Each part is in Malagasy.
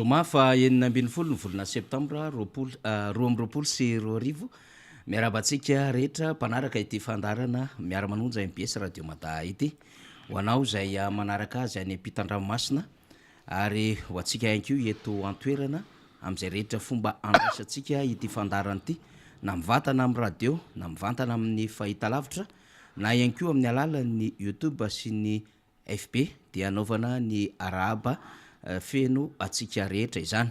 Zoma fa 20 ny volana septambra roa amby roapolo sy roa arivo miarabantsika rehetra mpanaraka ity fandarana miara-manonja MBS radio Mata ity ho anao izay manaraka azy any ampitan-dranomasina ary ho antsika hainko eto antoerana amin'izay rehetra fomba andraisantsika ity fandarana ity na mivantana amin'ny radio na mivantana amin'ny fahitalavitra na ihany koa amin'ny alalan'ny YouTube sy ny FB dia anaovana ny arahaba feno atsika rehetra izany.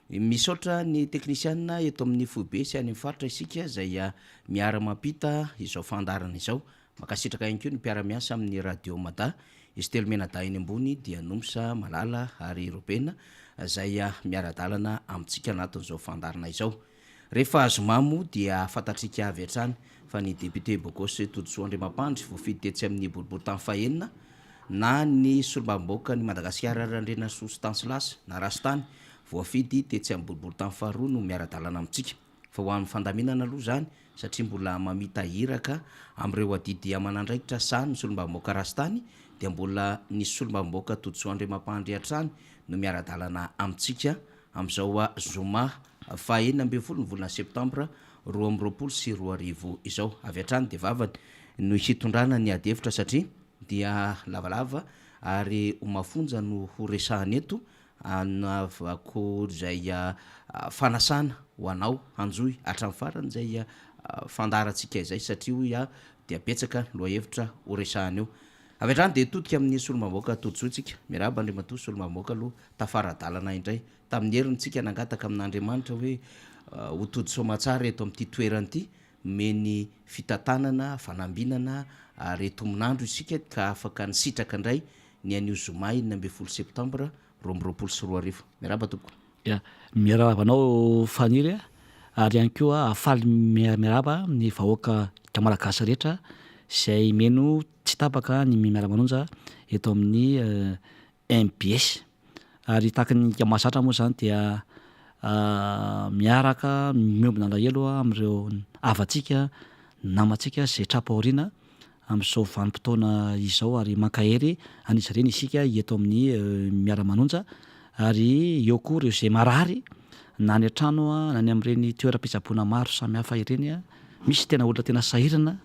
Misaotra ny teknisianina eto amin'ny foibe sy any amin'ny faritra isika izay miara mampita izao fandarana izao. Makasitraka ihany koa ny mpiara-miasa amin'ny radio Mata izy telo menada eny ambony dia Nomsa Malala ary Robena izay miara-dalana amintsika anatin'izao fandarana izao. Rehefa azomamo dia fantatrika avy hatrany fa ny député Bokosy Toditsoa Andriamampandry voafidy tetsy amin'ny boribory tany fahaenina na ny solombamboaka ny Madagasikara Randrena Stanislas na Rastany voafidy tetsy amin'ny boribory tany faharoa no miara-dalana amintsika. Fa ho amin'ny fandaminana aloha zany satria mbola mamita hiraka amin'ireo adidy aman'andraikitra sany ny solombamboaka Rastany dia mbola ny solombamboaka Toditsoa Andriamampandry hatrany no miara-dalana amintsika amin'izao zoma fa 9 ny volana septambra 2020 sy 2020 izao. Avy hatrany dia vavany no hitondrana ny ady hevitra satria dia lavalava ary mafonja no ho resahany eto anavako izay fanasana ho anao hanjoy hatramin'ny farany izay fandarantsika izay satria dia betsaka lohahevitra ho resahany eo. Avy hatrany dia todika amin'ny solombamboaka Toditsoa miarahaba Andriamatoa solombamboaka aloha tafaradalana indray tamin'ny herintsika nangataka amin'Andriamanitra hoe ho Toditsoa matsara eto amin'ity toerana ity meny fitantanana fanambinana ary tomonandro isika ka afaka nisitraka indray ny anio zoma 9 septambra 2020 sy 2020. Miarahaba tompoko. Miarahaba anao faniry ary ihany koa afaly miarahaba ny vahoaka malagasy rehetra izay meno tsy tapaka ny miara-manonja eto amin'ny MBS ary tahaka ny mahazatra moa zany dia miaraka miombina alahelo amin'ireo avatsika namantsika izay trapaoriana amin'izao vanim-potoana izao ary mankahery anisy ireny isika eto amin'ny miara-manonja ary eo koa ireo izay marary na ny an-trano na ny amin'ireny toeram-pitsaboana maro samihafa ireny misy tena olona tena sahirana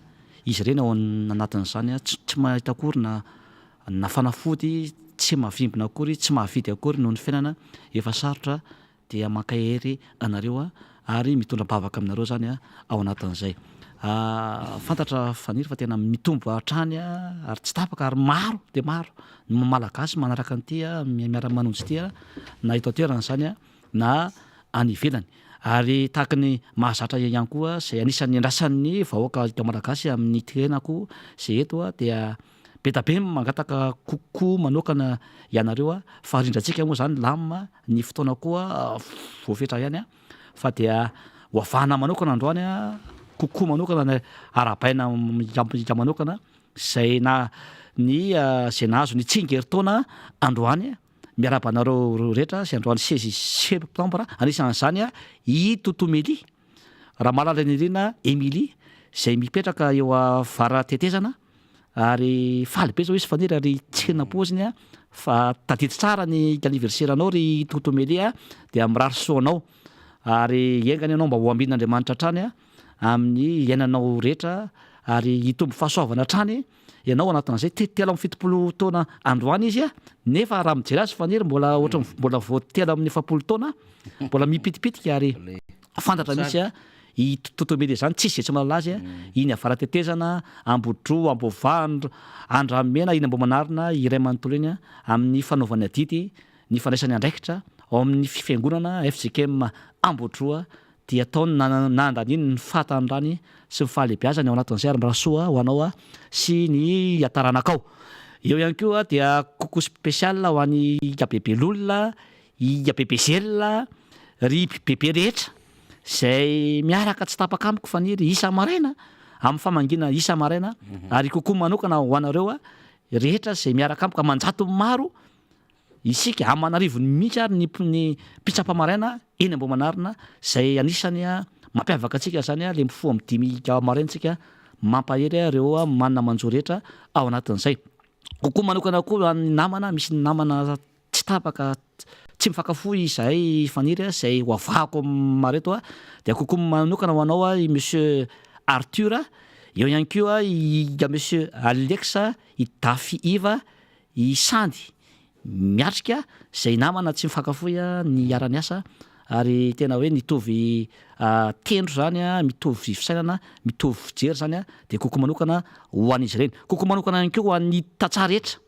izy ireny ao anatin'izany tsy mahita akory na fanafody tsy mahavimbina akory tsy mahavidy akory noho ny fiainana efa sarotra dia mankahery anareo ary mitondra bavaka aminareo zany ao anatin'izay. Fantatra faniry fa tena mitombo hatrany ary tsy tapaka ary maro dia maro ny malagasy manaraka an'ity miara-manonjy ity na eto an-toerana zany na any ivelany ary tahaka ny mahazatra ihany koa izay anisan'ny andrasan'ny vahoaka malagasy amin'ny tenako izay eto dia be da be mangataka kokoa manokana ianareo fa rindrantsika moa zany lamina ny fotoana koa voafetra ihany fa dia hoavahana manokana androany kokoa manokana arabaina manokana izay na ny izay nahazo ny tsingeritaona androany miarahaba anareo rehetra izay androany 16 septambra anisan'izany i Totomely raha malala ny rina Emily izay mipetraka eo Varatetezana ary faly be zao izy faniry ary tsenam-poziny fa tadidy tsara ny anniverseranao ry Totomely dia mirary soanao ary iengany ianao mba ho ambin'Andriamanitra hatrany amin'ny iainanao rehetra ary hitombo fahasoavana hatrany ianao anatin'izay telo amin'ny fitopolo taona androany izy nefa raha mijery azy faniry mbola vao telo amin'ny efapolo taona mbola mipitipitika ary fantatra misy i Totomely zany tsisy zay tsy malala azy iny Varatetezana Ambodro Ambovandro Andramena iny Ambomanarina iray manontolo iny amin'ny fanaovany adidy ny fandraisany andraikitra ao amin'ny fiangonana FJKM Ambodroa dia ataony nandaniny ny fahatanyrany sy ny fahalehibiazany ao anatin'izay ary-mirasoa ho anao sy ny ataranakao. Eo ihany koa dia koko spesial ho an'ny abebelolona i abebezelona ry bebe rehetra izay miaraka tsy tapaka amiko faniry isa maraina amin'ny famangina isa maraina ary kokoa manokana ho anareo rehetra izay miaraka amiko manjato maro isika amanarivony mihitsy ary ny pitsapamaraina eny Ambomanarina izay anisany mampiavaka antsika zany le mifoha amin'ny 5 maraintsika mampahery ireo manana manjo rehetra ao anatin'izay. Kokoa manokana koa ny namana misy namana tsy tapaka tsy mifankafo izahay faniry zay hoavahako mareto a de kokoa manokana ho anao a i monsieur Arthur eo ihany keo a monsieur Alexa i Dafy Iva i Sandy miatrika zay namana tsy mifankafoy a ny iara-ny asa ary tena hoe nitovy tendro zany a mitovy fisainana mitovy fijery zany a de kokoa manokana ho an'izy ireny kokoa manokana ihany keo ho an'ny tantsaha rehetra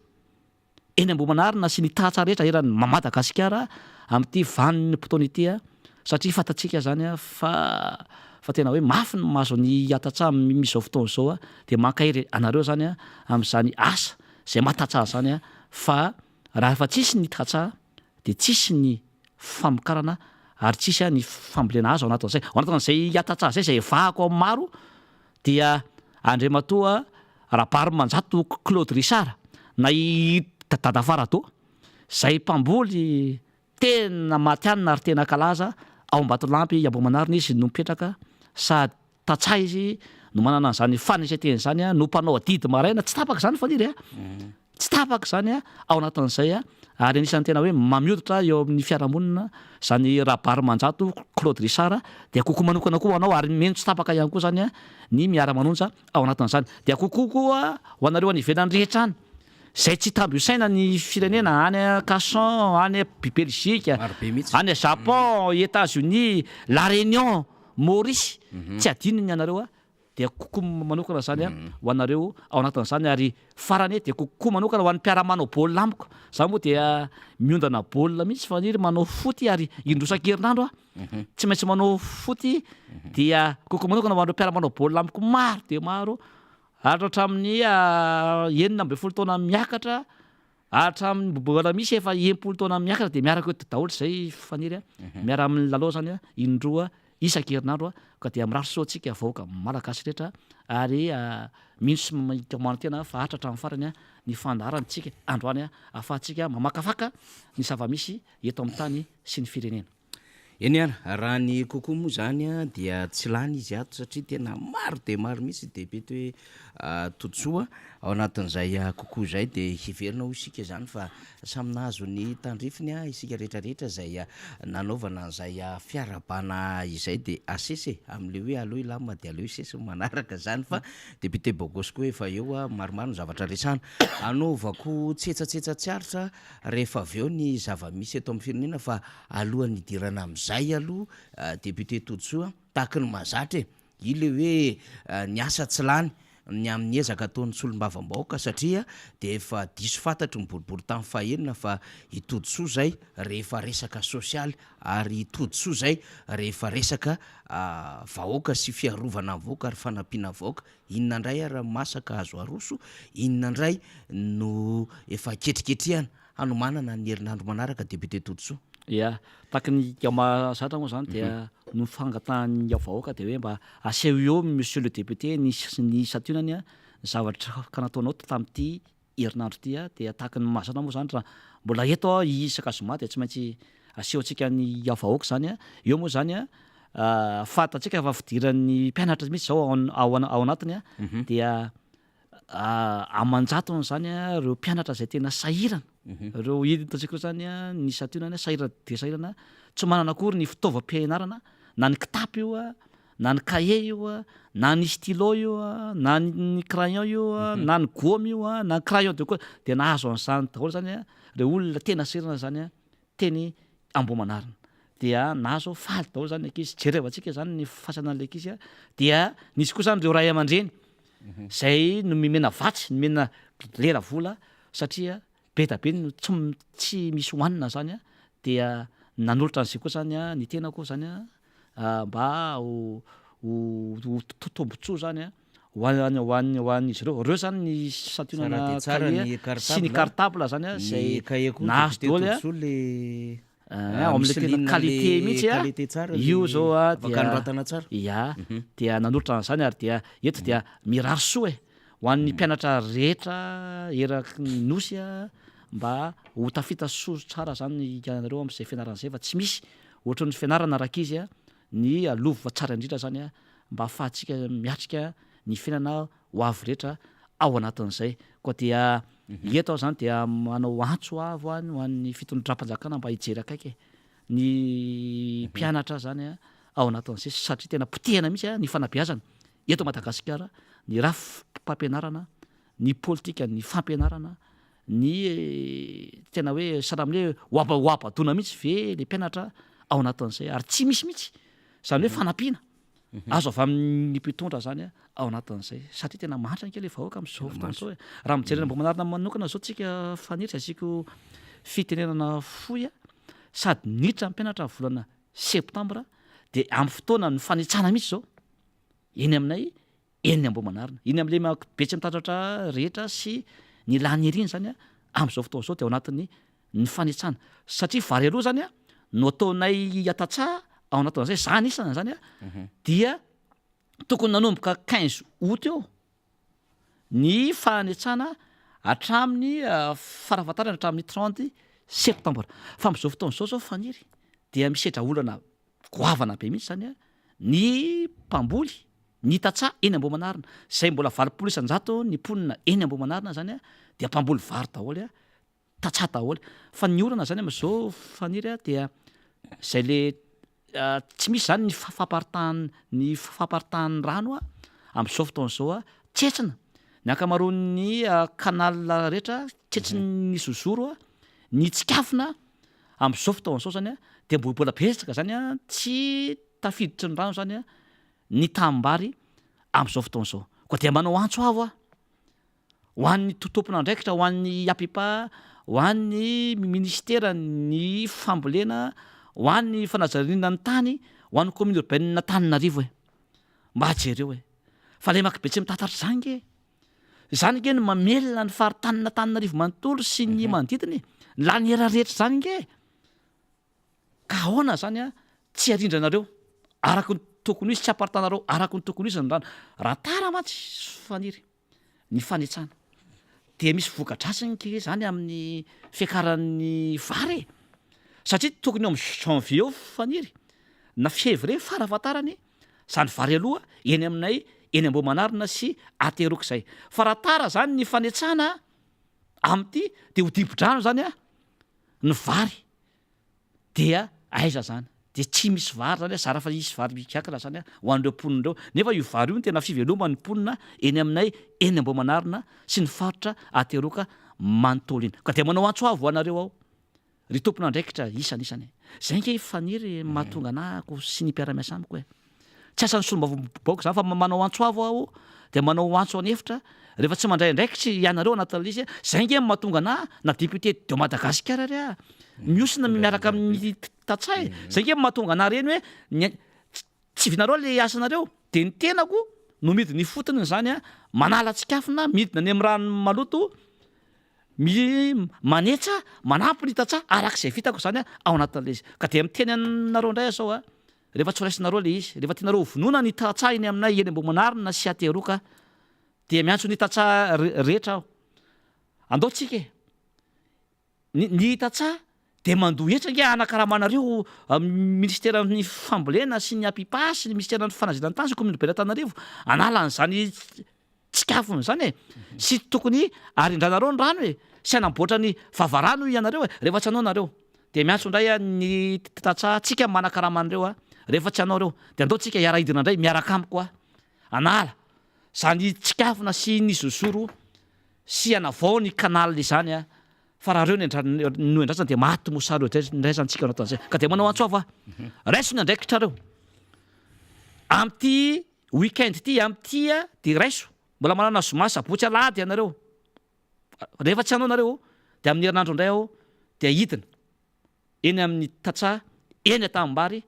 eny Ambohimanarina sy ny tantsaha rehetra eran'ny Madagasikara amin'ity vanin'ny fotoana ity a satria fantatsika zany a fa tena hoe mafy ny mahazo ny atantsaha misy zao fotoana zao a de mankairy anareo zany a amin'izany asa zay mahatantsaha zany a fa raha efa tsisy ny tantsaha de tsisy ny famokarana ary tsisy ny fambolena azo ao anatin'izay ao anatin'izay atantsaha zay zay vahako maro dia Andriamatoa Rabarimanjato Claude Richard na i Dada Farado zay mpamboly tena matianina ary tena kalaza ao Ambatolampy Ambohimanarina izy no mipetraka sady tantsaha izy no manana an'izany fanisenteny zany a no mpanao adidy maraina tsy tapaka zany faniry a tsy tapaka zany a ao anatin'izay a ary anisan'ny tena hoe mamioditra eo amin'ny fiarahamonina zany Rabarimanjato Claude Richard de kokoa manokana koa anao ary meno tsy tapaka ihany koa zany a ny miara-manonja ao anatin'izany de kokoa koa ho anareo any ivelany rehetra any zay tsy tambisaina ny firenena any a Cassan any a Belgique any a Japon États-Unis La Réunion Maurice tsy adino ny anareo a de kokoa manokana zany a ho anareo ao anatin'izany ary farany de kokoa manokana ho an'ny mpiara-manao baolina amiko za moa dia miondana baolina mihitsy faniry manao foty ary indrosan-kerinandro a tsy maintsy manao foty dia kokoa manokana ho an'ireo mpiara-manao baolina amiko maro de maro hatramin'ny 90 taona miakatra hatramin'ny mbola misy efa 70 taona miakatra de miaraka eto daholo zay faniry a miara amin'ny lalao zany a indroa isan-kerinandro a ka dia mirary soantsika vahoaka malagasy rehetra ary mino sy manotena fa hatratra amin'ny farany a ny fandaharantsika androany a ahafahantsika mamakafaka ny zava-misy eto amin'ny tany sy ny firenena eny any raha ny kokoa moa zany a dia tsy lany izy ato satria tena maro de maro misy de bety hoe totsoa ao anatin'izay kokoa zay de hiverina ho isika zany fa samy nahazo ny tandrifiny a isika rehetrarehetra zay nanaovana an'izay fiarabana izay de asese am'le hoe aloha ilama de aleo isesy manaraka zany fa député Bogosy koa efa eo a maromaro ny zavatra resana anaovako tsetsatsetsatsyaritra rehefa avy eo ny zava-misy eto amin'ny firenena fa alohan'ny idirana am'izay aloha député Totsoa tahaka ny mahazatra i le hoe ny asa tsy lany ny amin'ny ezaka ataon'ny solombavam-bahoaka satria de efa diso fantatry ny boribory tamin'ny fahenina fa itodsoa zay rehefa resaka sosialy ary itodsoa zay rehefa resaka vahoaka sy fiarovana vahoaka ary fanampiana vahoaka inona indray ara masaka azo aroso inona indray no efa ketriketrehana hanomanana ny herinandro manaraka député Totsoa ia taky ny mahazatra moa zany dia no fangatahany vahoaka de hoe mba aseho eo monsieur le député ny sationany a zavatra ka nataonao tamin'ity herinandro ty a de tahaky ny mahazatra moa zany raha mbola eto isaka zoma de tsy maintsy asehoantsika ny vahoaka zany a eo moa zany a fantatsika fa fidiran'ny mpianatra mihitsy zao ao anatiny a dia amanjatony zany a reo mpianatra zay tena sahirana reo hitantsika zany a ny sationany sahirana de sahirana tsy manana akory ny fitaovam-pianarana na ny kitapo io a na ny cahier io a na ny stylo io a na ny crayon io a na ny gomme io a na ny crayon de koa de nahazo an'izany daholo zany a reo olona tena sahirana zany a teny Ambohimanarina dia nahazo faly daholo zany ankizy jerevantsika zany ny fahasanan'le ankizy a dia nisy koa zany reo ray aman-dreny zay no mimena vatsy no mena lera vola satria be da be no tsy misy hoanina zany a dia nanolotra an'izay koa zany a ny tena koa zany a mba ho tombotsoa zany a hoan'izy reo zany ny sationana cahier sy ny cartable zany a zay nahazo daholo a am'le tena qualité mihitsy a io zao a ia dia nanolotra an'izany ary dia eto dia mirary soa ho an'ny mpianatra rehetra eraky ny nosy a mba ho tafita soa tsara zany ianareo am'izay fianarana zay fa tsy misy ohatran'ny fianarana raka izy a ny alova tsara indrindra zany a mba ahafahantsika miatrika ny fiainana ho avy rehetra ao anatin'izay koa dia eto aho zany dia manao antso avo any ho an'ny fitondram-panjakana mba hijery akaiky ny mpianatra zany a ao anatin'izay satria tena potehana mihitsy a ny fanabeazana eto Madagasikara ny rafim-pampianarana ny politika ny fampianarana ny tena hoe saraminy hoe oabaoaba-dona mihitsy ve le mpianatra ao anatin'izay ary tsy misy mihitsy zany hoe fanampiana azo avy amin'ny mpitondra zany a ao anatin'izay satria tena mahatra nke le vahoaka am'izao fotoana zao e raha mijerena mba manarina manokana zao tsika fanitry asiko fitenenana foy a sady niditra mpianatra volana septambra de amin'ny fotoana ny fanitsana mihitsy zao eny aminay eny Ambohimanarina iny am'le betsy mitandratra rehetra sy ny lany eriny zany a am'izao fotoana zao de ao anatin'ny ny fanitsana satria vary aloha zany a no ataonay atatsaha ao anatin'izay zany isana zany a dia tokony nanomboka 15 août eo ny fanitsana hatramin'ny farafatarana hatramin'ny 30 septambra fa am'izao fotoana zao faniry dia misedra olana goavana be mihitsy zany a ny mpamboly ny tatsaha eny Ambohimanarina zay mbola 20 isan-jato ny mponina eny Ambohimanarina zany a dia mpamboly vary daholo a tatsaha daholo fa ny olana zany am'izao faniry a dia zay le tsy misy zany ny famparitahany rano a am'izao fotoana zao a tsetsina ny ankamaroan'ny kanal rehetra tsetsiny zozoro a ny tsikafona am'izao fotoana zao zany a de mbola betsaka zany a tsy tafiditry ny rano zany a ny tambary am'izao fotoana zao koa dia manao antso avo a ho an'ny totompona andraikitra ho an'ny apipa ho an'ny ministera ny fambolena ho an'ny fanazarina ny tany ho an'ny commune urbaine Tananarivo e mba ajereo e fa le maky be tsy mitatatra zany nge zany nge ny mamelona ny faritanina Tananarivo manontolo sy ny manodidiny la ny era rehetra zany nge ka ahoana zany a tsy arindranareo araky ny tokony izy tsy aparitanareo araky ny tokony izy ny rano raha tara matsy faniry ny fanitsana de misy vokadrasiny ke zany amin'ny fiakaran'ny vary satria tokony eo am' janvier eo faniry na février farafatarany zany vary aloha eny aminay eny Ambohimanarina sy ateroko zay fa raha tara zany ny fanitsana am'ty de ho dibo-drano zany a ny vary dia aiza zany de tsy misy vary zany a zara fa isy vary mikakana zany a ho an'ireo mponinareo nefa io vary io ny tena fivelomany mponina eny aminay eny Ambohimanarina sy ny faritra ateroka manontolo iny ka de manao antso avo anareo ao ry tompona andraikitra isanisany zay nge faniry mahatonga anahako sy ny mpiara-miasa amiko e tsy asan'ny solombavam-baoaka zany fa manao antso avo aho de manao antso anefitra rehefa tsy mandray andraikitry ianareo anatin'izy zay nge mahatonga na député de Madagasikara ry a miosina miaraka amin'ny tatsaha e zay nge mahatonga ana reny hoe tsy vinareo le asanareo de ny tenako no midiny fotony zany a manala tsikafina midina any amin'ny rano maloto manetsa manampy ny tatsaha arak'izay vitako zany a ao anatin'le izy ka de miteny anareo indray zao a rehefa tsy horaisinareo le izy rehefa tianareo vonona ny tatsaha iny aminay eny Ambohimanarina sy ateroka de miantso ny tatsaha rehetra aho andao tsika e ny tatsaha de mandoa etra nge anakaramanareo ministèran'ny fambolena sy ny apipa sy ny ministèran'ny fanazanany tany sy commune urbaine Tananarivo analany zany tsikafony zany e sy tokony arindranareo ny rano e sy anamboatra ny vavarano ianareo e rehefa tsy anao nareo de miantso indray a ny tatsaha tsika manakaramanareo a rehefa tsy anao reo de andao tsika hiara-idina indray miaraka amiko a anala zany tsikafona sy ny zozoro sy anavao ny kanal zany a fa raha reo no endrasana de maty mosareo ndraisantsika anatin'izay ka de manao antso avo a raiso ny andraikitra reo am'ty weekend ty am'ty a de raiso mbola manana zoma sabotsy alady ianareo rehefa tsy anao nareo de amin'ny herinandro indray aho de hidina eny amin'ny tatsaha eny atambary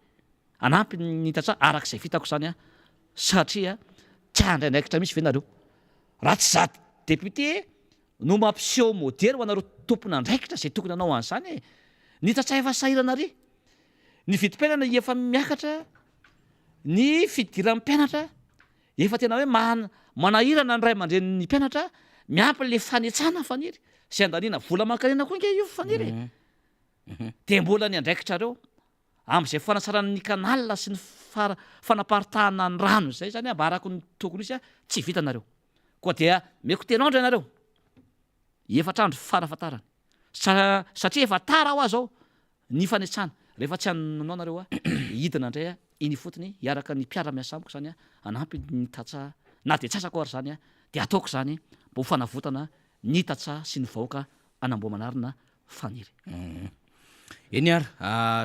anampy ny tatsaha arak'izay vitako zany a satria tsy andray andraikitra misy ve nareo raha tsy za député no mampiseho modely ho anareo tompona andraikitra zay tokony anao an'izany e ny tatsaha efa sahirana ry ny vidim-piainana efa miakatra ny fidiran'ny mpianatra efa tena hoe manahirana ny ray aman-dren'ny mpianatra miampy le fanetsana faniry sy andaniana vola mankarena koa nge io faniry de mbola ny andraikitrareo am'izay fanasaran'ny kanal sy ny fanaparitahana ny rano zay zany a mba araka ny tokony izy a tsy vitanareo koa dia meko tenao andro ianareo efatrandro farafatarany satria efa tara ho azy ao ny fanetsana rehefa tsy anonao nareo a hidina indray a iny fotony hiaraka ny mpiara-miasa amiko zany a anampy ny tatsaha na de tsasako ary zany a de ataoko zany mba ho fanavotana ny tatsaha sy ny vahoaka anamboamanarina faniry. Eny ary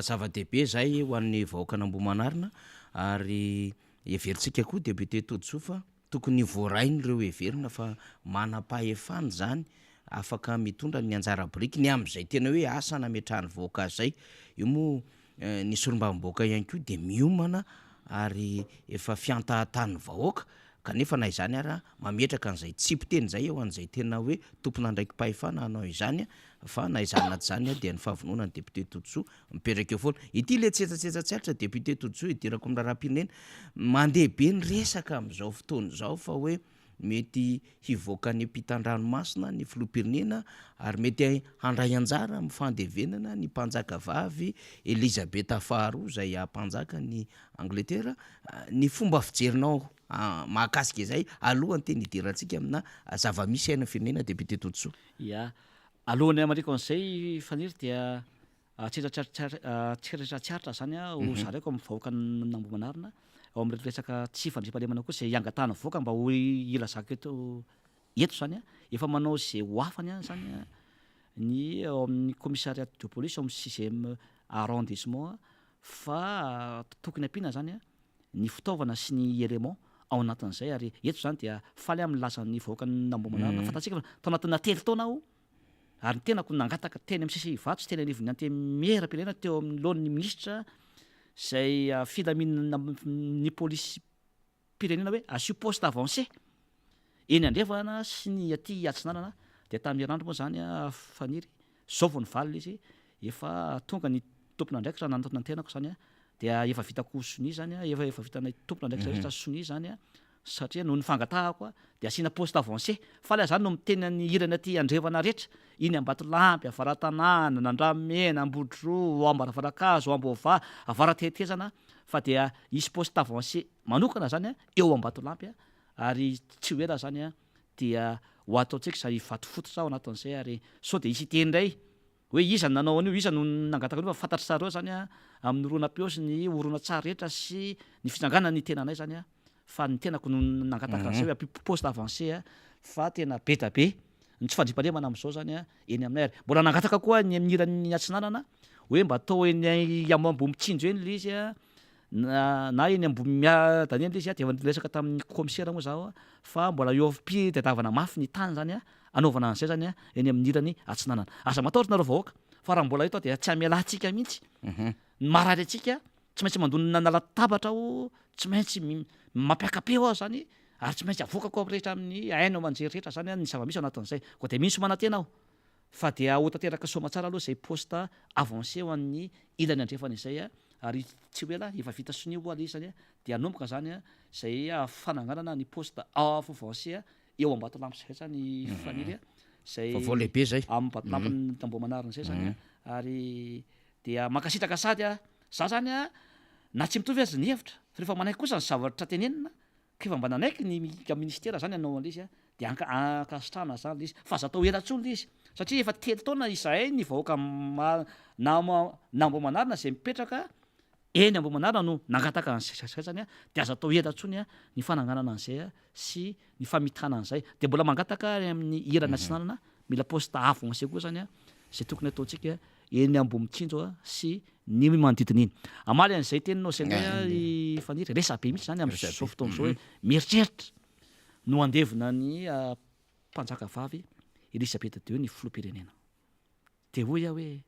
zava-dehibe zay ho an'ny vahoaka anamboamanarina ary everitsika koa député Tojoa fa tokony voarainy reo everina fa manam-pahefany zany afaka mitondra ny anjara biriky ny am'izay tena hoe asa nametrahany vahoaka azy zay io moa ny solombavamboaka ihany koa de miomana ary efa fiantahatany vahoaka kanefa na izany ary mametraka an'izay tsipiteny zay eo an'izay tena hoe tompona ndraiky pahefana anao izany fa na izany naty zany de ny fahavonona ny député Tojoa mipetraka eo foana ity le tsetsatsetsatsyatra député Tojoa idirako amin'ny raharaham-pirenena mandeha be ny resaka am'izao fotoana zao fa hoe mety hivoaka ny ampitan-dranomasina ny filoham-pirenena ary mety handray anjara amin'ny fandevenana ny mpanjaka vavy Elisabeth faharoa zay mpanjaka ny Angletera ny fomba fijerinao mahakasika izay alohany teny hidirantsika amina zava-misy aina firenena député Tojoa. Ya alohan'ny amariko an'izay faniry dia tsereratsiaritra zany a ho zaraiko amin'ny vahoaka namboamanarina ao amin'reto resaka tsy fandriam-pahalemana koa zay iangatahana voaka mba ho ilazako eto zany a efa manao zay ho afany a zany a ny ao amin'ny commissariat de police ao amin'ny 6e arrondissement fa tokony ampiana zany a ny fitaovana sy ny élément ao anatin'izay ary eto zany dia faly amin'ny lazan'ny vahoaka namboamanarina fantatsika fa tao anatina telo taona aho ary ny tenako nangataka teny amin'ny sisy vatsy teny anivony anty miera-pirenena teo amin'ny lohan'ny ministra zay filaminana ny polisy pirenena hoe asio poste avancé eny andrefana sy ny aty atsinanana de tamin'ny herinandro moa zany a faniry zao vao nivalina izy efa tonga ny tompona ndraiky raha nanatona ny tenako zany a dia efa vitako soni zany a efa vitanay tompona ndraiky zay rehetra soni zany a satria noho ny fangatahako a de asiana poste avancé fa le zany no miteny ny irana aty andrevana rehetra iny Ambatolampy Avaratanàna Nandramena Ambodro Ambaravarankazo Ambova Avaratetezana fa dia isy poste avancé manokana zany a eo Ambatolampy a ary tsy hoe raha zany a dia ho ataontsika zay vato fototra ao anatin'izay ary sao de isy iteny ndray hoe iza ny nanao an'io iza no nangataka an'io fa fantatry tsara eo zany a amin'ny oronam-peo sy ny oronan-tsara rehetra sy ny fitsanganana ny tenanay zany a fa ny tenako no nangataka an'izay hoe poste avancé a fa tena be da be ny tsy fandriam-pahalemana amin'izao zany a eny aminay ary mbola nangataka koa ny amin'irany atsinanana hoe mba atao eny ambony mitsinjo eny le izy a na eny ambony miadany eny le izy a de efa niresaka tamin'ny commissaire moa zaho a fa mbola eo am-pitadiavana mafy ny tany zany a anaovana an'izay zany a eny amin'irany atsinanana aza matahotra nareo vahoaka fa raha mbola eto de tsy amelantsika mihitsy marary atsika tsy maintsy mandonina nalatabatra aho tsy maintsy mampiakapeo aho zany ary tsy maintsy avokako rehetra amin'ny aina manjery rehetra zany a ny zava-misy ao anatin'izay koa de misy manantena aho fa dia ho tanteraka somatsara aloha zay poste avancé ho an'ny ilany andrefana izay a ary tsy hoe la efa vita soni ho ala izy zany a de anomboka zany a zay fananganana ny poste avancé a eo Ambatolampy zay zany faniry a zay vaovao lehibe zay Ambatolampy tamboamanarina zay zany a ary dia makasitraka sady a za zany a na tsy mitovy azy ny hevitra fa rehefa manaiky kosa ny zavatra tenenina kefa mba nanaiky ny ministera zany anao an'le izy a de ankasitrahana zany le izy fa aza atao elantsony le izy satria efa telo taona izahay ny vahoaka namboamanarina zay mipetraka eny Amboamanarina no nangataka an'zay zany a de aza atao elantsony a ny fananganana an'izay a sy ny famitana an'izay de mbola mangataka amin'ny irana atsinanana mila poste avancé koa zany a zay tokony ataontsika eny ambony mitsinjo a sy ny manodidina iny amaly an'izay teninao zay ndray faniry resabe mihitsy zany am'izao fotoana zao hoe mieritreritra no andevina ny mpanjaka vavy Elisabeth de ny filoham-pirenena de hoy aho hoe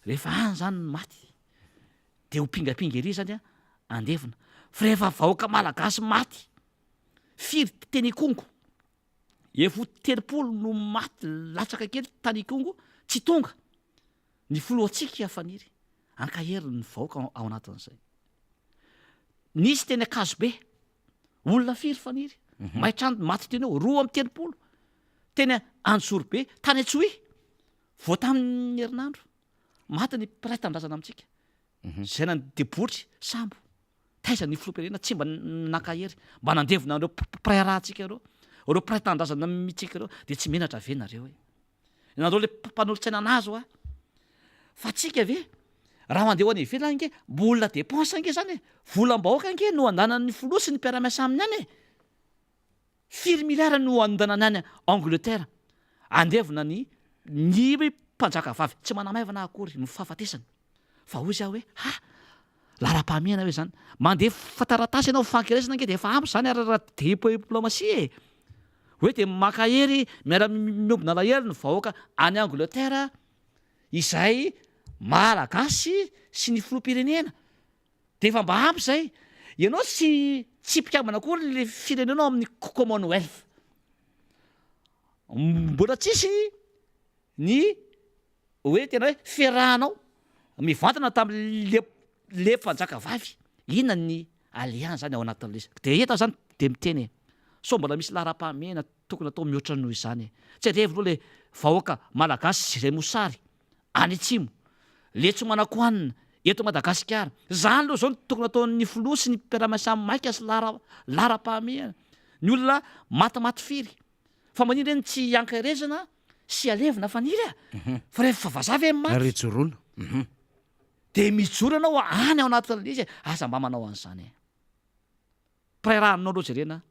rehefa any zany ny maty de ho pingapinga ery zany a andevina fa rehefa vahoaka malagasy maty firy teny Kongo efo 30 no maty latsaka kely tany Kongo tsy tonga ny filohantsika faniry ankahery ny vahoaka ao anatin'izay nisy teny Akazobe olona firy faniry maitrano maty teny eo 2 teny Antsorobe tany Antsohi vao tamin'ny herinandro maty ny mpiray tandrazana amintsika zay nany debotry sambo taiza ny filoham-pirenena tsy mba nankahery mba nandevina andreo mpiray rahantsika reo reo pritandrazana mitsika reo de tsy menatra ve nareo e nareo le mpanolotsaina anazy o fa tsika ve raha mandeha ho any ivelany nge mbolina dépense nge zany e volam-bahoaka nge no andanan'ny folosy ny mpiaramiasa aminy any e 4 milliards no andanany any Angleterre andevina ny mpanjaka vavy tsy manamaivana akory no fahafatesany fa hoy izy aho hoe lara-pahamehana hoe zany mandeha fataratasy ianao fankiresana nge de efa ampy zany raha diplomatie e hoe de makahery miara-miombina lahelo ny vahoaka any Angleterre izay malagasy sy ny filoham-pirenena de efa mba ampy zay ianao tsy mpikambana akory le firenenao amin'ny Commonwealth mbola tsisy ny hoe tena hoe fiarahanao mivantana tamin'le mpanjaka vavy inona ny alian zany ao anatin'le de eta zany de miteny so mbola misy lara-pahamehana tokony atao mihoatra noho izany tsy arevi loha le vahoaka malagasy zay mosary any atsimo le tsy manan-kohanina eto Madagasikara zany loha zao tokony ataon'ny filoha sy ny mpiaramiasa maika sy lara-pahamehana ny olona matimaty firy fa manindry eny tsy ankairezana sy alevina faniry fa rehefa vazavy maty retsoroana de mijoro anao any ao anatin'le izy aza mba manao an'izany prairahanao loha jerena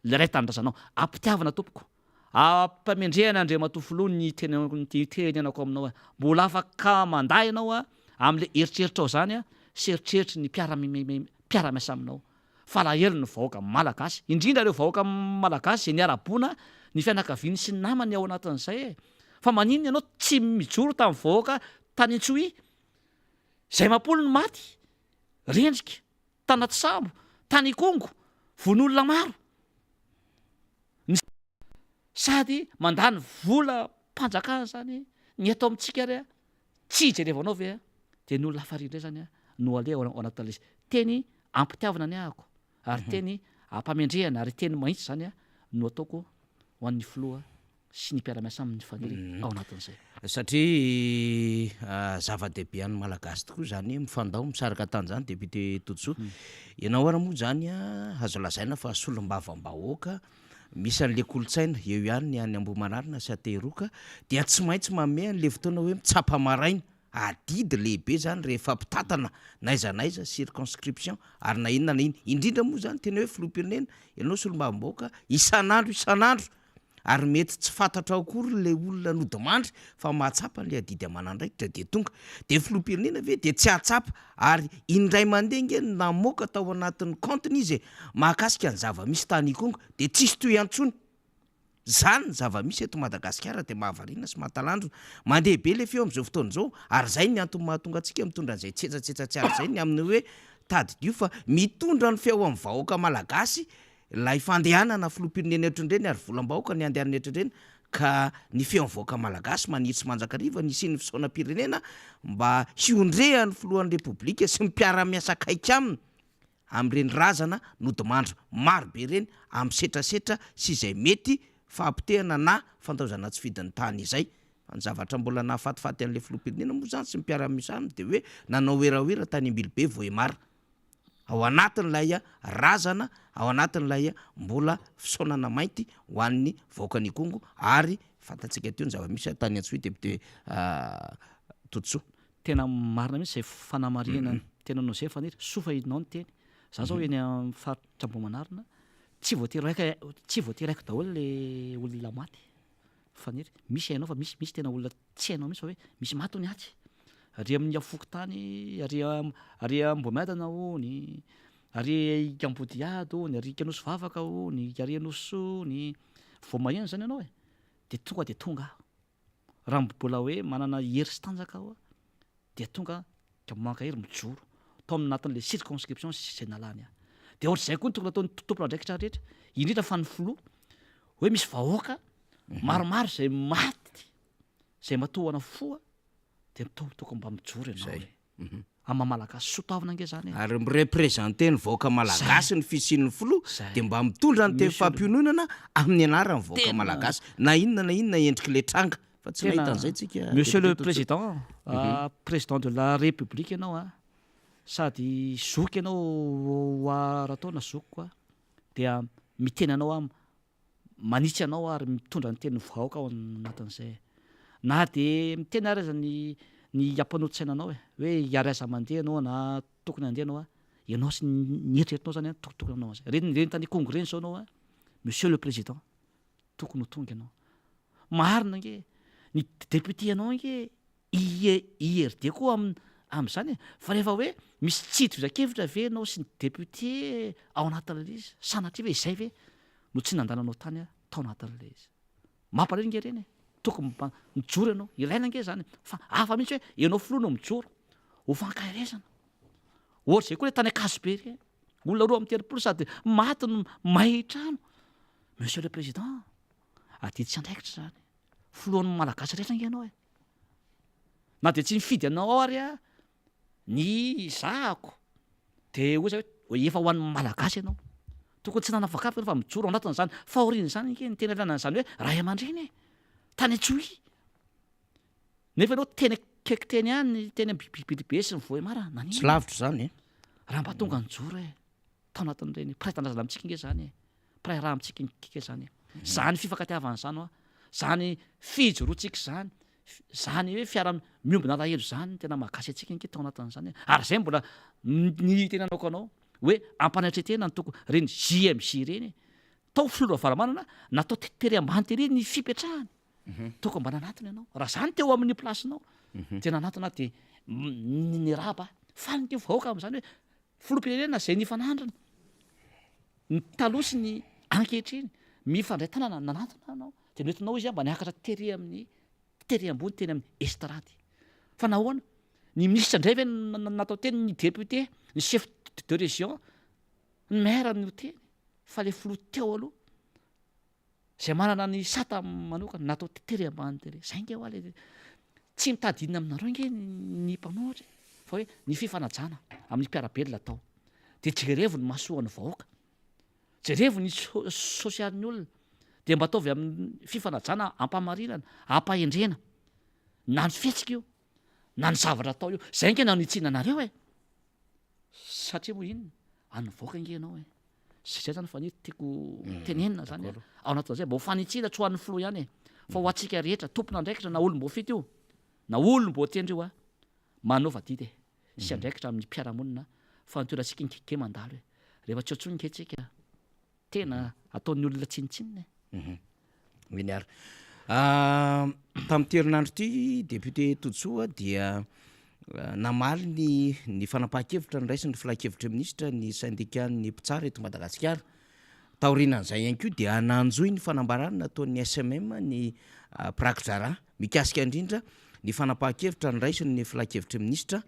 le ray tandrazanao ampitiavana tompoko ampamendrehana Andriamatoa ny teny anako aminao mbola afaka manday ianao am'le eritreritra ao zany sy eritreritry ny mpiaramiasa aminao falahelo ny vahoaka malagasy indrindra reo vahoaka malagasy ny arabona ny fianakaviany sy ny namany ao anatin'izay fa maninona ianao tsy mijoro tamin'ny vahoaka tany Antsohi zay mampolo ny maty rendrika tanaty sambo tany Kongo von'olona maro sady mandany vola mpanjakana zany ny atao amintsika ry tsy jerevanao ve de ny olona hafarindray zany no ale ao anatin'le teny ampitiavana ny ahako ary teny ampamendrehana ary teny mahitsy zany no ataoko ho an'ny filoha sy ny mpiaramiasa amin'ny faniry ao anatin'izay satria zava-dehibe an'ny malagasy tokoa zany mifandao misaraka tany zany depute Totsoa ianao ara moa zany azo lazaina fa solombavam-bahoaka misy an'le kolotsaina eo ihany ny any Ambohimanarina sy Ateroka dia tsy maintsy mamea an'le fotoana hoe mitsapa maraina adidy lehibe zany rehefa mpitatana naiza circonscription ary na inona na iny indrindra moa zany tena hoe filoham-pirenena ianao solombavam-bahoaka isan'andro ary mety tsy fantatra akory le olona nodimandry fa mahatsapa le adidy amanandraikitra de tonga de filoham-pirenena ve de tsy atsapa ary indray mandeha nge namoaka tao anatin'ny compteny izy mahakasika ny zava-misy tany Kongo de tsisy toy antsony zany ny zava-misy eto Madagasikara de mahavarina sy mahatalandro mandeha be le feo am'izao fotoana zao ary zay ny antony mahatonga antsika mitondra an'izay tsetsatsetsatsyary zay ny amin'ny hoe tady dio fa mitondra ny feo amin'ny vahoaka malagasy lay fandehanana filoham-pirenena etrindreny ary volam-bahoaka ny andehanana etrindreny ka ny feon'ny vahoaka malagasy manitsy manjakariva ny sy ny fisaona-pirenena mba hiondrehan'ny filohan'ny repoblika sy mipiara-miasa akaika aminy am'ireny razana nodimandro maro be reny amin'ny setrasetra sy izay mety fahampitehana na fantaozana tsy fidin'ny tany izay ny zavatra mbola nahafatifaty an'le filoham-pirenena moa zany sy mipiara-miasa aminy de hoe nanao oeraoera tany Ambilobe Vohemara ao anatin'lay razana ao anatin'lay mbola fisaonana mainty ho an'ny vahoakany Kongo ary fantatsika teo ny zava-misy tany Antsohi depute Totsoa tena marina mihitsy zay fanamarihana tena nao zay faniry sofa hinao ny teny za zao eny amin'ny faritra Ambohimanarina tsy voatery haiko daholo le olona maty faniry misy hainao fa misy tena olona tsy hainao mihitsy fa hoe misy maty ny aty ary amin'ny afokotany ary Ambohimadana hony ary Kambodiady hony ary Kanosy Vavaka hony ary Anosoany voamahena zany ianao de tonga raha mbola hoe manana hery sy tanjaka ao de tonga ka mankahery mijoro tao anatin'le circonscription zay nalany de ohatr'izay koa ny tokony ataon'ny tompona andraikitra rehetra indrindra fa ny filoha hoe misy vahoaka maromaro zay maty zay matohana foa de tokony mba mijoro ianao amamalagasy sotavina nge zany ary mireprésente ny vahoaka malagasy ny fisian'ny filoha de mba mitondra ny tefampiononana amin'ny anaran'ny vahoaka malagasy na inona endriky le tranga fa tsy nahita an'izay tsika monsieur le président président de la république ianao sady zoky ianao raha taona zoky koa dia miteny anao manitsy anao ary mitondra ny teny vahoaka ao anatin'izay na de miteny ary aza ny ampanoto-tsaina anao hoe hiary aza mandeha anao na tokony andeha anao ianao sy ny eritreretinao zany tokotokony anao zay reny tany congo reny zao anao monsieur le président tokony ho tonga ianao marina nge ny député anao nge IRD koa am'zany fa rehefa hoe misy tsidy fizakevitra ve anao sy ny député ao anatin'le izy sanatria ve izay ve no tsy nandananao tany tao anatin'le izy mampareny nge reny tokony mijoro ianao ilaina nge zany fa afa mihitsy hoe ianao filoana mijoro ho fankahirizana ohatra zay koa le tany akazobe re olona roa am'telopolo sady maty no mahitrano monsieur le président ady tsy andraikitra zany filohan'ny malagasy rehetra nge ianao na de tsy mifidy anao ao ary ny zahako de oza hoe efa ho an'ny malagasy ianao tokony tsy nanavakafika rehefa mijoro ao anatin'zany fahoriany zany nge ny tena ilainan'zany hoe ray aman-dreny tany atsohy nefa ianao teny kaiky teny any teny bibilibe sy ny voe mara tsy lavitra zany raha mba tonga nyjoro tao anatin'ireny pray tandrazana amitsika nge zany pray raha amitsika nkika zany zany fifankatiavana zany zany fijoroantsika zany hoe fiara miombina alahelo zany tena mahagasy atsika nke tao anatin'zany ary zay mbola ny tena anaoko anao hoe ampanatretena ny tokony reny JMJ reny tao filora varamanana natao tetery ambany tery ny fipetrahany tokony mba nanatony ianao raha zany teo amin'ny plasinao tena anatona de ny raba fanike vahoaka am'zany hoe filoam-pirenena zay nifanandrana ny talosy ny ankehitriny mifandray tanana nanatona anao de noentinao izy mba niakatra tery amin'ny tery ambony teny amin'ny estrady fa nahoana ny ministra ndray ve natao teny ny député ny chef de région ny maire ny teny fa le filoa teo aloha zay manana ny sata manokana natao tery ambany tery zay nge ho ale tsy mitadinina aminareo nge ny mpamory fa hoe ny fifanajana amin'ny mpiarabelona atao de jerevo ny mahasoan'ny vahoaka jerevo ny sosialin'ny olona de mba ataovy amin'ny fifanajana ampamarinana ampahendrena na ny fihetsika io na ny zavatra atao io zay nge na nitsina anareo satria moa inona any vahoaka nge ianao zay zany fa tiako tenenina zany ao anatin'zay mba ho fanitsina tsy ho an'ny filo ihany fa ho atsika rehetra tompona andraikitra na olom-bo fito io na olom-bo tendrio manova didy sy andraikitra amin'ny mpiaramonina fa nitoeratsika nkike mandalo rehefa tsotsonike tsika tena ataon'ny olona tsinitsinina iny ary tamin'ny terinandro ty député Totsoa dia namaly ny fanapahan-kevitra ny raisiny filan-kevitra ministra ny syndicat-ny mpitsara eto Madagasikara taorinan'izay ihany koa dia nanjoy ny fanambarana nataon'ny SMM ny Prakjara mikasika indrindra ny fanapahan-kevitra ny raisiny ny filan-kevitra ministra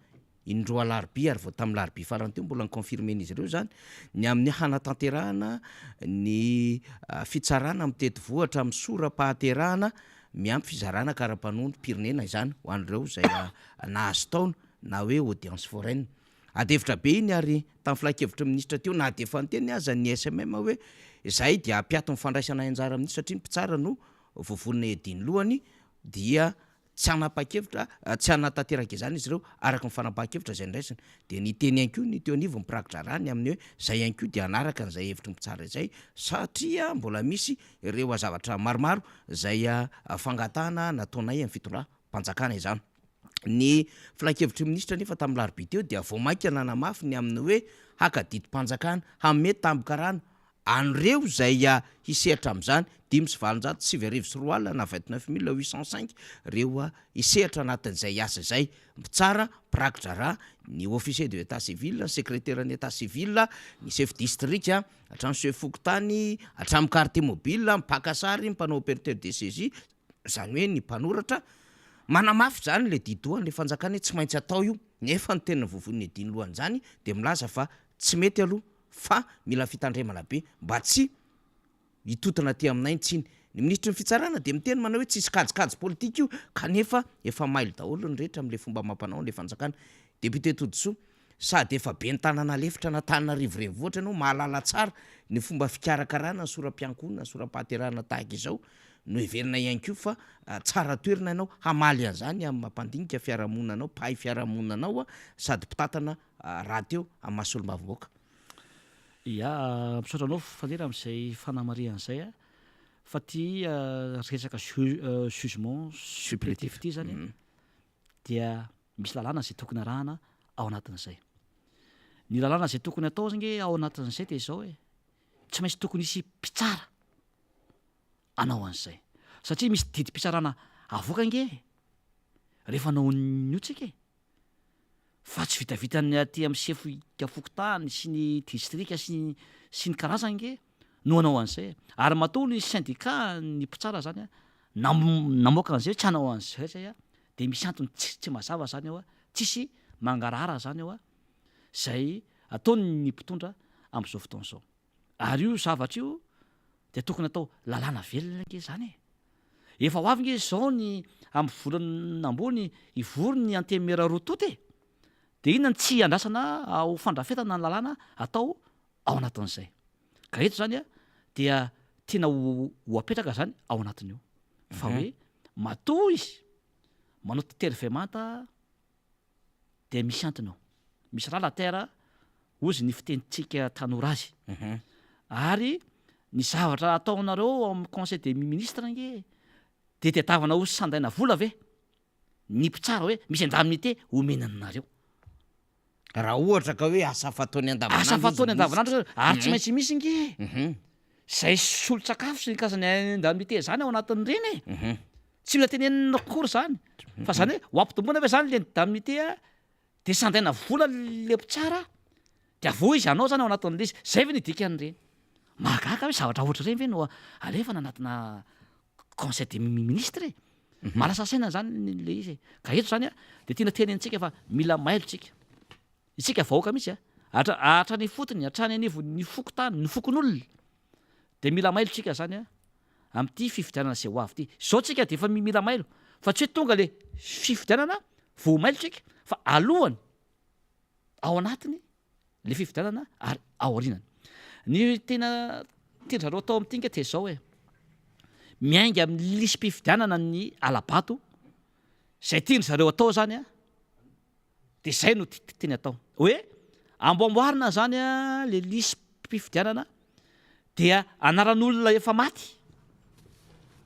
indroa alarobia ary vao tamin'ny larobia farany teo mbola nyconfirmen'izy ireo zany ny amin'ny hanatanterahana ny fitsarana amin'ny tety vohatra amin'ny sora-pahaterahana miampy fizarana karapanondro pirenena izany ho an'ireo zay nahazo taona na hoe audience foraine adevitra be iny ary tamin'ny filan-kevitra ministra teo na de efa nyteny aza ny SMM hoe zay dia ampiato mifandraisana anjara amin'ny satria ny mpitsara no vovonina ediny lohany dia tsy anapaha-kevitra tsy anatanteraka izany izy ireo araka ny fanapaha-kevitra zay ndraisiny de ny teny ihany koa ny teo anivo miprakidrarany amin'ny hoe zay ihany koa dia anaraka n'izay hevitry mpitsara izay satria mbola misy ireo azavatra maromaro zay fangatahana nataonay amin'ny fitondram-panjakana izany ny filan-kevitry ministra nefa tamin'ny larobia teo dia voamaika nanamafy ny amin'ny hoe hakadidi-panjakana hamme tambokarana an'ireo zay hisehatra am'zany 5,7 na 29,805 reo hisehatra anatin'izay asa zay mpitsara prakidrara ny officier de l'état civil secrétaire ny état civil ny chef district hatramy chef fokotany hatramy carte mobile mpakasary mpanao opérateur de saisie zany hoe ny mpanoratra manamafy zany le didoany le fanjakana hoe tsy maintsy atao io nefa ny tena vovon'ny ediny lohany zany de milaza fa tsy mety aloha fa mila fitandremana be mba tsy hitotana ty aminay ntsiny ny ministry ny fitsarana de miteny manao hoe tsisy kajikajy politika io kanefa efa mailo daholo ny rehetra am'le fomba mampanao le fanjakana député Todsoa sady efa be ny tanana lefitra na tanana rivorenivohatra anao mahalala tsara ny fomba fikarakarana ny sora-piankonana sora-pahaterahana tahaka izao no heverina ihany ko fa tsara toerina ianao hamaly an'zany amin'ny mampandinika fiarahamonina anao pahay fiarahamonina anao sady mpitatana raha teo amin'ny mahasolo-mavavoaka ya misaotra anao fanera am'izay fanamarian'izay fa ty resaka jugement supplétif ty zany dia misy lalàna zay tokony arahana ao anatin'izay. Ny lalàna zay tokony atao zange ao anatin'izay de zao hoe tsy maintsy tokony isy mpitsara anao an'izay satria misy didy mpitsarana avoaka nge rehefa anao nio tsika fa tsy vitavita ny aty amin'ny sefika fokotany sy ny distrika sy ny karazany nge no anao an'izay ary matoa ny syndicat ny mpitsara zany a namoaka an'izay tsy anao an'izay zay a de misy antony tsy mazava zany ao a tsisy mangarara zany ao a zay ataony ny mpitondra am'izao fotoana zao ary io zavatra io de tokony atao lalàna velona nge zany efa ho avy nge zao ny amin'ny volan'ambony ivory ny antemera rototy de inona ny tsy andrasana ao fandrafetana ny lalàna atao ao anatin'izay ka eto zany a dia tena ho apetraka zany ao anatin'io fa hoe matoa izy manao tervemanta de misy antony ao misy raha latera ozy ny fitenitsika tanora azy ary ny zavatra ataonareo amin'ny conseil des ministres nge de tiatavana ho sandaina vola ve ny mpitsara hoe misy indemnité omenanareo raha ohatra ka hoe asa fataony asa fataony andavanandro ary tsy maintsy misy nge zay solon-tsakafo sy ny kazany indemnité zany ao anatin'ny reny tsy mila tenenina kory zany fa zany hoe ho ampitombona ve zany le indemnité de sandaina vola le mpitsara de avo izy anao zany ao anatin'le izy zay ve nidikan'ireny mahagaga hoe zavatra ohatra reny ve no alefana anatina conseil des ministres malasa saina zany le izy ka eto zany a de tiana tenentsika fa mila mailo tsika isika vahoaka mihitsy atra ny fotony atrany anivo ny fokotany ny fokon'olona de mila mailo tsika zany a am'ty fifidianana zay ho avy ty zao tsika de efa mila mailo fa tsy hoe tonga le fifidianana vo mailo tsika fa alohany ao anatiny le fifidianana ary ao arinany ny tena tiandrareo atao am'ty nge te zao hoe miainga amin'ny lisym-pifidianana ny alabato zay tiany zareo atao zany a de zay no teny atao hoe amboamboarina zany a le lisym-pifidianana dia anaran'olona efa maty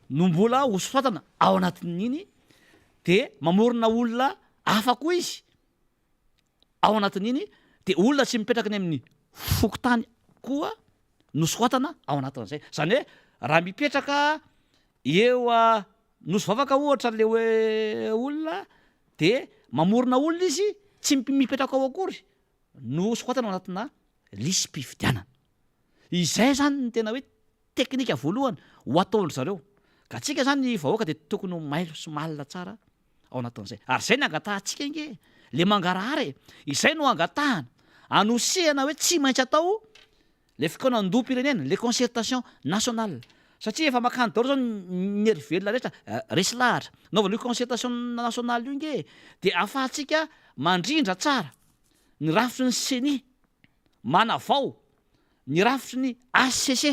no mbola hosoatana ao anatin'iny de mamorona olona hafa koa izy ao anatin'iny de olona tsy mipetraka ny amin'ny fokotany koa nosoatana ao anatin'izay zany hoe raha mipetraka eo a nosovavaka ohatra le hoe olona de mamorona olona izy tsy mipetraka ao akory no soatana ao anatina lisym-pifidianana izay zany ny tena hoe teknika voalohany ho ataondry zareo ka tsika zany vahoaka de tokony mailo sy malina tsara ao anatin'izay ary zay ny angatahantsika nge le mangarahara izay no angatahana anosehana hoe tsy maintsy atao le fikaona ndoam-pirenena le concertation nationale satria efa makany daholo zao ny hery velona rehetra resy lahatra naovana io concertation nationale io nge de afahantsika mandrindra tsara ny rafitry ny seni manavao ny rafitry ny ACC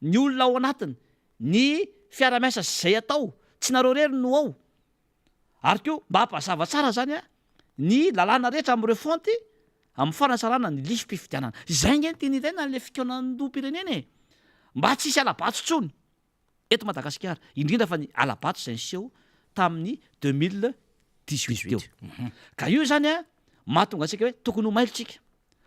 ny olona ao anatiny ny fiara-miasa zay atao tsy nareo rery no ao ary keo mba hampazava tsara zany a ny lalàna rehetra am'ireo fonty amin'ny fanasarana ny lisym-pifidianana zay nge ny tian'irena le fikaona ndoam-pirenena mba tsisy alabatsotsony eto Madagasikara indrindra fa ny alabatso zay niseho tamin'ny 2018 teo ka io zany a mahatonga antsika hoe tokony ho mailo tsika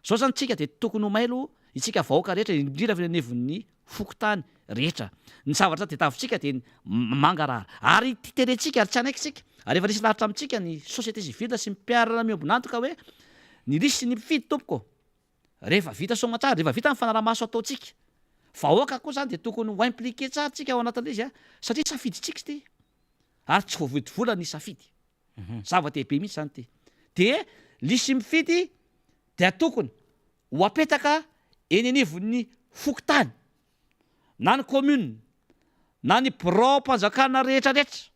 zao zany tsika de tokony ho mailo itsika vahoaka rehetra indrindra fa nenevon'ny fokotany rehetra ny zavatra de tavintsika de mangarara ary titerentsika ary tsy anaiky tsika ary efa nisy lahatra amintsika ny société civile sy mipiarana miambonantoka hoe ny lisy sy ny mpifidy tompoko rehefa vita somatsara rehefa vita ny fanaramaso ataotsika vahoaka koa zany de tokony ho impliqué tsara tsika ao anatin'le izy a satria safidy tsika ty ary tsy voavidy vola ny safidy zava-dehibe mihitsy zany ty de lisy mifidy de tokony ho apetaka eny anivon'ny fokotany na ny commune na ny bureau-mpanjakana rehetrarehetra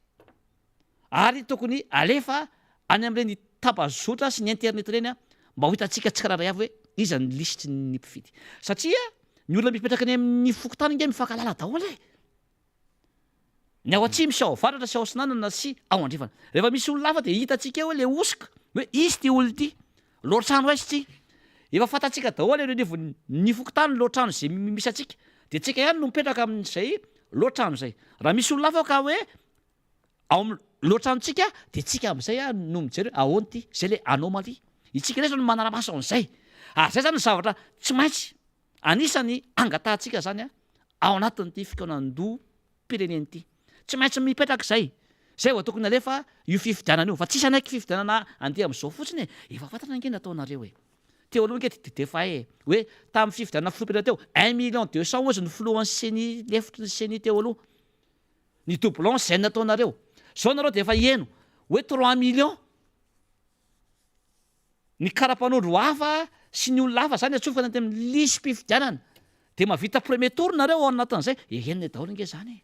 ary tokony alefa any am'ireny tabazotra sy ny internet reny a mba ho hitantsika tsy kararay avy hoe iza ny lisitsy ny mpifidy satria ny olona mipetraka any amin'ny fokotany nge mifankalala daholo ny ao atsy misy ao avaratra sy ao sinanana sy ao andrefana rehefa misy olona hafa de hitantsika hoe le osika hoe izy ty olo ty loatrano aizy ty efa fantatsika daholo eo anivony ny fokotany loatrano zay misy atsika de tsika ihany no mipetraka amin'izay loatra am'izay raha misy olona afa ka hoe ao loatra amitsika de tsika am'izay a no mijery ahoany ty zay le anomaly itsika resy no manaramaso an'izay ary zay zany ny zavatra tsy maintsy anisany angatahantsika zany a ao anatin'ity fikaonandoha pireneny ity tsy maintsy mipetraka zay vao tokony alefa io fifidianana io fa tsisy anaiky fifidianana andeha am'izao fotsiny efa fantatra nge nataonareo teo aloha nge defa hoe tamin'ny fifidianana filompena teo 1,200,000 ozy ny folohan'ny seny lefitry ny seny teo aloha ny doublon zay nataonareo zao nareo de efa eno hoe 3 millions ny karapanondro hafa sy ny olona hafa zany atsofoka nanty amin'ny lisy mpifidianana de mavita premier tour nareo ao anatin'izay eniny daholo nge zany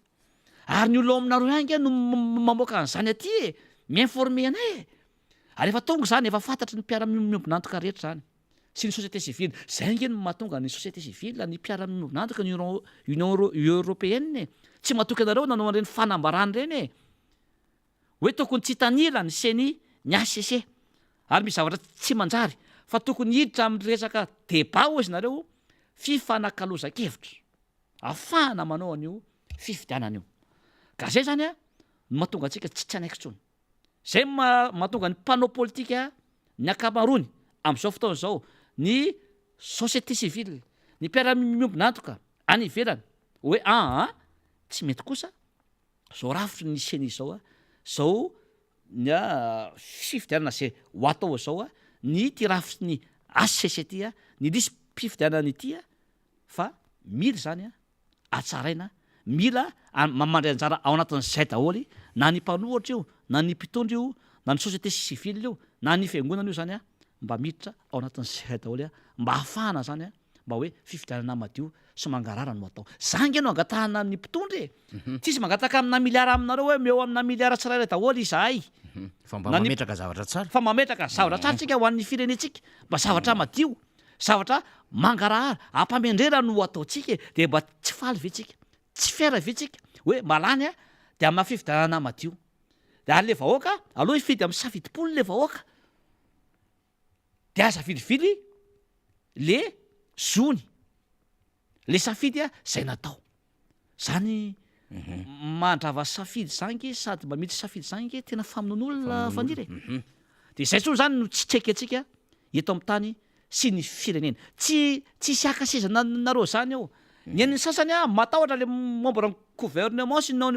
ary ny olona aminareo ihany nge no mamoaka an'izany aty miinforme anay ary efa tonga zany efa fantatry ny mpiara-miombonantoka rehetra zany sy ny société civile zay nge no mahatonga ny société civile ny mpiara-miombonantoka ny union européenne tsy mahatoky anareo nanao an'ireny fanambarany reny hoe tokony tsy tanila ny seny ny ACC ary misy zavatra tsy manjary fa tokony hiditra amin'ny resaka débat ozy nareo fifanakaloza-kevitra afahana manao an'io fifidianana io ka zay zany a no mahatonga antsika tsy anaiky tsony zay mahatonga ny mpanao politika ny akamarony am'izao fotoana zao ny société civile ny mpiara-miombonantoka any ivelany hoe tsy mety kosa zao rafitry ny seny izao a zao ny fifidianana zay ho atao zao a ny ty rafitry ny ACC ty a ny lisy mpifidianana ity a fa mila zany a atsaraina mila mamandry anjara ao anatin'izay daholy na ny mpanohatra io na ny mpitondra io na ny société civile io na ny fiangonana io zany a mba miditra ao anatin'izay daholy a mba hafahana zany a mba hoe fifidianana madio sy mangarara no atao zange no angatahana ny mpitondry tsisy mangataka amina miliara aminareo hoe meo amina miliara tsirairay daholy izahay fa mba mametraka zavatra tsara fa mametraka zavatra tsara tsika ho an'ny firenetsika mba zavatra madio zavatra mangarahara ampamendrena no ataotsika de mba tsy faly vetsika tsy fiara vetsika hoe malany a de amina fifidianana madio de ary le vahoaka aloha ifidy amin'ny safidipolo le vahoaka de aza vilivily le zony le safidy a zay natao zany mandrava safidy zangy sady mba miditsy safidy zangy tena famonon'olona faniry de zay tsony zany no tsy tseky atsika eto amin'ny tany sy ny firenena tsy siakasezana nareo zany ao ny an'ny sasany a matahotra le membre gouvernement sy nao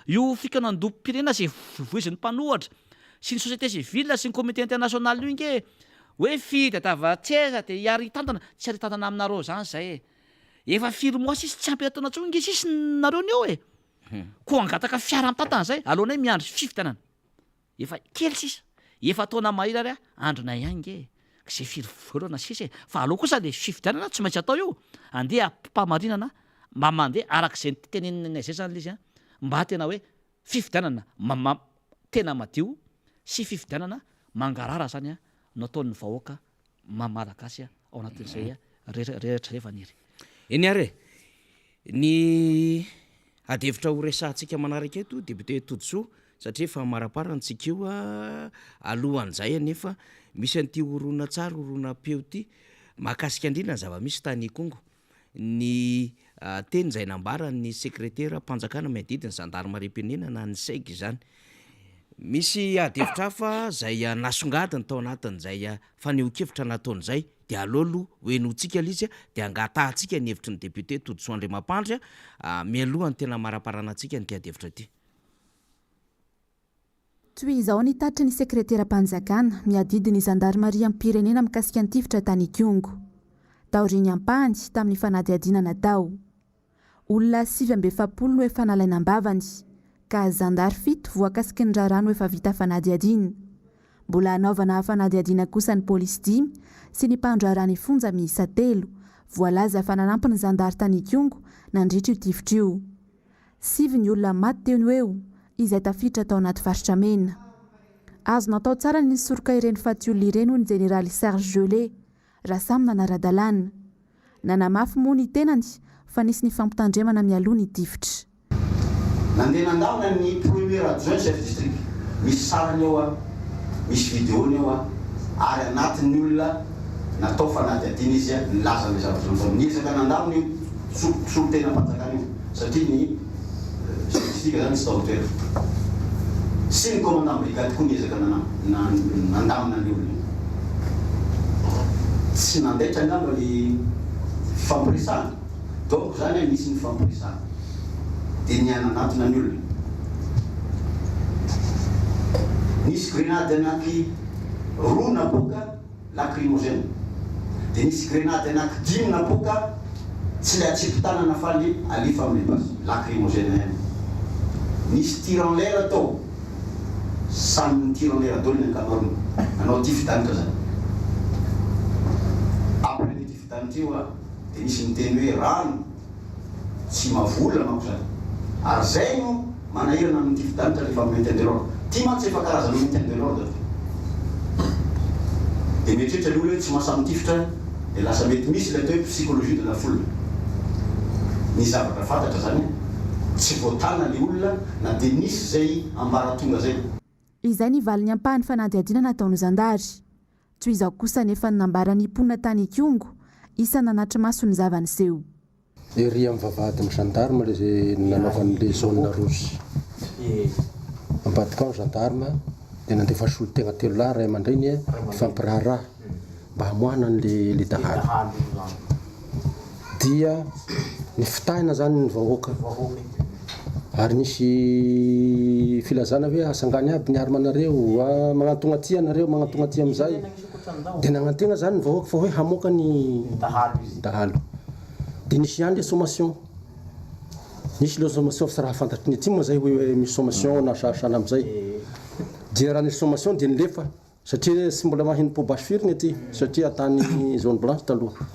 io fikanandoam-pirenena zay voizin'ny mpanohatra sy ny société civile sy ny comité international io nge hoe fidadava tseza de iary tantana tsy ary tantana aminareo zany zay efa firy mois sisy tsy ampy ataona tsony nge sisy nareo ny eo ko angataka fiara am'tantana zay alohanay miandro fifidianana efa kely sisa efa ataona mahira ary a androna ihany nge zay firy volana sisa fa aloha kosa le fifidianana tsy maintsy atao io andeha ampamarinana mba mandeha arak'izay nytenenina zay zany le izy a mba tena hoe fifidianana tena madio sy fifidianana mangarara zany a no ataon'ny vahoaka malagasy a ao anatin'izay a rehetra rehefa niry eny ary ny adevitra ho resantsika manaraka eto député Tojoa satria efa maraparantsika io alohan'izay anefa misy an'ity orona tsara orona peo ty mahakasika andrina ny zava-misy tany Kongo ny teny zay nambarany sekretera mpanjakana miadidiny gendarmerie-pirenena na ny SEG zany misy adevitra hafa zay nasongadiny tao anatin'izay faneho-kevitra nataon'izay de alolo hoenotsika lizy de angatahantsika ny hevitry ny député Tojoa Andriamampandry mialohany tena maraparana antsika ny adevitra ty toy izao ny tatry ny sekretera-mpanjakana miadidiny gendarmerie am-pirenena mikasika ny tifitra tany Kongo taoriny ampany tamin'ny fanadihadinana tao olona 770 no efa nalaina ambavany ka zandary 7 voakasiky ny rarano efa vita fanadihadina mbola anaovana fanadihadina kosa ny polisy 5 sy ny mpandrarany fonja miisa 3 voalaza fananampy ny zandary tany Kongo nandritra io tifitra io 7 ny olona maty teo eo izay tafiditra tao anaty faritra mena azo natao tsara ny soroka ireny fatiolona ireny ny général Serge Jolet raha samy nanara-dalàna nanamafy moa ny tenany fa nisy ny fampitandremana mialoha ny tifitra nandeha nandahona ny premier adjoint chef district misy sarany eo a misy vidéony eo a ary anatin'ny olona natao fanadihadina izy a nilaza le zavatra nataony niezaka nandahona io solotena mpanjakana io satria ny statistika zany tsy taotoera sy ny commandant brigade koa niezaka nandamina an'le olona tsy nandaitra angamba le fampiresana donc zany misy ny fampiresana dia niananatona ny olona nisy grenade anaky roa napoka lacrymogène dia nisy grenade anaky 5 napoka tsy le atsipitanana fa le alefa amin'ny basy lacrymogène ihany nisy tir en l'air atao samy tir en l'air atao ny ankamaroany anao ty fidanitra zany après le ty fidanitra io dia nisy miteny hoe rano tsy mavola manko zany ary zay no manahirana amin'ny ty fidanitra rehefa maintien de l'ordre ty mantsy efa karazana maintien de l'ordre dia mietrehitra le olona hoe tsy mahasamytifitra dia lasa mety misy le atao hoe psychologie de la foule ny zavatra fantatra zany tsy voatana le olona na dia nisy zay ambaratonga zay izay ny valin'ny ampahany fanadihadiana nataony zandary toy izao kosa nefa nambara ny mponina tany Ikongo isa nanatry maso ny zavaniseho ery amin'ny vavahadin'ny gendarme le zay nanaovan'le zone rouge ambadika ao gendarme dia nandefa solotegna 3 lahy ray aman-dreny ifampiraharaha mba hamoahana an'le dahalo dia ny fitahina zany ny vahoaka ary nisy filazana hoe asangany aby ny armanareo magnantogna ty anareo magnantogna ty am'izay dia nagnantegna zany ny vahoaka fa hoe hamoaka ny dahalo dia nisy ihany le sommation nisy le sommation fa sy raha fantatry ny ty moa zay hoe misy sommation na sasana am'izay dia raha nisy sommation dia nilefa satria sy mbola mahino pobasy firy ny aty satria atany zone blanche taloha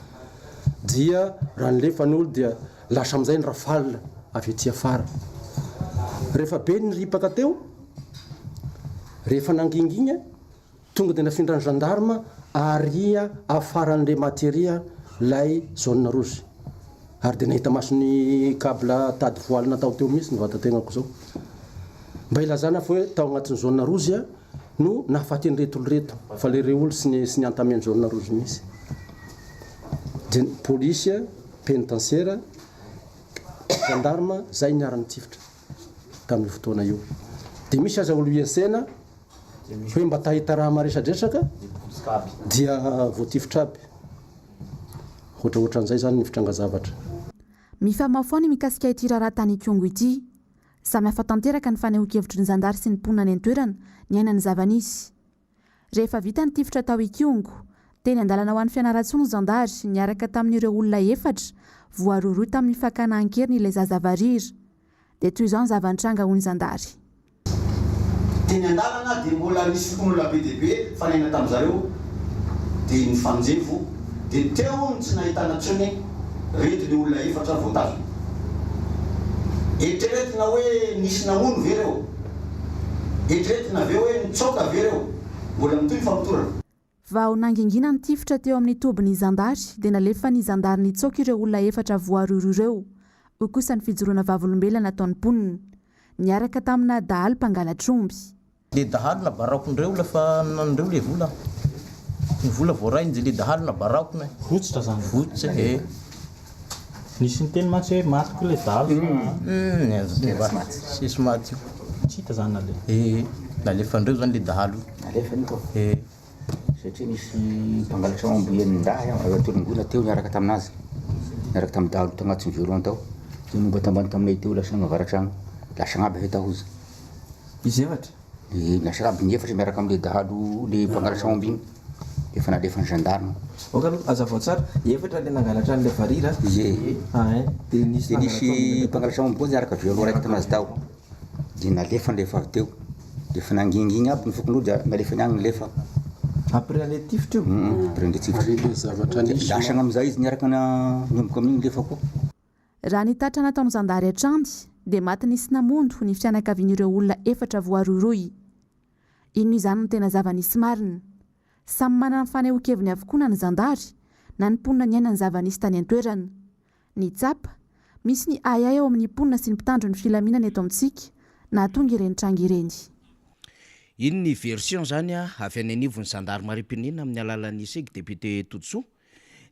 dia raha nilefa ny olo dia lasa am'izay ny rafale avy aty afara rehefa be ny ripaka teo rehefa nangingigna tonga dia nafindra ny gendarme aria afaran'le materia lay zone rouge ary dia nahita masony kabla tady voaly natao teo mihitsy ny vatategnako zao mba ilazana fa hoe tao agnatin'ny zone rouge no nahafaty ny retolo reto fa le re olo sy ny antameny zone rouge mihitsy dia polisy pénitentiaire gendarme zay niarany tifitra tamin'ny fotoana io dia misy aza olo iasena hoe mba tahita raha maresadresaka dia voatifitra aby ohatraohatran'izay zany ny fitrangazavatra mifamafoany mikasika ity raharaha tany Ikongo ity samy hafa tanteraka ny fanehoan-kevitry ny zandary sy ny mponina ny an-toerana ny aina ny zavanisy rehefa vita ny tifitra tao Ikongo teny andalana ho an'ny fianaratsony zandary niaraka tamin'ireo olona efatra voaroaroa tamin'ny fakana ankeriny ilay zazavariry dia toy izao ny zavantranga ho ny zandary teny andalana dia mbola nisy fokon'olona be dia be fanaina tamin'izareo dia ny fanjevo dia teo ny tsy nahitana tsony rety le olona efatra voatazo etreretina hoe nisy namono ve reo etreretina ve hoe nitsoka ve reo mbola mitoy fampitorana vao nangingina ny tifitra teo amin'ny tobiny zandary dia nalefa ny zandary nitsoka ireo olona efatra voaroaro ireo ho kosa ny fijoroana vavolombelona nataon'ny mponina niaraka tamina dahalo mpangalatromby le dahalo na baraokondreo lafa nanandreo le vola ny vola voaray nje le dahalo na baraokona votsitra zany votsy nisy ny teny matsy hoe matyko le dahalo sisy maty io tsy hita zany nale nalefandreo zany le dahalo alefany ko satria nisy mpangalatra mamboen'ny ndahy tolongona teo niaraka taminazy niaraka tamin'ny dahalo tagnatin'ny violon tao dia nomba tambany taminay teo lasa nagavaratragno lasa agnaby hetahozy izy efatra lasa agnaby ny efatra miaraka amin'le dahalo le mpangalatra mambo igny efa nalefa ny gendarme oka aloha azavao tsara efatra le nangalatra an'le varira ie dia nisy mpangalatra mambo koa niaraka violon raiky taminazy tao dia nalefa nlefa avy teo dia efa nangingigny aby ny fokon'olo dia nalefa ny agny nylefa après nale tifitra io après nle tifitra zavatra nisy lasagna am'izay izy niaraka niomboka amin'igny lefa koa raha nitatra nataony zandary atrandy dia maty nisy namondo ny fianakavian'ireo olona efatra voaroaroy ino izany no tena zavanisy marina samy manana ny fanehoan-keviny avokoa na ny zandary na ny mponina ny aina ny zavanisy tany an-toerana ny tsapa misy ny ayay ao amin'ny mponina sy ny mpitandro ny filaminana eto amintsika na tonga ireny tranga ireny iny ny version zany avy any anivon'ny zandary marim-pirenena amin'ny alalan'ny seg député Totso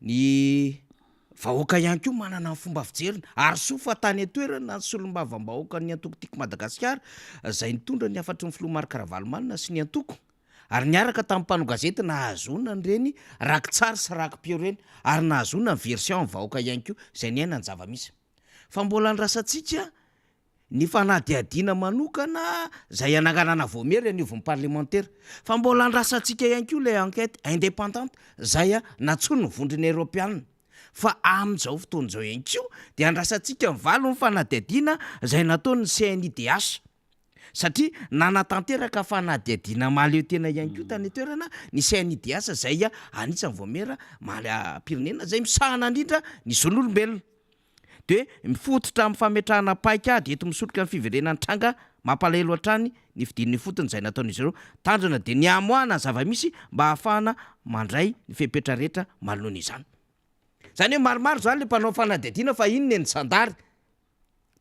ny vahoaka ihany koa manana ny fomba fijeriny ary soa fa tany atoerana ny solombavam-bahoaka ny antokotiko Madagasikara zay nitondra ny afatry ny filoha Marc Ravalomanina sy ny antoko ary niaraka tamin'ny mpano gazety nahazona ny reny rakitsara sy rakim-peo reny ary nahazona ny version vahoaka ihany koa zay niaina ny zava-misy fa mbola nirasantsika ny fanadihadiana manokana zay anaganana voamery anivon'ny parlementaire fa mbola nirasantsika ihany koa ilay enquête indépendante zay natsony ny vondrony européenne fa amin'izao fotoan'izao ihany koa dia andrasantsika mivalo ny fanadihadiana zay nataony CNIDH satria nanatanteraka fanadihadiana maleo tena ihany koa tany toerana ny CNIDH zay anisan'ny voamera malam-pirenena zay misahana indrindra ny zon'olombelona de mifototra amin'ny fametrahana paika de eto misotroka ny fiverenany tranga mampalahelo hatrany ny fidin'ny fotony zay nataon'izy ireo tanjona de ny amoana zava-misy mba ahafahana mandray ny fepetra rehetra manoloana izany zany hoe maromaro zany le mpanao fanadihadiana fa inony ny sandary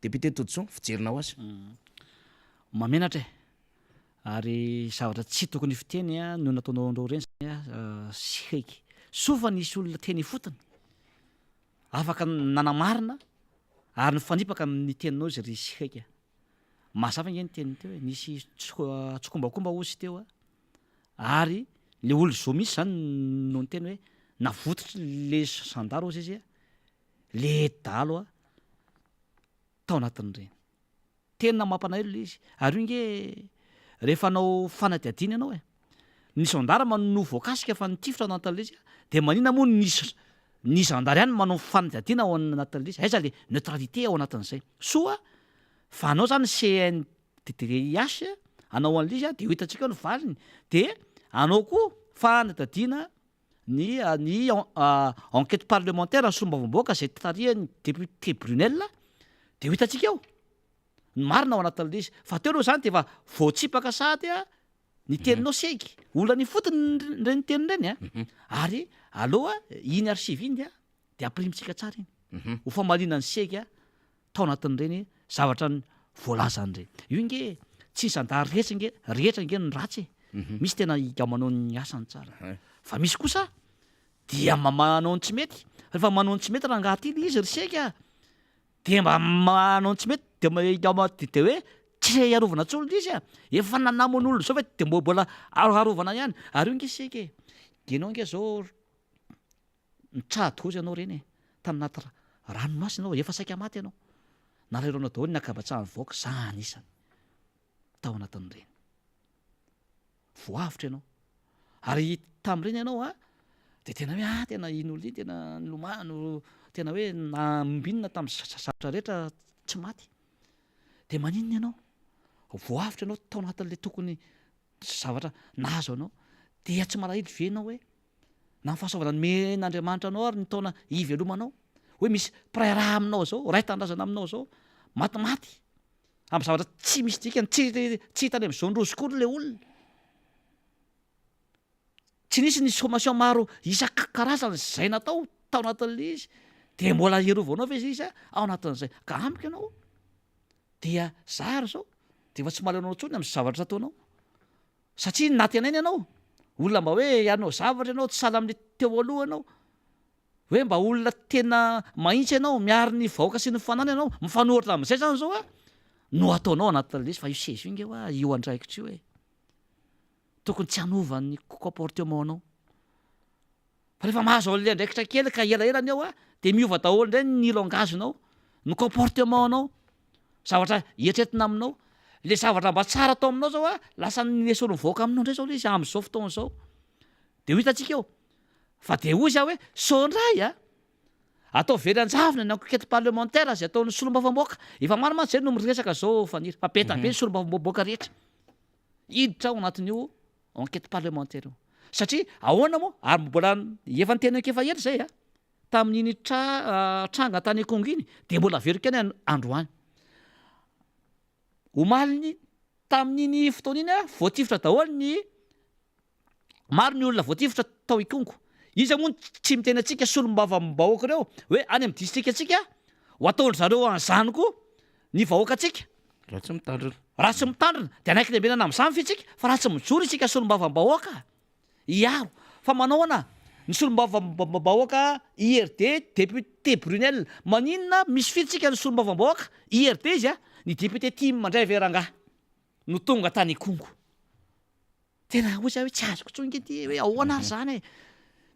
député Todson fijerinao azy mamenatra ary zavatra tsy tokony fiteny no nataonao andreo reny sy haiky sofa nisy olona teny fotony afaka nanamarina ary nyfanipaka amin'ny teninao zay ry sy haika mazava nge ny teniny teo nisy tsokombakomba osy teo ary le olo zo misy zany no ny teny hoe navototry le sandaro ozy izy le dalo tao anatin'ireny tena mampanaelo le izy ary io nge rehefa anao fanadihadiana ianao ny sandara manao voakasika fa nitifitra ao anatin'le izy de manina moa ny sandara ihany manao fanadihadiana ao anatin'le izy aiza le neutralité ao anatin'izay soa fa anao zany CNDH anao an'le izy de ho hitantsika ny valiny de anao koa fanadihadiana ny enquête parlementaire ny sombavamboaka zay tarihany député Brunel de ho hitantsika eo ny marina ao anatin'le izy fa teo aloha zany de efa voatsipaka sady ny teninao seky olona ny fotony reny teninireny ary aloha iny archive iny de aprimitsika tsara iny ho famalina ny seky tao anatin'ireny zavatra ny voalazan'ireny io nge tsy sandary rehetra nge ny ratsy misy tena manao ny asany tsara fa misy kosa dia manao ny tsy mety rehefa manao ny tsy mety raha angahatily izy ry seky de mba manao ny tsy mety de hoe tsy arovana tsolo izy efa nanamon'olo zao fa de mbola arovana ihany ary io nge seky genao nge zao mitradozy anao reny tam'naty ranomasy anao efa saika maty anao narairona daholo ny akabatsahany voaka zany isany tao anatin'ireny voavitra ianao ary tam'ireny ianao de tena hoe tena ino olo iny tena nilomano tena hoe nambinina tamin'ny zavatra rehetra tsy maty de maninona ianao voavitra ianao tao anatin'le tokony zavatra nahazo anao dia tsy malahelo venao hoe na fahasoavana men'Andriamanitra anao ary ny taona ivelomanao hoe misy mpiray raha aminao zao ray tandrazana aminao zao matimaty amin'ny zavatra tsy misy dikany tsy hitany am'izao ndrosokory le olona tsy nisy ny sommation maro isan-karazany zay natao tao anatin'le izy de mbola ierovanao fa izy ao anatin'izay ka amiko ianao dia zary zao de efa tsy mahalanao tsony amin'ny zavatra ataonao satria natenaina ianao olona mba hoe ianao zavatra ianao tsy sala amin'le teo aloha ianao hoe mba olona tena mahitsy ianao miary ny vahoaka sy ny fanana ianao mifanohitra amin'izay zany zao no ataonao anatin'le izy fa io sezy io nge io andraikitra io tokony tsy hanovan'ny comportement anao fa rehefa mahazo an'le andraikitra kely ka elaelany ao de miova daholo indray ny langagenao ny comportement anao zavatra hietretina aminao le zavatra mba tsara atao aminao zao lasa nesolo mivoaka aminao ndray zao le izy am'izao fotoana zao de ho hitantsika eo fa de hoy za hoe sondray atao velanjavina ny enquête parlementaire zay ataon'ny solombavamboaka efa marimantsy zay no miresaka zao faniry fa betabe ny solombavamboaka rehetra iditra ao anatin'io enquête parlementaire io satria ahoana moa ary mbola efa nytena efa etra zay tamin'iny tranga tany Kongo iny de mbola verika any androany omaliny tamin'iny fotoana iny voatifitra daholo ny maro ny olona voatifitra tao Ikongo izy moa tsy miteny atsika solombavambahoaka reo hoe any amin'ny district atsika ho ataondry zareo an'izany koa ny vahoaka atsika raha tsy mitandrina de anaiky lebenana amin'izany fitsika fa raha tsy mijoro isika solombavambahoaka iaro fa manao ana ny solombavam-bahoaka IRD député Brunel maninona misy filitsika ny solombavam-bahoaka IRD izy a ny député Tim mandray Veranga no tonga tany Kongo tena hoe zay hoe tsy azoko tsonga ty hoe ahoana ary zany e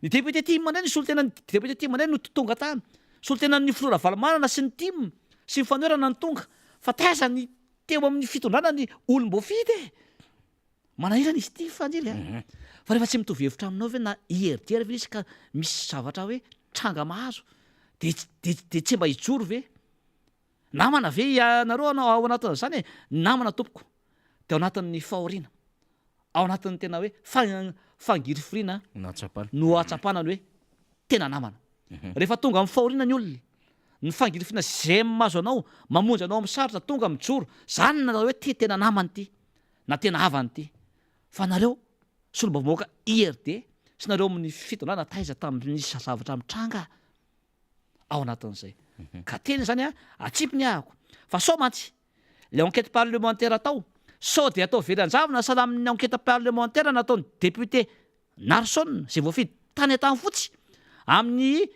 ny député Tim mandray ny solo tena député Tim mandray no tonga tany solo tena ny Flora Valamanana sy ny Tim sy ny fanoerana ny tonga fa taiza ny teo amin'ny fitondrana ny olom-boafidy e manahirana izy ty faniry fa rehefa tsy mitovy hevitra aminao ve na IRD rehefa izy ka misy zavatra hoe tranga mahazo de tsy mba hijoro ve namana ve ianareo anao ao anatin'izany e namana tompoko de ao anatin'ny fahoriana ao anatin'ny tena hoe fangirifirina no atsapana ny hoe tena namana rehefa tonga amin'ny fahoriana ny olona ny fangirifirina zay mahazo anao mamonjy anao amin'ny sarotra tonga mijoro zany natao hoe tena namany ty na tena havany ty fa nareo solombavam-bahoaka IRD sy nareo amin'ny fitondrana taiza tamin'ny zavatra mitranga ao anatin'izay ka teny zany a atsipy ny ahako fa sao mantsy le enquête parlementaire atao sao de atao velan-javona sahala amin'ny enquête parlementaire nataon'ny député Narson zay voafidy tany an-tany fotsy amin'ny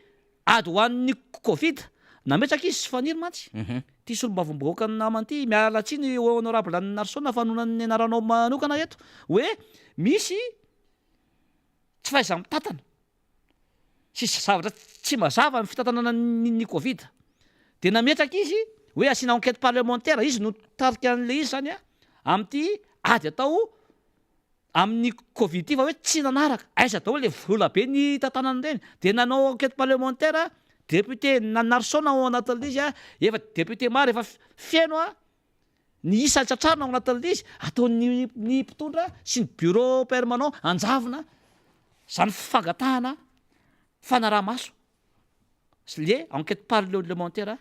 ady hoan'ny Covid nametraka izy sy faniry mantsy ty solombavam-bahoaka namanty miala tsiny honorable Narson fanonany anaranao manokana eto hoe misy tsy fahaiza mitatana sisy zavatra tsy mazava ny fitatanana ny Covid de nametraka izy hoe asiana enquête parlementaire izy no tarika an'le izy zany a amin'ity ady atao amin'ny Covid ty fa hoe tsy nanaraka aiza atao le vola be ny tatanany reny de nanao enquête parlementaire député Narson ao anatin'le izy a efa député maro efa fiaino a ny isa tratrarina ao anatin'le izy ataon'ny mpitondra sy ny bureau permanent anjavona zany fangatahana fanaraha-maso sy le enquête parlementaire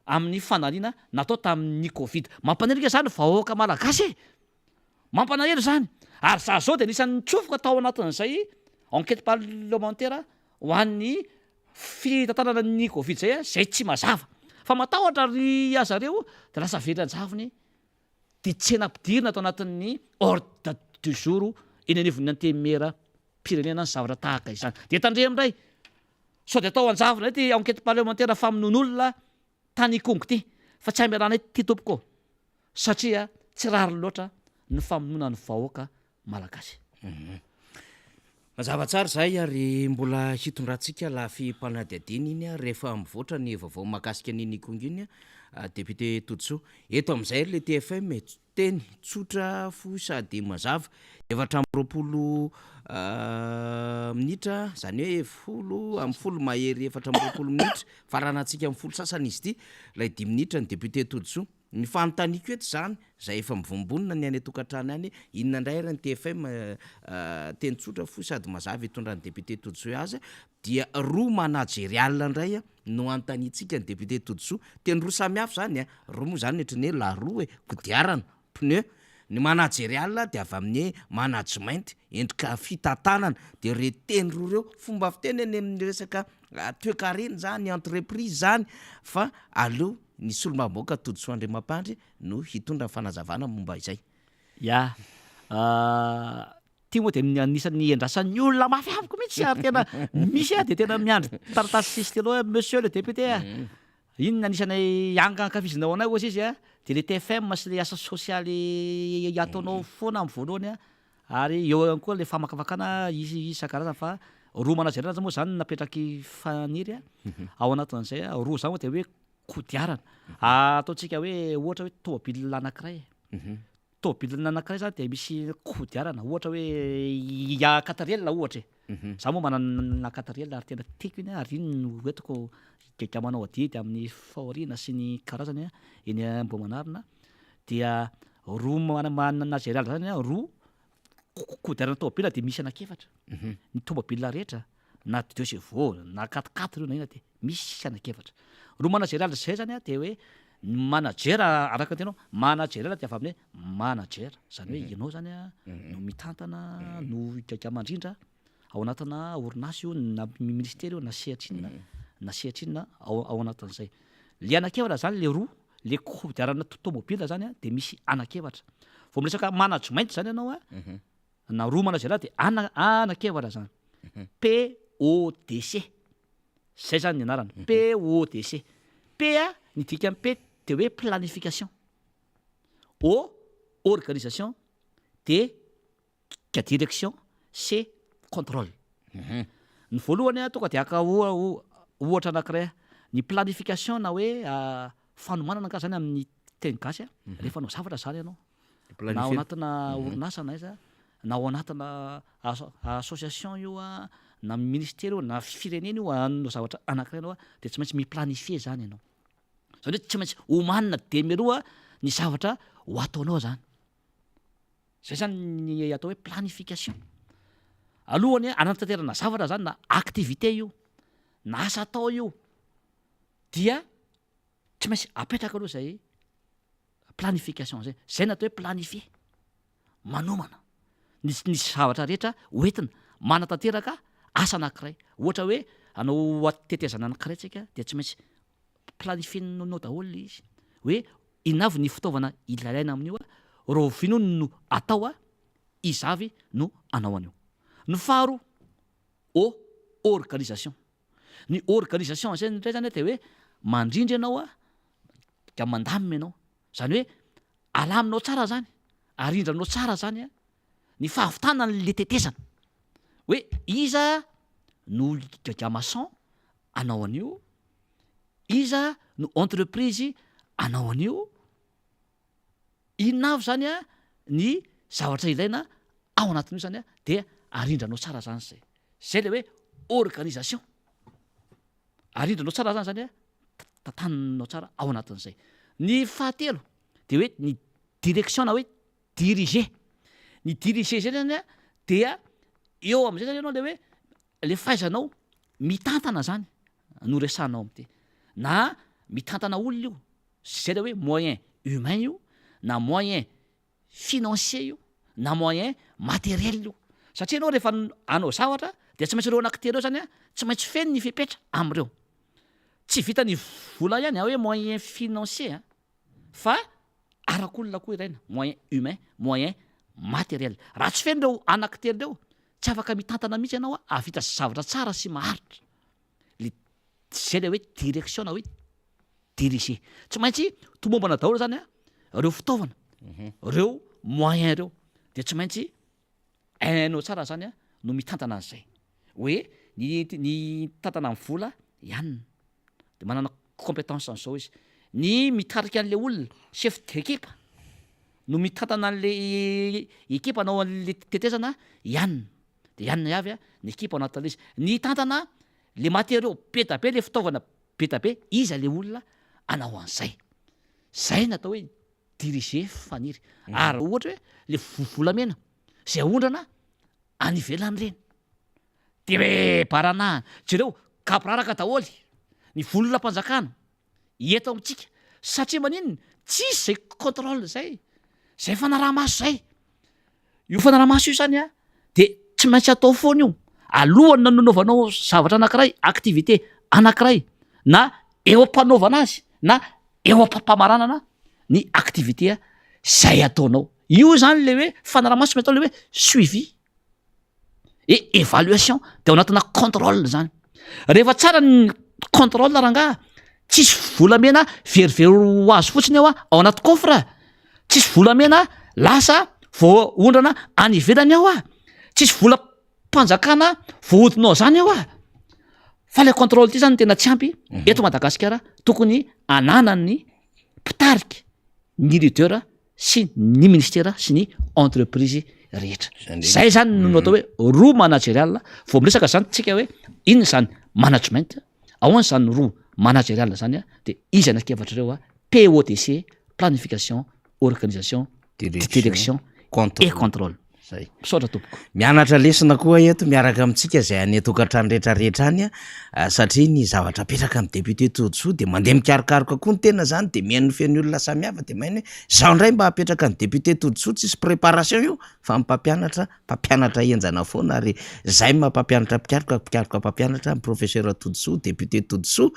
amin'ny fanaliana natao tamin'ny Covid mampanelika zany vahoaka malagasy mampanahelo zany ary za zao de nisan'ny tsofoka tao anatin'izay enquête parlementaire ho an'ny fitantanana ny Covid zay zay tsy mazava fa matahotra ry azareo de lasa velan-javony de tsena ampidirina atao anatin'ny ordre du jour eny anivon'ny antemera pirenena ny zavatra tahaka izany de tandremray sao de atao anjavona ty enquête parlementaire famonoan'olona tany Kongo ty fa tsy amiarana ty tompoko satria tsy rary loatra ny famonoana ny vahoaka malagasy mazava tsara zay ary mbola hitondrantsika lafimpanadihadina iny a rehefa mivoatra ny vaovao mahakasika an'iny Kongo iny a député Totso eto amin'izay le TFM teny tsotra fo sady mazava 720 minitra zany hoe 10 mahery 720 minitra faranatsika amin'ny 10 sasany izy ty lay 10 minitra ny député Totso ny fanontaniako eto zany zay efa mivombonina ny any tokantrano any inona indray ary ny TFM teny tsotra fo sady mazava hitondran'ny député Totso azy dia roa managérial indray no antanitsika ny député Totso teny roa samihafa zany roa moa zany netrany hoe la roue kodiarana pneu ny managérial de avy amin'ny management endrika fitantanana de re teny roa reo fomba fiteny eny amin'ny resaka toekarena zany entreprise zany fa aleo ny solombavam-bahoaka Totso Andriamampandry no hitondra ny fanazavana momba izay ya ty moa de anisan'ny endrasan'ny olona mafiaviko mihitsy ary tena misy de tena miandry taratasy sisy telo monsieur le député inona anisan'ny angankafizina anay ohatsy izy de le TFM sy le asa sosialy ataonao foana amin'ny voalohany ary eo ihany koa le famakavakana isan-karazany fa roa managérial moa zany napetraky faniry ao anatin'izay roa zany de hoe kodiarana ataontsika hoe ohatra hoe tômôbila anankiray tômôbila anankiray zany de misy kodiarana ohatra hoe quatriel ohatra za moa manana quatriel ary tena tiako iny ary iny no hoetiko gamanao adidy amin'ny fahoriana sy ny karazany eny Ambohimanarina dia roa managérial zany roa kodiarana tômôbila de misy anakefatra ny tômôbila rehetra na 2 chevaux na 4x4 io na ina de misy anakefatra roa managérial zay zany de hoe managera araka tenao managérial de avy amin'ny manager zany hoe ianao zany no mitantana no gagamandrindra ao anatina orinasy io na ministère io na sehatrinina ao anatin'izay le anakefatra zany le roa le kodiarana tômôbila zany de misy anakefatra vao miresaka management zany ianao na roa managérial de anakefatra zany PODC. Zay zany ny anarany. PODC. P a ny dika amin'ny P de hoe planification. O organisation. D direction. C contrôle. Ny voalohany a tonga de aka ohatra anankiray ny planification na hoe fanomanana ka zany amin'ny teny gasy a rehefa anao zavatra zany ianao na ao anatina orinasa na iza na ao anatina association io a na ministera io na firenena io anao zavatra anankiray anao a de tsy maintsy miplanifie zany ianao zany hoe tsy maintsy homanina demeroa ny zavatra ho ataonao zany zay zany ny atao hoe planification alohany anatanterana zavatra zany na activité io na asa atao io dia tsy maintsy apetraka aloha zay planification zay zay natao hoe planifier manomana nisy zavatra rehetra hoentina manatanteraka asa anankiray ohatra hoe anao atetezana anankiray tsika de tsy maintsy planifienao daholo le izy hoe inavy ny fitaovana ilaina amin'io a rovino no atao a izavy no anao an'io ny faharo organisation ny organisation zay ndray zany de hoe mandrindry ianao a ka mandamina ianao zany hoe alaminao tsara zany arindranao tsara zany a ny fahavitana le tetezana hoe iza no gamaçon anao an'io iza no entreprise anao an'io inona avy zany a ny zavatra ilaina ao anatin'io zany a de arindranao tsara zany zay le hoe organisation arindranao tsara zany zany a tatananao tsara ao anatin'izay ny fahatelo de hoe ny direction na hoe diriger ny diriger zay zany a dia eo am'izay zany ianao le hoe le fahaizanao mitantana zany no resanao am'ty na mitantana olona io zay le hoe moyen humain io na moyen financier io na moyen matériel io satria anao rehefa anao zavatra de tsy maintsy reo anankitelo eo zany a tsy maintsy feno ny fipetra am'ireo tsy vita ny vola ihany hoe moyen financier fa arak'olona koa iraina moyen humain moyen matériel raha tsy feno reo anankitelo reo tsy afaka mitantana mihitsy ianao a avita zavatra tsara sy maharitra le zay le hoe direction na hoe diriger tsy maintsy tomombana daholo zany a reo fitaovana reo moyen reo de tsy maintsy ainao tsara zany a no mitantana an'izay hoe ny tantana amin'ny vola ihanina de manana compétence an'izao izy ny mitarika an'le olona chef d'équipe no mitantana an'le équipe anao an'le tetezana ihanina de ihanina avy a ny équipe anatin'le izy ny tantana le matériau be da be le fitaovana be da be iza le olona anao an'izay zay natao hoe diriger faniry ary ohatra hoe le volamena zay ondrana any ivelany reny de hoe barana jereo kapraraka daholy ny volona mpanjakana eto amitsika satria maninona tsisy zay contrôle zay fanarahamaso zay io fanarahamaso io zany a de tsy maintsy atao foana io alohany nananaovanao zavatra anankiray activité anankiray na eo ampanaovana azy na eo ampampamaranana ny activité a zay ataonao io zany le hoe fanarahamaso atao le hoe suivi et évaluation de ao anatina contrôle zany rehefa tsara ny contrôle rangaha tsisy volamena verivery ho azo fotsiny ao a ao anaty coffre tsisy volamena lasa vao ondrana any ivelany ao a tsisy vola mpanjakana voahodinao zany ao a fa le contrôle ty zany tena tsy ampy eto Madagasikara tokony ananany mpitarika ny leader sy ny ministera sy ny entreprise rehetra zay zany no atao hoe roa managérial vao miresaka zany tsika hoe inona zany management ahoana zany roa managérial zany a de izy anakefatra reo a PODC planification organisation direction et contrôle zay misaotra tompoko mianatra lesona koa eto miaraka amintsika zay any tokantrano rehetrarehetra any a satria ny zavatra apetraka amin'ny député Todsoa de mandeha mikarikaroka koa ny tena zany de mihaino feny olona samihafa de maino hoe zao ndray mba apetraka ny député Todsoa tsisy préparation io fa mpampianatra enjana foana ary zay mampampianatra mpampianatra professeur Todsoa député Todsoa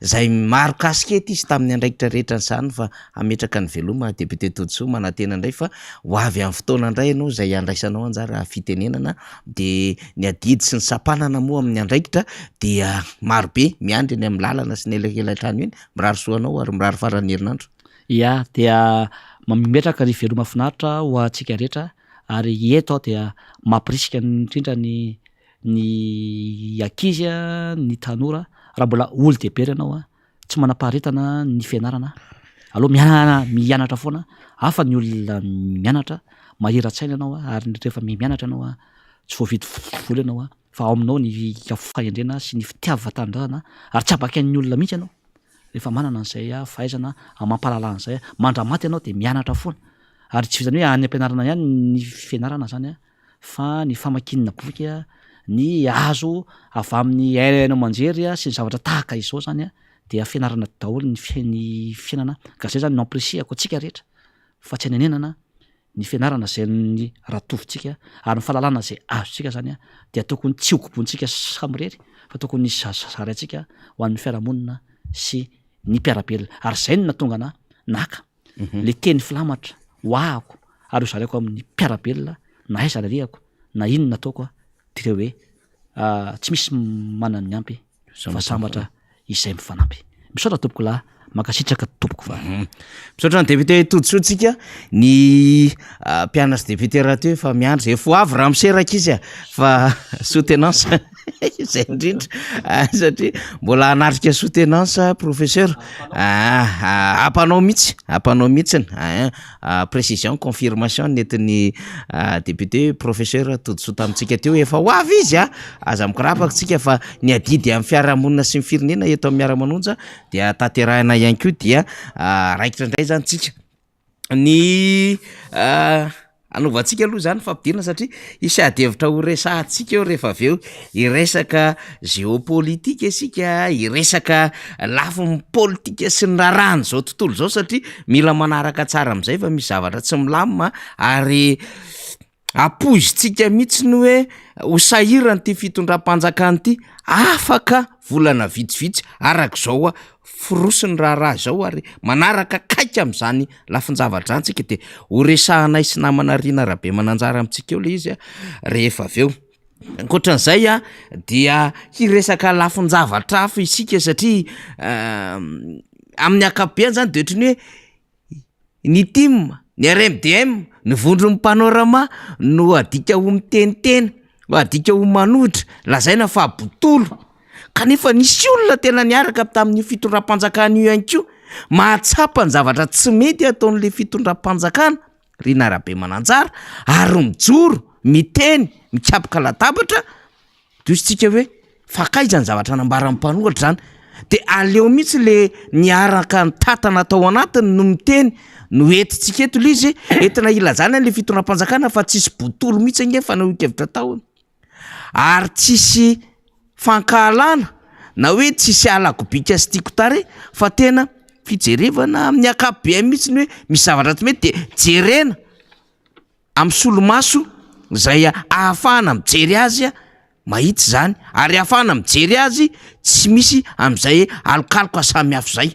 zay maro kaskety izy tamin'ny andraikitra rehetra zany fa ametraka ny veloma député Todsoa manantena ndray fa ho avy amin'ny fotoana ndray ianao zay andraisanao anjara fitenenana de ny adidy sy ny sapanana moa amin'ny andraikitra dia marobe miandry ny amin'ny lalana sy ny elakelatrano iny mirary soanao ary mirary farany herinandro. Ya dia mametraka ny veloma finaritra ho antsika rehetra ary eto dia mampirisika indrindra ny ankizy ny tanora raha mbola olo-dehibe ianao tsy manam-paharetana ny fianarana aloha mianatra foana hafa ny olona mianatra mahira-tsaina ianao ary rehefa mianatra ianao tsy voavidy vola ianao fa ao aminao ny fahendrena sy ny fitiava-tandrahana ary tsy abaka ny olona mihitsy ianao rehefa manana an'izay fahaizana mampahalala an'izay mandramaty ianao de mianatra foana ary tsy vizany hoe any am-pianarana ihany ny fianarana zany fa ny famakinana boky ny azo avy amin'ny ainao manjery sy ny zavatra tahaka izao zany dia fianarana daholo ny fiainana ka zay zany no ampirisihako atsika rehetra fa tsy hanenenana ny fianarana zay ny ratovintsika ary ny fahalalana zay azontsika zany dia tokony tsy hokobontsika samyrery fa tokony ny zazary atsika ho an'ny fiarahamonina sy ny mpiarabelona ary zay no natonga ana naka le teny filamatra hoahako ary hozareko amin'ny mpiarabelona na aiza rariako na inona nataoko dire hoe tsy misy manany ny ampy fa sambatra izay mifanampy misaotra tompoko lahy makasitraka tompoko fa misaotra ny député todisontsika ny mpianatry député raha teo efa miandry zay fo avy raha miseraka izy fa soutenance zay indrindra satria mbola anatrika soutenance professeur ampanao mihitsiny précision confirmation nentin'ny député professeur todiso tamintsika teo efa ho avy izy aza mikirapaka tsika fa ny adidy amin'ny fiarahamonina sy ny firenena eto amin'ny miara-manonja dia tanterahina ihany koa dia raikitra indray zany tsika ny anaovantsika aloha zany fampidirana satria isady hevitra ho resahantsika eo rehefa avy eo iresaka géopolitika isika iresaka lafin'ny politika sy ny rarahany zao tontolo zao satria mila manaraka tsara am'izay fa misy zavatra tsy milamina ary apoizitsika mihitsy ny hoe ho sahirany ty fitondram-panjakany ty afaka volana vitsivitsy arak'izao firosiny raharaha zao ary manaraka kaika am'izany lafin-javatra antsika de ho resahanay sy namana riana rahabe mananjara amitsika eo le izy rehefa avy eo ankoatran'izay dia hiresaka lafin-javatra hafa isika satria amin'ny akabeany zany de ohatrany hoe ny tim ny RMDM ny vondron'ny panorama no adika ho miteniteny no adika ho manohitra lazaina fa botolo kanefa nisy olona tena niaraka tamin'ny fitondram-panjakana io ihany koa mahatsapa ny zavatra tsy mety ataon'le fitondram-panjakana riana rahabe mananjara ary mijoro miteny mikapaka latabatra de izitsika hoe fakaiza ny zavatra nambaran'ny mpanohatra zany de aleo mihitsy le niaraka ny tatana tao anatiny no miteny no etitsika eto le izy entina ilazana le fitondram-panjakana fa tsisy botolo mihitsy ange fa nahoikevitra taony ary tsisy fankahalana na hoe tsisy alagobika sy tiako tare fa tena fijerevana amin'ny akabe mihitsy ny hoe misy zavatra tsy mety de jerena amin'ny solomaso zay ahafahana mijery azy mahitsy zany ary ahafahana mijery azy tsy misy am'izay alokaloka samy hafa zay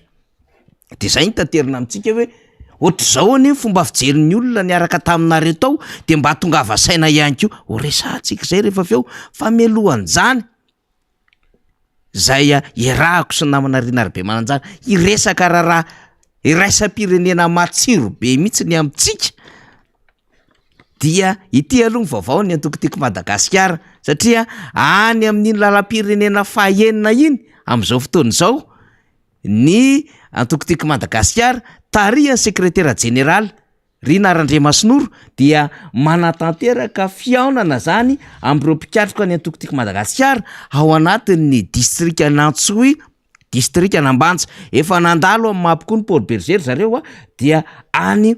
de zay ny tanterina amitsika hoe ohatra zao any fomba fijerin'ny olona niaraka taminareo tao de mba tonga avasaina ihany ko ho resahantsika zay rehefa avy eo fa mialohan'izany zay irahako sy namana riana-rabe mananjara iresaka raharaha iraisam-pirenena matsiro be mihitsy ny amitsika dia ity aloha ny vaovao ny antokotiko Madagasikara satria any amin'iny lalam-pirenena fahaenina iny am'izao fotoana izao ny antokotiko Madagasikara tarihan'ny sekretera jeneral Rina Randriamasinoro dia manatanteraka fiaonana zany am'ireo mpikatroka ny antokotiko Madagasikara ao anatin'ny distrika Nantsohi distrika Anambanja efa nandalo amin'ny mampikoa ny Paul Berger zareo dia any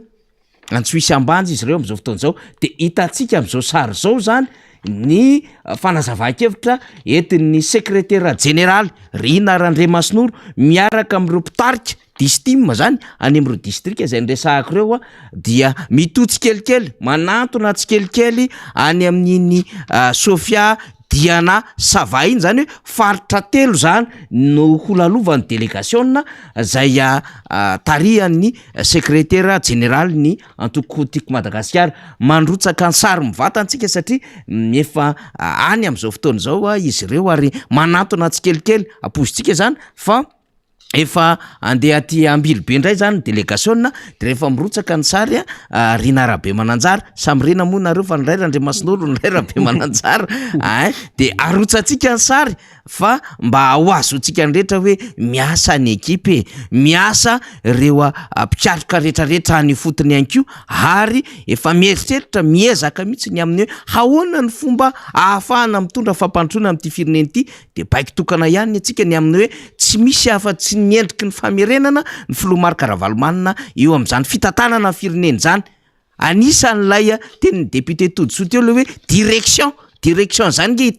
Antsohisy Ambanja izy ireo am'izao fotoana izao de hitantsika am'izao sary zao zany ny fanazavankevitra entin'ny sekretera jeneral Rina Randriamasinoro miaraka am'ireo mpitarika distima zany any am'ireo distrika izay nresahako ireo dia mitotsy kelikely manantona tsikelikely any amin'iny Sofia diana sava iny zany hoe faritra telo zany no holalovany délégation zay tarihan'ny secrétaire général ny antoko tiako Madagasikara mandrotsaka ny sary mivatantsika satria efa any am'izao fotoana zao izy ireo ary manantona tsikelikely apozintsika zany fa efa andeha aty Ambilobe indray zany délégation de rehefa mirotsaka ny sary Rina Rabe Mananjara samy rena moa nareo fa nyray Andriamasinolo nyray Rabe Mananjara de arotsatsika ny sary fa mba ho azotsika nyrehetra hoe miasa ny ekipe miasa reo mpiatroka rehetrarehetra ny fotony anko ary efa mieritreritra miezaka mihitsy ny amin'ny hoe hahoana ny fomba ahafahana mitondra fampandroana amin'ity firenena ity de baiko tokana ihany atsika ny amin'ny hoe tsy misy afa-tsy ny endriky ny famerenana ny filoha Marc Ravalomanina eo amin'izany fitantanana ny firenena zany anisan'ilay tenin'ny député Todissoa teo le hoe direction zany nge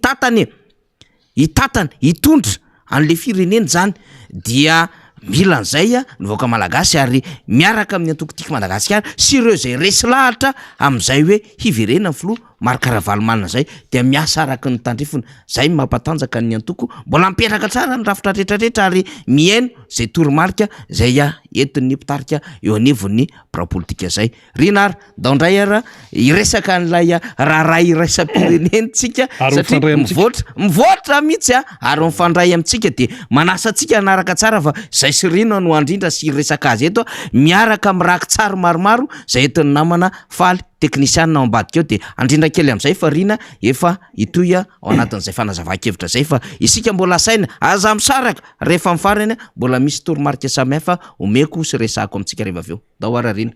hitatana hitondra an'le firenena zany dia mila an'izay ny vahoaka malagasy ary miaraka amin'ny antoko tiako Madagasikara sy ireo zay resy lahatra amin'izay hoe hiverena ny filoha Marc Ravalomanina zay de miasa araka ny tandrifona zay mampatanjaka ny antoko mbola mipetraka tsara ny rafitra rehetrarehetra ary mihaino zay toromarika zay entin'ny mpitarika eo anivon'ny prapolitika zay Rinar daondray ara iresaka an'ilay raharay iraisam-pirenentsika satria mivoatra mihitsy ary mifandray amintsika de manasa atsika anaraka tsara fa zay sy Rina no andrindra sy resaka azy eto miaraka miraky tsara maromaro zay entin'ny namana faly technicien ao ambadika eo de andrindra kely am'izay fa Rina efa itoy ao anatin'izay fanazava-kevitra zay fa isika mbola saina aza misaraka rehefa mifarany mbola misy toromarika samihafa omeko sy resako amintsika rehefa aveo dahoara Rina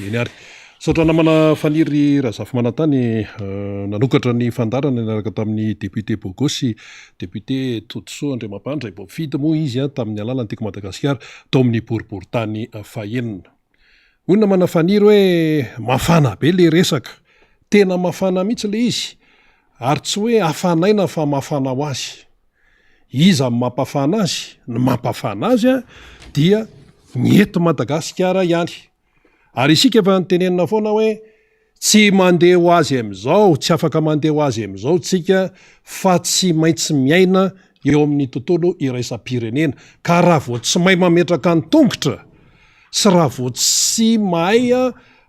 eny ary saotra namana faniry Razafy Manantany nanokatra ny fandarana niaraka tamin'ny député Bogosy député Todissoa Andriamampandry Bofidy moa izy tamin'ny alalan'ny tiako Madagasikara tao amin'ny boriboritany fahenina Olona manafaniry hoe mafana be le resaka tena mafana mihitsy le izy ary tsy hoe afanaina fa mafana ho azy iza mampafana azy ny mampafana azy dia ny eto Madagasikara ihany ary isika efa nytenenina foana hoe tsy mandeha ho azy am'izao tsy afaka mandeha ho azy am'izao tsika fa tsy maintsy miaina eo amin'ny tontolo iraisam-pirenena ka raha vao tsy mahay mametraka ny tongotra sy raha vao tsy mahay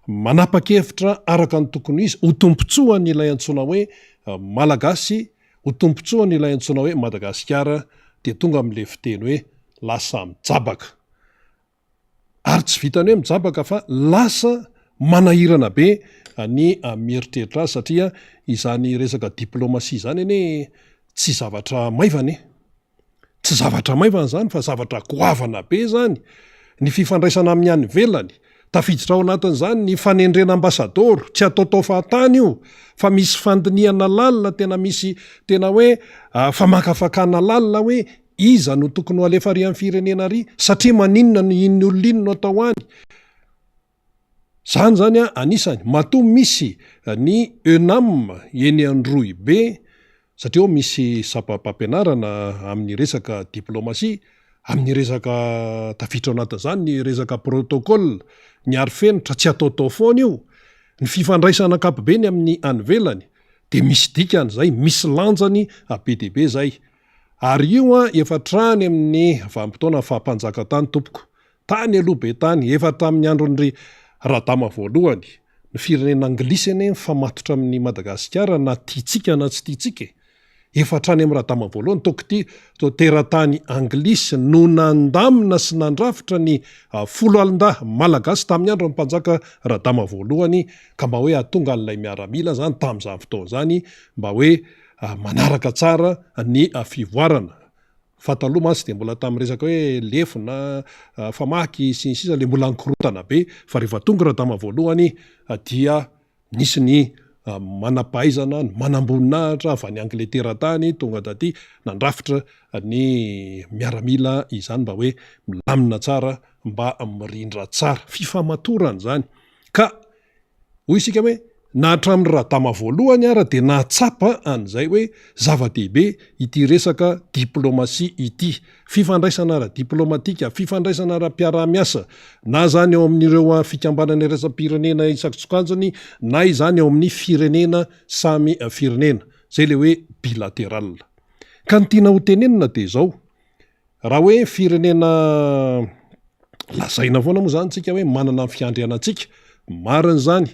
manapa-kevitra araka ny tokony izy ho tompontsoany ilay antsoina hoe malagasy ho tompontsoany ilay antsoina hoe Madagasikara de tonga amin'le fiteny hoe lasa mijabaka ary tsy vitany hoe mijabaka fa lasa manahirana be ny mieritreritra azy satria izany resaka diplomasia zany anie tsy zavatra maivany tsy zavatra maivana zany fa zavatra goavana be zany ny fifandraisana amin'ny any velany tafiditra ao anatin'izany ny fanendrena ambasador tsy ataotao fahatany io fa misy fandiniana lalina tena misy tena hoe famakafakana lalina hoe iza no tokony ho alefa ary amin'ny firenena ary satria maninona no inny olona no atao any zany zany anisany matoa misy ny EUNAM eny Androy be satria misy sapapampianarana amin'ny resaka diplomasia amin'ny resaka tafiditra ao anatin'izany ny resaka protocole ny arifenitra tsy ataotao foana io ny fifandraisana ankapobeny amin'ny anyvelany de misy dikan'izay misy lanjany be dia be zay ary io efa trany amin'ny vanim-potoana fahampanjaka tany tompoko tany aloha be tany efa tamin'ny andron'ny radama voalohany ny firenena anglisy eny mifamatotra amin'ny Madagasikara na tiatsika na tsy tiatsika efa trany amin'ny radama voalohany toko teratany anglisy no nandamina sy nandrafitra ny folo alindahy malagasy tamin'ny andro ny mpanjaka radama voalohany ka mba hoe atonga an'ilay miaramila zany tamin'izany fotoana zany mba hoe manaraka tsara ny fivoarana fataloha masy de mbola tamin'ny resaka hoe lefo na famaky sy ny sisa le mbola ankorotana be fa rehefa tonga radama voalohany dia nisy ny manapahaizana manamboninahitra avy any Angletera tany tonga daty nandrafitra ny miaramila izany mba hoe milamina tsara mba mirindra tsara fifamatorana zany ka hoy isika hoe na hatramin'ny radama voalohany ara de nahatsapa an'izay hoe zava-dehibe ity resaka diplomasia ity fifandraisana ara-diplomatika fifandraisana ara-piarah-miasa na zany eo amin'ireo fikambanana irasam-pirenena isakitsokanjany na izany eo amin'ny firenena samy firenena zay le hoe bilateral. Ka ny tiana ho tenenina de zao raha hoe firenena lazaina foana moa zany tsika hoe manana fiandrianantsika mariny zany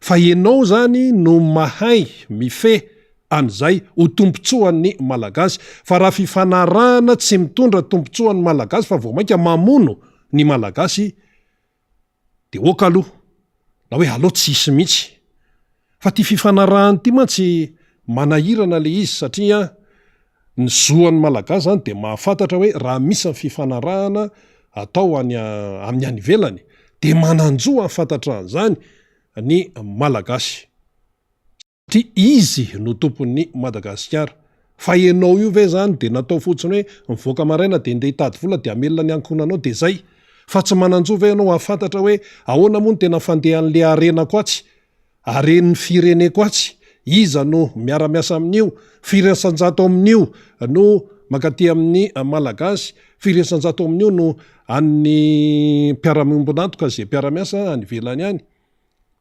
fa ianao zany no mahay mife an'izay ho tompontsoan'ny malagasy fa raha fifanarahana tsy mitondra tompontsoan'ny malagasy fa vao mainka mamono ny malagasy de oka aloha na hoe aloha tsy hisy mihitsy fa ty fifanarahany ty mantsy manahirana le izy satria ny zoan'ny malagasy zany de mahafantatra hoe raha misy ny fifanarahana atao amin'ny any ivelany de mananjoa afantatra an'izany ny malagasy ty izy no tompon'ny Madagasikara fa ianao io ve zany de natao fotsiny hoe mivoaka maraina de ndeha hitady vola de amelona ny ankonanao de zay fa tsy mananjoa ve ianao afantatra hoe ahoana moa no tena fandehan'le arenako atsy aren'ny fireneko atsy iza no miara-miasa amin'io firesanjato amin'io no makaty amin'ny malagasy firesanjato amin'io no an'ny mpiara-miombonantoka zay mpiara-miasa any ivelany any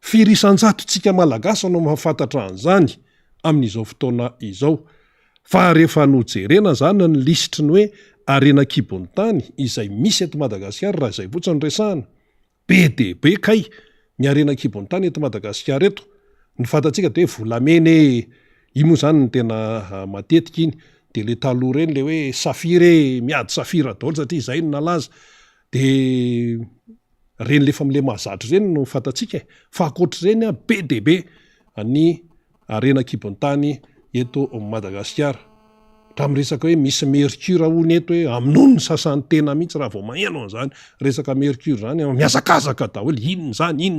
firisanjato tsika malagasy no mahafantatra an'izany amin'izao fotoana izao fa rehefa nojerena zany ny lisitry ny hoe arena kibony tany izay misy eto Madagasikara raha izay fotsiny resahana be de be kay ny arena kibony tany eto Madagasikara eto ny fantatsika de hoe volamena io moa zany ny tena matetika iny de le taloha reny le hoe safira miady safira daholo satria izay no nalaza de reny lefa am'le mahazatry reny no fantatsika fa akoatr'reny be de be ny arena kibony tany eto Madagasikara raha miresaka hoe misy mercure hony eto hoe amin'ony ny sasan'ny tena mihitsy raha vao maheno an'izany resaka mercure zany miazakazaka daholo inona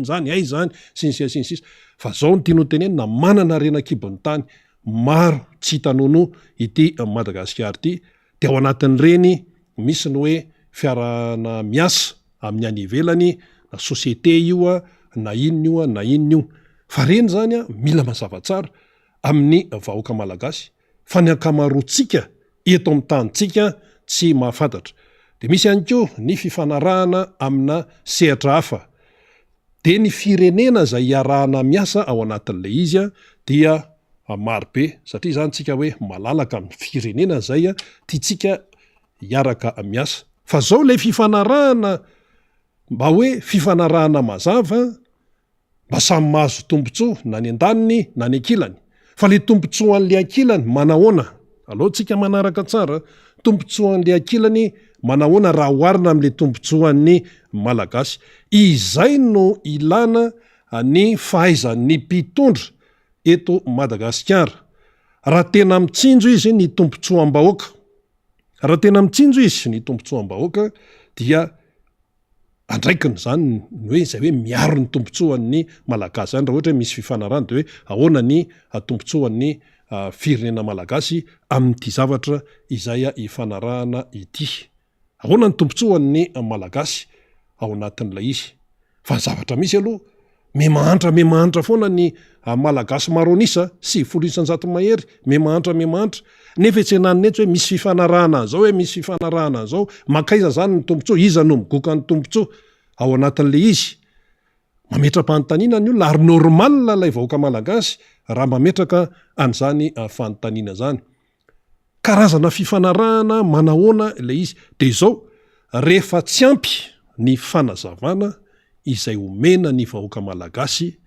zany ay zany sinsy fa zao ny tiano tenenina manana arena kibony tany maro tsy hitanono ity Madagasikara ity de ao anatin'ireny misy ny hoe fiarana miasa amin'ny any ivelany na société io na inona io fa reny zany mila mazava tsara amin'ny vahoaka malagasy fa ny akamaroantsika eto amin'ny tanyntsika tsy mahafantatra de misy ihany koa ny fifanarahana amina sehatra hafa de ny firenena zay iarahana miasa ao anatin'le izy dia marobe satria zany tsika hoe malalaka amin'ny firenena zay tiatsika iaraka miasa fa zao le fifanarahana mba hoe fifanarahana mazava mba samy mahazo tombontsoa na ny andaniny na ny ankilany fa le tombontsoan'le ankilany manahoana aloha tsika manaraka tsara tombontsoan'le ankilany manahoana raha oharina am'le tombontsoan'ny malagasy izay no ilana ny fahaizan'ny mpitondra eto Madagasikara raha tena mitsinjo izy ny tombontsoam-bahoaka raha tena mitsinjo izy ny tombontsoam-bahoaka dia andraikiny zany hoe zay hoe miaro ny tombontsoan'ny malagasy zany raha ohatra hoe misy fifanarahana de hoe ahoana ny tombontsoan'ny firenena malagasy amin'ity zavatra izay ifanarahana ity ahoana ny tombontsoan'ny malagasy ao anatin'ilay izy fa ny zavatra misy aloha me mahantra foana ny malagasy maronisa sy folisanjato mahery me mahantra nefa tsy enanonetsy hoe misy fifanarahana zao hoe misy fifanarahana zao makaiza zany ny tombontsoa iza no migoka ny tombontsoa ao anatin'le izy mametra-panontaniana ny olona ary normal lay vahoaka malagasy raha mametraka an'izany fanontaniana zany karazana fifanarahana manahoana le izy de zao rehefa tsy ampy ny fanazavana izay omena ny vahoaka malagasy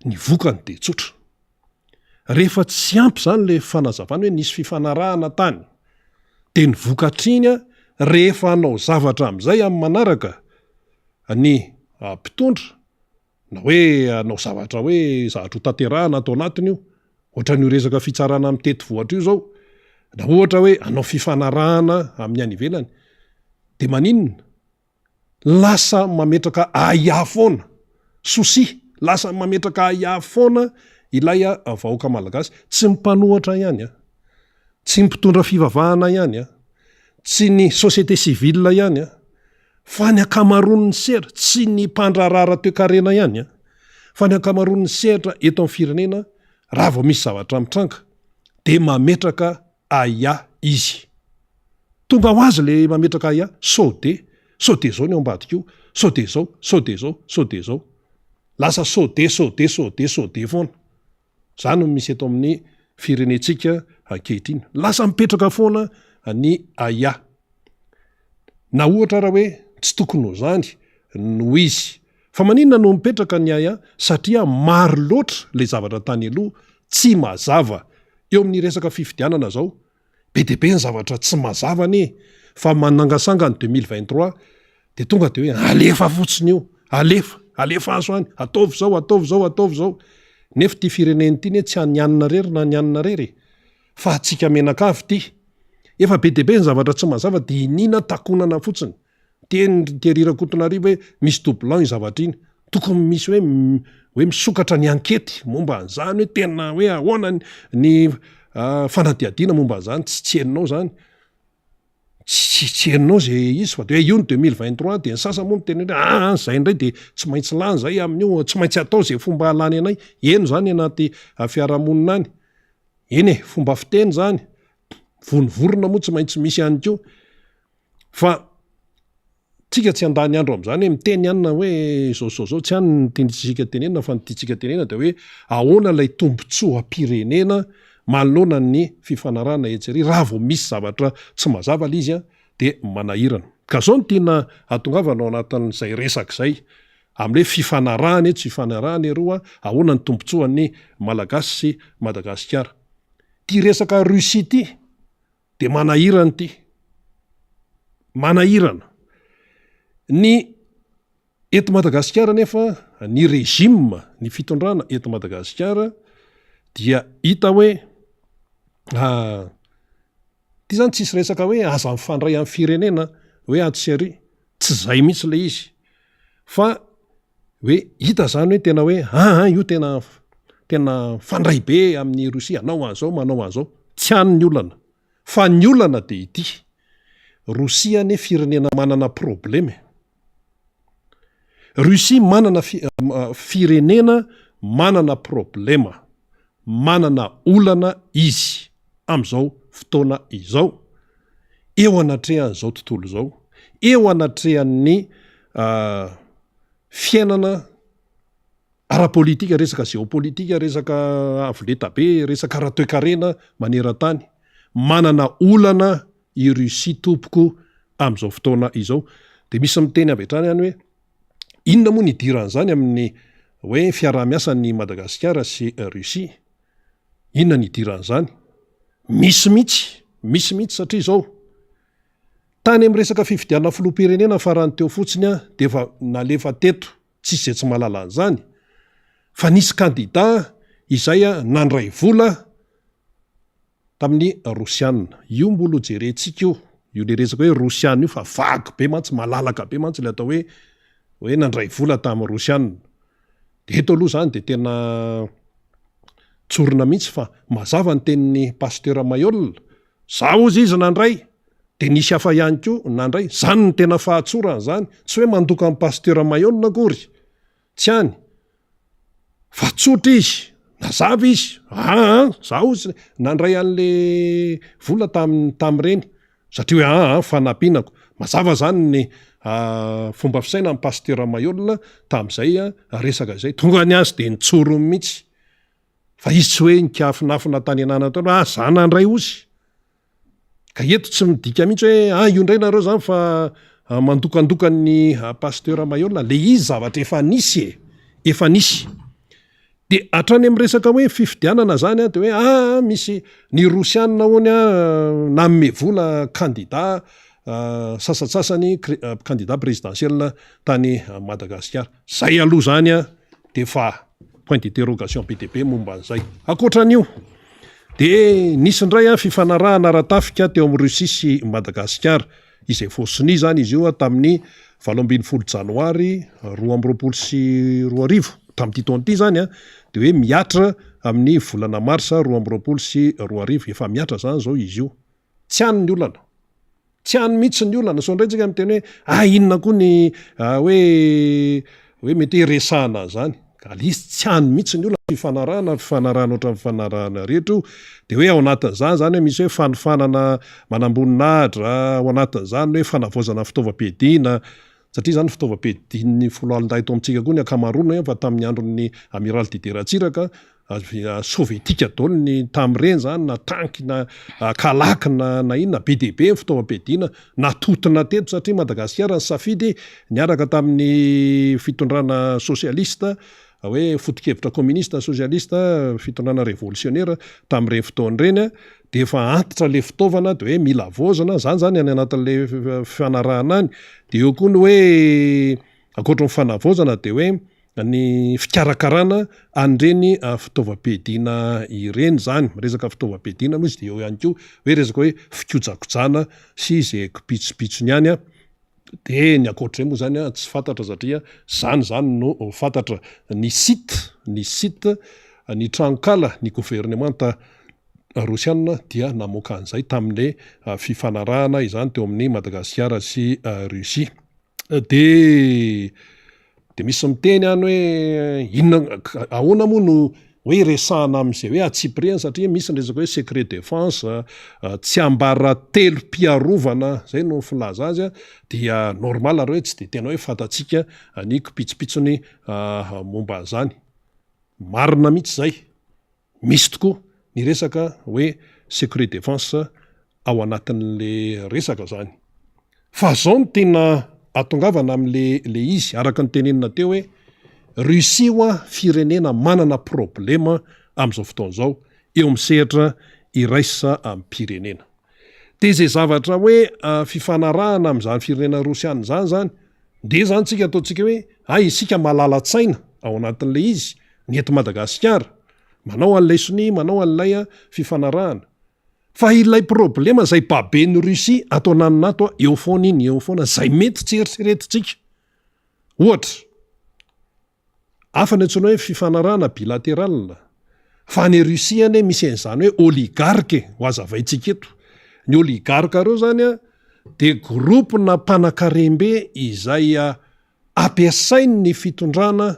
ny vokany de tsotra rehefa tsy ampy zany le fanazavana hoe nisy fifanarahana tany de ny vokatriny rehefa anao zavatra am'izay amin'ny manaraka ny mpitondra na hoe anao zavatra hoe zavatra ho tanterahana atao anatiny io ohatra ny resaka fitsarana amin'ny tety vohatra io zao na ohatra hoe anao fifanarahana amin'ny any ivelany de maninona lasa mametraka aia foana sosi lasa mametraka aia foana ilay vahoaka malagasy tsy mipanohatra ihany tsy mpitondra fivavahana ihany tsy ny société civile ihany fa ny akamaron'ny sehatra tsy ny mpandrarara toe-karena ihany fa ny akamaron'ny sehatra eto amin'ny firenena raha vao misy zavatra mitranga de mametraka aia izy tonga ho azy le mametraka aia sode zao ny ao ambadikio sode zao lasa sode foana zany misy eto amin'ny firenentsika ankehitriny lasa mipetraka foana ny aia na ohatra raha hoe tsy tokony ho zany no izy fa maninona no mipetraka ny aia satria maro loatra le zavatra tany aloha tsy mazava eo amin'ny resaka fifidianana zao be deabe ny zavatra tsy mazavany fa manangasanga ny 2023 de tonga de hoe alefa fotsiny io alefa azo any ataovy zao nefa ty fireneny ty ny tsy anyanina rery na nyanina rery fa atsika menakavy ty efa be deabe ny zavatra tsy mazava de inina takonana fotsiny teny teririrakotonarivo hoe misy doublan ny zavatra iny tokony misy hoe misokatra ny ankety momba an'izany hoe tena hoe ahoana ny fanadiadiana momba an'izany tsy heninao zany tsy heninao zay izy fa de hoe io ny 2023 de ny sasa moa miteny hoe zay indray de tsy maintsy lany zay amin'io tsy maintsy atao zay fomba halany anay eno zany anaty fiarahamonina any eny e fomba fiteny zany vonivorona moa tsy maintsy misy ihany ko fa tsika tsy andany andro am'zany hoe miteny ihanyna hoe zao tsy any ny tiantsika tenenina fa ny tiantsika tenena de hoe ahoana lay tombontsoa pirenena manoloana ny fifanarana etsery raha vao misy zavatra tsy mazava l izy a de manahirana ka zao ny tiana atongavanao anatin'izay resaka zay am'le fifanarahany tsy fifanarahany eroa ahoana ny tombontsoan'ny malagasy sy Madagasikara ty resaka Russie ty de manahirana ty manahirana ny eto Madagasikara nefa ny régime ny fitondrana eto Madagasikara dia hita hoe ty zany tsisy resaka hoe aza mifandray amin'ny firenena hoe atsy tsy zay mihitsy le izy fa hoe hita zany hoe tena hoe io tena fandray be amin'ny Rosia anao an'zao manao an'zao tsy any olana fa ny olana de ity Rosia ne firenena manana probleme Rusia manana firenena manana problema manana olana izy am'izao fotoana izao eo anatrehan'izao tontolo zao eo anatrehan'ny fiainana ara-politika resaka géopolitika resaka avoleta be resaka raha-toekarena maneran-tany manana olana i Rusia tompoko am'izao fotoana izao de misy miteny avy hatrany any hoe inona moa ny idiran'izany amin'ny hoe fiaraha-miasan'ny Madagasikara sy Rusia inona ny idiran'izany misy mihitsy satria zao tany amin'ny resaka fifidianana filoham-pirenena farany teo fotsiny a de efa nalefa teto tsisy zay tsy malala an'izany fa nisy kandida izay nandray vola tamin'ny Rosianina io mbola jerentsika io le resaka hoe Rosianina io fa vaky be mantsy malalaka be mantsy le atao hoe nandray vola tamin'ny Rosianina de eto aloha zany de tena tsorona mihitsy fa mazava ny tenin'ny pasteur Mayol zao izy nandray de nisy hafa ihany ko nandray zany ny tena fahatsorana zany tsy hoe mandoka amin'ny pasteur Mayol nakory tsy any fa tsotra izy nazava izy zao izy nandray an'le vola tam'ireny satria hoe fanapinako mazava zany ny fomba fisaina amin'ny pasteur Mayol tam'izay resaka zay tonga ny azy de nitsorony mihitsy fa izy tsy hoe nikafinafina tany anana tao za nandray ozy ka eto tsy midika mihitsy hoe io indray nareo zany fa mandokandoka ny pasteur Mayol le izy zavatra efa nisy de atrany amin'ny resaka hoe fifidianana zany de hoe misy ny Rosianina hoany namme vola kandida sasatsasany kandida présidentiel tany Madagasikara zay aloha zany de fa point d'interrogation PTP momba an'izay akoatran'io de nisy indray fifanarahana ratafika teo amin'ny Rusia sy Madagasikara izay fosiny zany izy io tamin'ny 18 janoary 2024 tamin'ity taona ity zany de hoe miatra amin'ny volana marsa 2024 efa miatra zany zao izy io tsy any ny olana tsy any mihitsy ny olana so indray tsika miteny hoe inona koa ny hoe mety resahana zany ka izy tsy any mihitsy ny olana fifanarahana oatra fifanarahana rehetra io de hoe ao anatin'izany zany hoe misy hoe fanofanana manamboninahitra ao anatin'izany hoe fanavaozana fitaovam-piadiana satria zany fitaovam-piadian'ny foloalin-dahy to amintsika koa ny akamarona fa tamin'ny andron'ny amiral Dider Ratsiraka sovietika daolony tam'ireny zany na tanky na kalaky na inona be dehibe ny fitaovam-piadiana natotina teto satria Madagasikara ny safidy niaraka tamin'ny fitondrana sosialista hoe foto-kevitra communiste sosialista fitondrana révolutionnaire tamin'ireny fotoan'ireny de efa antitra le fitaovana de hoe mila vozana zany any anatin'le fanarahana any de eo koa ny hoe akoatra ny fanavozana de hoe ny fikarakarana an'ireny fitaovam-piadiana ireny zany resaka fitaovam-piadiana moa izy de eo ihany koa hoe resaka hoe fikojakojana sy zay kipitsopitsony ihany de ny akoatra moa zany tsy fantatra satria zany no fantatra ny site ny trankala ny gouvernemanta rosiana dia namoaka an'izay tamin'le fifanarahana izany teo amin'ny Madagasikara sy Russie de misy miteny any hoe inona ahoana moa no hoe resahana am'izay hoe atsipireny satria misy ny resaka hoe secret défense tsy ambara telo mpiarovana zay no filaza azy dia normal ary hoe tsy de tena hoe fatatsika ny kipitsopitsony momba zany marina mihitsy zay misy tokoa ny resaka hoe secret défense ao anatin'le resaka zany fa zao no tena atongavana am'le izy araka ny tenenina teo hoe Russie firenena manana problema am'izao fotoana zao eo misehatra iraisa amin'ny pirenena de zay zavatra hoe fifanarahana am'izany firenena rosiana zany de zany tsika ataotsika hoe isika malala-tsaina ao anatin'le izy ny eto Madagasikara manao an'ilay sony manao an'ilay fifanarahana fa ilay problema zay baben'ny Russie atao naninato eo foana iny eo foana zay mety tsy eritreretitsika ohatra afany antsoina hoe fifanarahana bilateral fa ny Russie ane misy an'izany hoe oligarque ho azavaitsika eto ny oligarque reo zany de groupe na mpanan-karembe izay ampiasainy ny fitondrana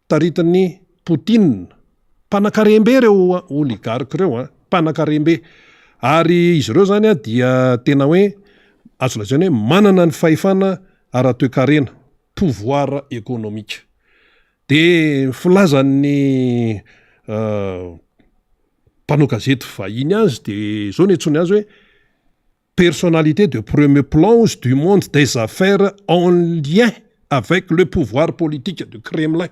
taritin'ny Poutine mpanan-karembe reo oligarque reo mpanan-karembe ary izy reo zany dia tena hoe azo lazaina hoe manana ny fahefana ara-toekarena pouvoir économique de filazan'ny mpanao gazety vahiny azy de zao ny antsony azy hoe personnalité de premier plan du monde des affaires en lien avec le pouvoir politique du Kremlin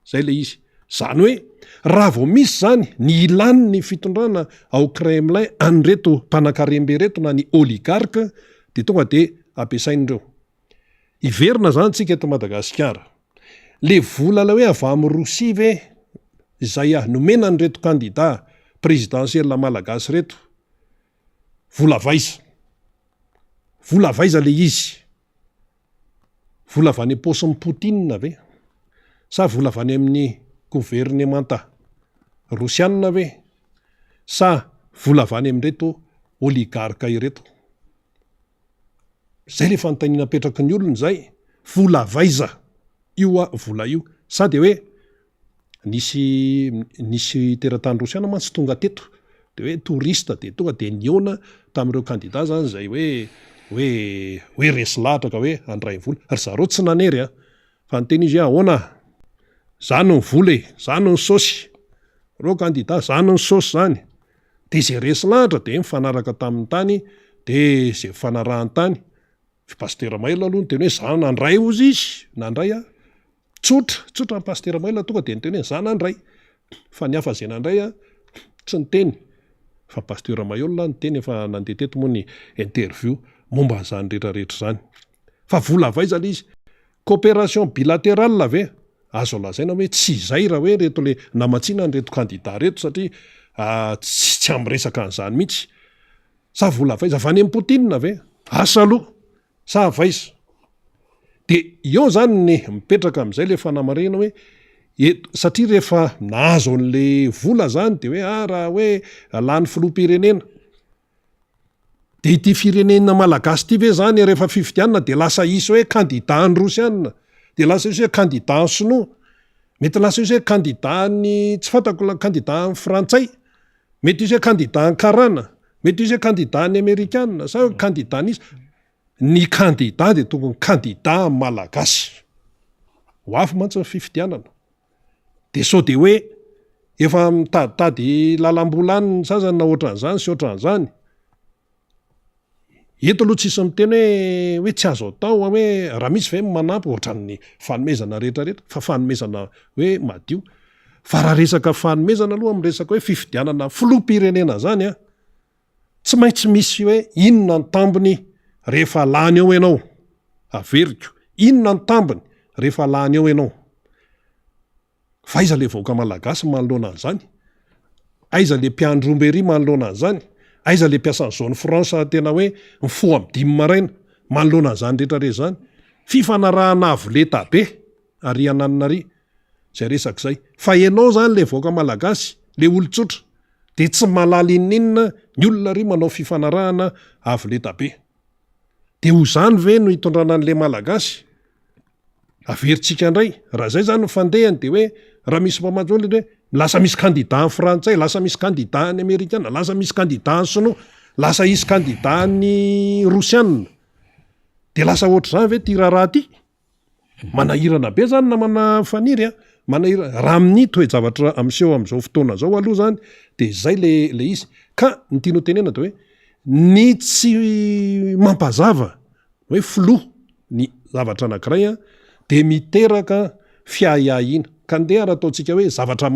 zay le izy zany hoe raha vao misy zany ny ilany ny fitondrana ao Kremlin an'reto mpanan-karembe reto na ny oligarque de tonga de ampiasain'ireo iverina zany tsika eto Madagasikara le vola la hoe avy amin'ny Rosia ve izay nomena ny reto candidat présidentiel malagasy reto vola vaiza le izy vola avy any am-paosin'ny Poutine ve sa vola avy any amin'ny gouvernementa rosiana ve sa vola avy any amin'reto oligarque ireto zay le fanontaniana petraky ny olony zay vola vaiza io vola io sa de hoe nisy teratany rosiana mantsy tonga teto de hoe touriste de tonga de niona tamin'ireo candidat zany zay hoe resy lahatra ka hoe andray vola ary zareo tsy nanery fa nyteny izy ahoana zany ny vola zany ny sosy reo candidat zany ny sosy zany de zay resy lahatra de mifanaraka tamin'ny tany de zay fanarahan-tany pasteur Maïla aloha nyteny hoe zany nandray ozy izy nandray tsotra ny pasteur Maïla tonga de nyteny hoe zany nandray fa ny hafa zay nandray tsy nyteny fa pasteur Maïla nyteny efa nandeha teto moa ny interview momba zany rehetrarehetra zany fa vola vaiza le izy coopération bilatérale ve azo lazaina hoe tsy zay raha hoe reto le namatsina ny reto candidat reto satria tsy amresaka an'izany mihitsy sa vola vaiza avy any amin'ny Poutine ve asa aloha sa vaiza de eo zany ny mipetraka am'izay le fanamarena hoe satria rehefa nahazo an'le vola zany de hoe raha hoe lany filoha-pirenena de ity firenena malagasy ty ve zany rehefa fifidianana de lasa isy hoe candidat ny rosiana de lasa isy hoe candidat ny sinoa mety lasa isy hoe candidat ny tsy fantako candidat ny frantsay mety isy hoe candidat ny karana mety isy hoe candidat ny amerikana sa hoe candidat nisy ny candidat de tokony candidat malagasy ho afy mantsy ny fifidianana de sao de hoe efa mitaditady lalam-bola any ny sasany na ohatran'izany sy ohatran'izany. Eto aloha tsisy miteny hoe tsy azo atao hoe raha misy ve manampy ohatran'ny fanomezana rehetrarehetra fa fanomezana hoe madio. Fa raha resaka fanomezana aloha am'resaka hoe fifidianana filoham-pirenena zany a tsy maintsy misy hoe inona ny tambiny rehefa lany eo ianao. Averiko, inona ny tambiny rehefa lany eo ianao. Fa aiza le vahoaka malagasy manoloana an'izany? Aiza le mpiandrombery manoloana an'izany? Aiza le mpiasan'ny zone France tena hoe mifo am 5 maraina manoloana an'izany rehetrarehetra zany? Fifanarahana avoleta be ary ananina zay resaka zay. Fa ianao zany le vahoaka malagasy, le olon-tsotra, de tsy malala inninna ny olona ry manao fifanarahana avoleta be. De ho zany ve no hitondrana an'le malagasy? Averintsika indray, raha zay zany fandehany de hoe raha misy mpamatsy hoe lasa misy candidat ny frantsay, lasa misy candidat ny amerikana, lasa misy candidat ny sinoa, lasa isy candidat ny rosianina. De lasa ohatr'izany ve ty raharaha ty? Manahirana be zany na manafaniry a, manahirana raha amin'ny toe-javatra amseho am'izao fotoana zao aloha zany de zay le izy. Ka ny tiano tenena de hoe ny tsy mampazava hoe filoha ny zavatra anankiray a de miteraka fiahiahina. Ka ndeha raha ataontsika hoe zavatra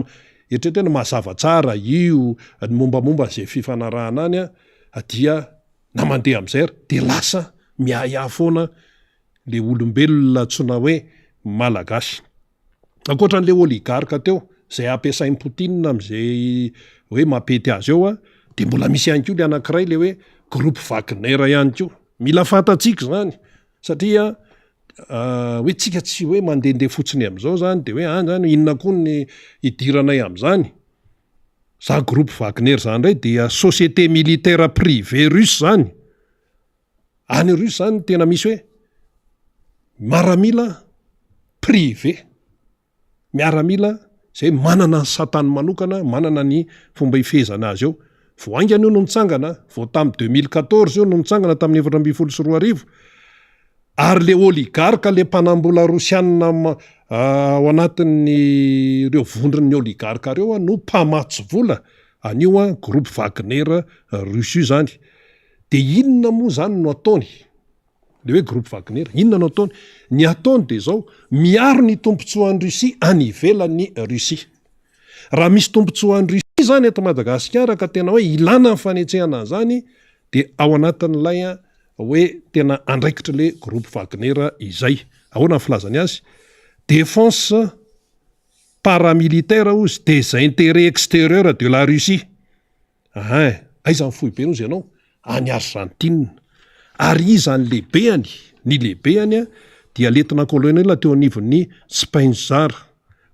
eritreretena mazava tsara io ny mombamomba zay fifanarahana any a dia na mandeha am'izay ary de lasa miahiahy foana le olombelona tsona hoe malagasy. Ankoatran'le oligarka teo zay ampiasain'ny Poutine am'izay hoe mampety azy eo a de mbola misy ihany koa le anankiray le hoe groupe Wagner ihany koa. Mila fantatsika zany satria hoe tsika tsy hoe mandehandeha fotsiny am'izao zany de hoe zany inona koa ny idiranay am'izany. Za groupe Wagner zany ndray dia société militaire privée russe zany. Any russe zany tena misy hoe miaramila privé. Miaramila zay manana ny satany manokana, manana ny fomba ifehezana azy eo. Voaingana io no nitsangana, vao tamin'ny 2014 io no nitsangana tamin'ny 2014. Ary le oligarka le mpanambola rosianina ao anatin'ny ireo vondron'ny oligarka reo no mpamatsy vola anio a groupe Wagner russe io zany. De inona moa zany no ataony? Le hoe groupe Wagner, inona no ataony? Ny ataony de zao, miaro ny tompontsoan'ny Russie any ivelan'ny Russie. Raha misy tompontsoan'ny Russie zany eto Madagasikara ka tena hoe ilana ny fanetsehana zany de ao anatin'ilay hoe tena andraikitra le groupe Wagner izay. Ahoana ny filazany azy? Défense paramilitaire ozy des intérêts extérieurs de la Russie. Aiza ny fohy be nozy ianao? Any Argentine. Ary izany lehibeany, ny lehibeany dia letina colonel teo anivon'ny Spenzar,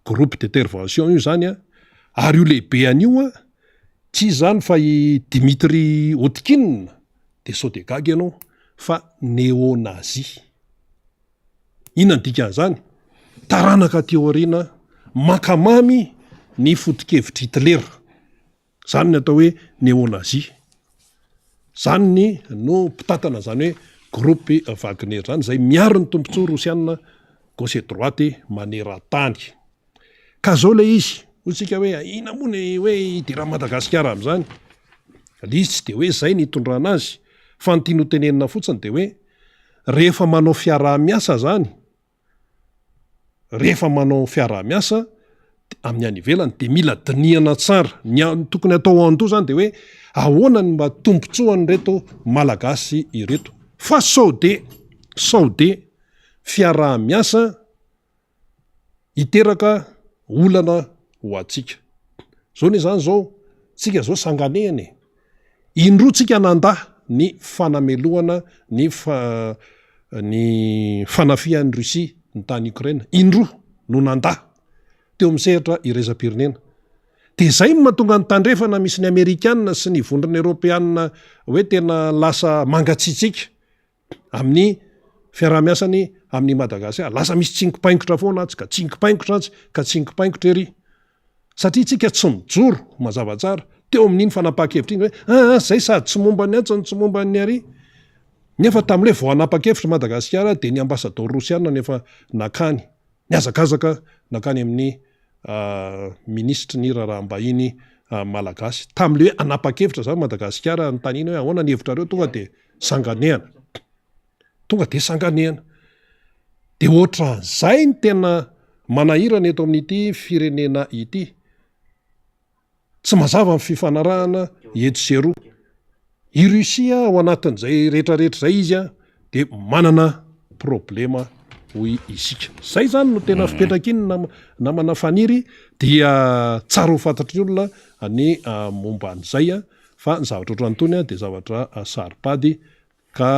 groupe d'intervention io zany a. Ary io lehibeany io tsy zany fa i Dmitri Otkin de Sodegag ianao fa néo-nazi. Inona ny dikan'izany? Taranaka teoriana makamamy ny foto-kevitry Hitler. Zany ny atao hoe néo-nazi. Zany ny no mpitatana zany hoe groupe Wagner zany zay miaro ny tompontsoa rosianina gauche et droite maneran-tany. Ka zao le izy, hotsika hoe ina moa ny hoe idira Madagasikara am'izany. Izy tsy de hoe zay ny itondrana azy, fa ny tiano tenenina fotsiny de hoe rehefa manao fiaraha-miasa zany, rehefa manao fiaraha-miasa amin'ny any ivelany de mila dinihana tsara. Ny tokony atao anto zany de hoe ahoana ny mba tompontsoany reto malagasy ireto. Fa sao de fiaraha-miasa iteraka olana ho atsika. Zao ne zany zao, tsika zao sanganehany. Indroa tsika nanda ny fanameloana ny fanafihan'ny Russie ny tany Ukraine. Indroa no nanda teo misehatra irezam-pirenena. De zay mahatonga ny tandrefana misy ny Amerikanina sy ny vondrona Europeanina hoe tena lasa mangatsitsika amin'ny fiaraha-miasany amin'ny Madagasikara. Lasa misy tsingipaingotra foana atsy ka tsingipaingotra atsy ka tsingipaingotra ery. Satria tsika tsy mijoro mazava tsara teo amin'iny fanapa-kevitra iny hoe zay sady tsy momba ny atsy tsy momba ny ary. Nefa tam'le vao anapa-kevitra Madagasikara de ny ambassadeur rosianina nefa nakany, niazakazaka nakany amin'ny ministra ny raharaha-mbahiny malagasy tam'le hoe anapa-kevitra zany Madagasikara ny tanina hoe ahoana ny hevitrareo tonga de sanganehana de ohatran'izay ny tena manahirana eto amin'ity firenena ity tsy mazava ny fifanarahana eto sy eroa i Rusia ao anatin'izay rehetrarehetra zay izy a de manana problema hoy isika zay zany no tena fipetraka iny namana faniry dia tsara ho fantatry ny olona ny momba an'izay a fa ny zavatra ohatran'ny tony a de zavatra saripady ka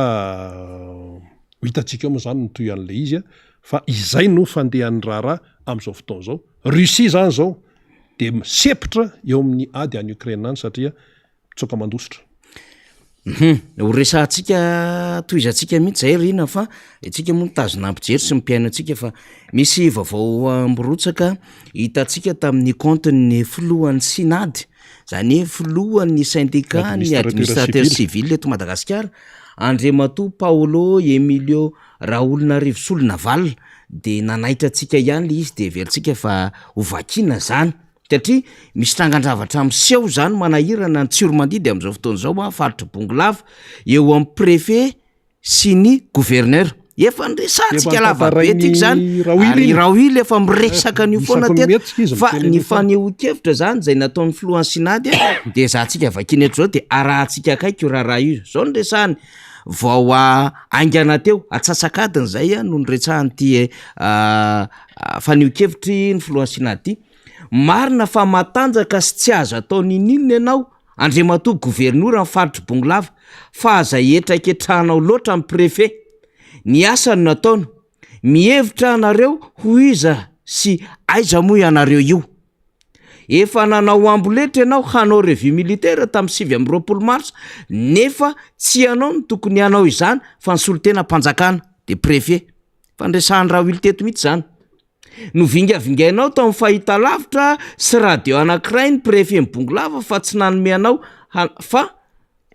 hitantsika moa zany nytoy an'le izy a fa izay no fandehan'ny raharaha am'izao fotoana zao Rusia zany zao de misepitra eo amin'ny ady any Ukraine any satria mitsoka mandositra ho resantsika toizantsika mihitsy zay rina fa itsika moa mitazona ampijery sy mipiaino atsika fa misy vaovao ambirotsaka hitantsika tamin'ny compteny filohan'ny synady zany hoe filohan'ny syndicat ny administrateur civil eto Madagasikara Andriamatoa Paolo Emilio Raoulonarivo Solonavalla de nanaitra atsika ihany le izy de veritsika fa hovakina zany satria misy trangandravatra amseho zany manahirana ny tsiromandidy am'izao fotoana zao faritra Bongolava eo amin'ny préfet sy ny gouverneur efa nresantsika lavabe tiky zany ary Raoul efa miresaka an'io foana teto fa ny faneho-kevitra zany zay nataon'ny filohan'ny synady de zahantsika vakiny eto zao de arahantsika akaiky io raharaha io zao nresahany vao aingana teo atsasakadiny zay no niretsahany ty faneho-kevitry ny filohan'ny synady marina fa matanjaka sy tsy azo atao ninina ianao Andriamatoa gouverneur amin'ny faritra Bongolava fa aza etraketrahanao loatra amin'ny préfet ny asany nataony mihevitra anareo ho iza sy aiza moa ianareo io efa nanao amboletra ianao hanao revue militaire tamin'ny 9 mars nefa tsy ianao no tokony ianao izany fa ny solotena mpanjakana de préfet fandresahany Raoul teto mihitsy zany no vingavingainao tao amin'ny fahitalavitra sy radio anankiray ny préfet ny Bongolava fa tsy nanome anao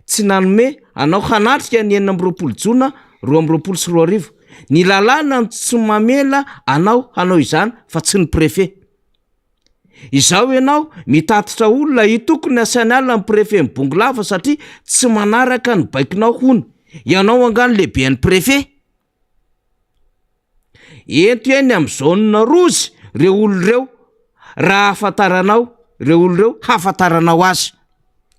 tsy nanome anao hanatrika ny 9 jona 2024 ny lalàna tsy mamela anao hanao izany fa tsy ny préfet izao ianao mitatitra olona hitokony asany alina ny préfet ny Bongolava satria tsy manaraka ny baikinao hony ianao angano lehibe ny préfet ento eny amin'ny zone rozy reo olo reo raha afantaranao reo olo reo hafantaranao azy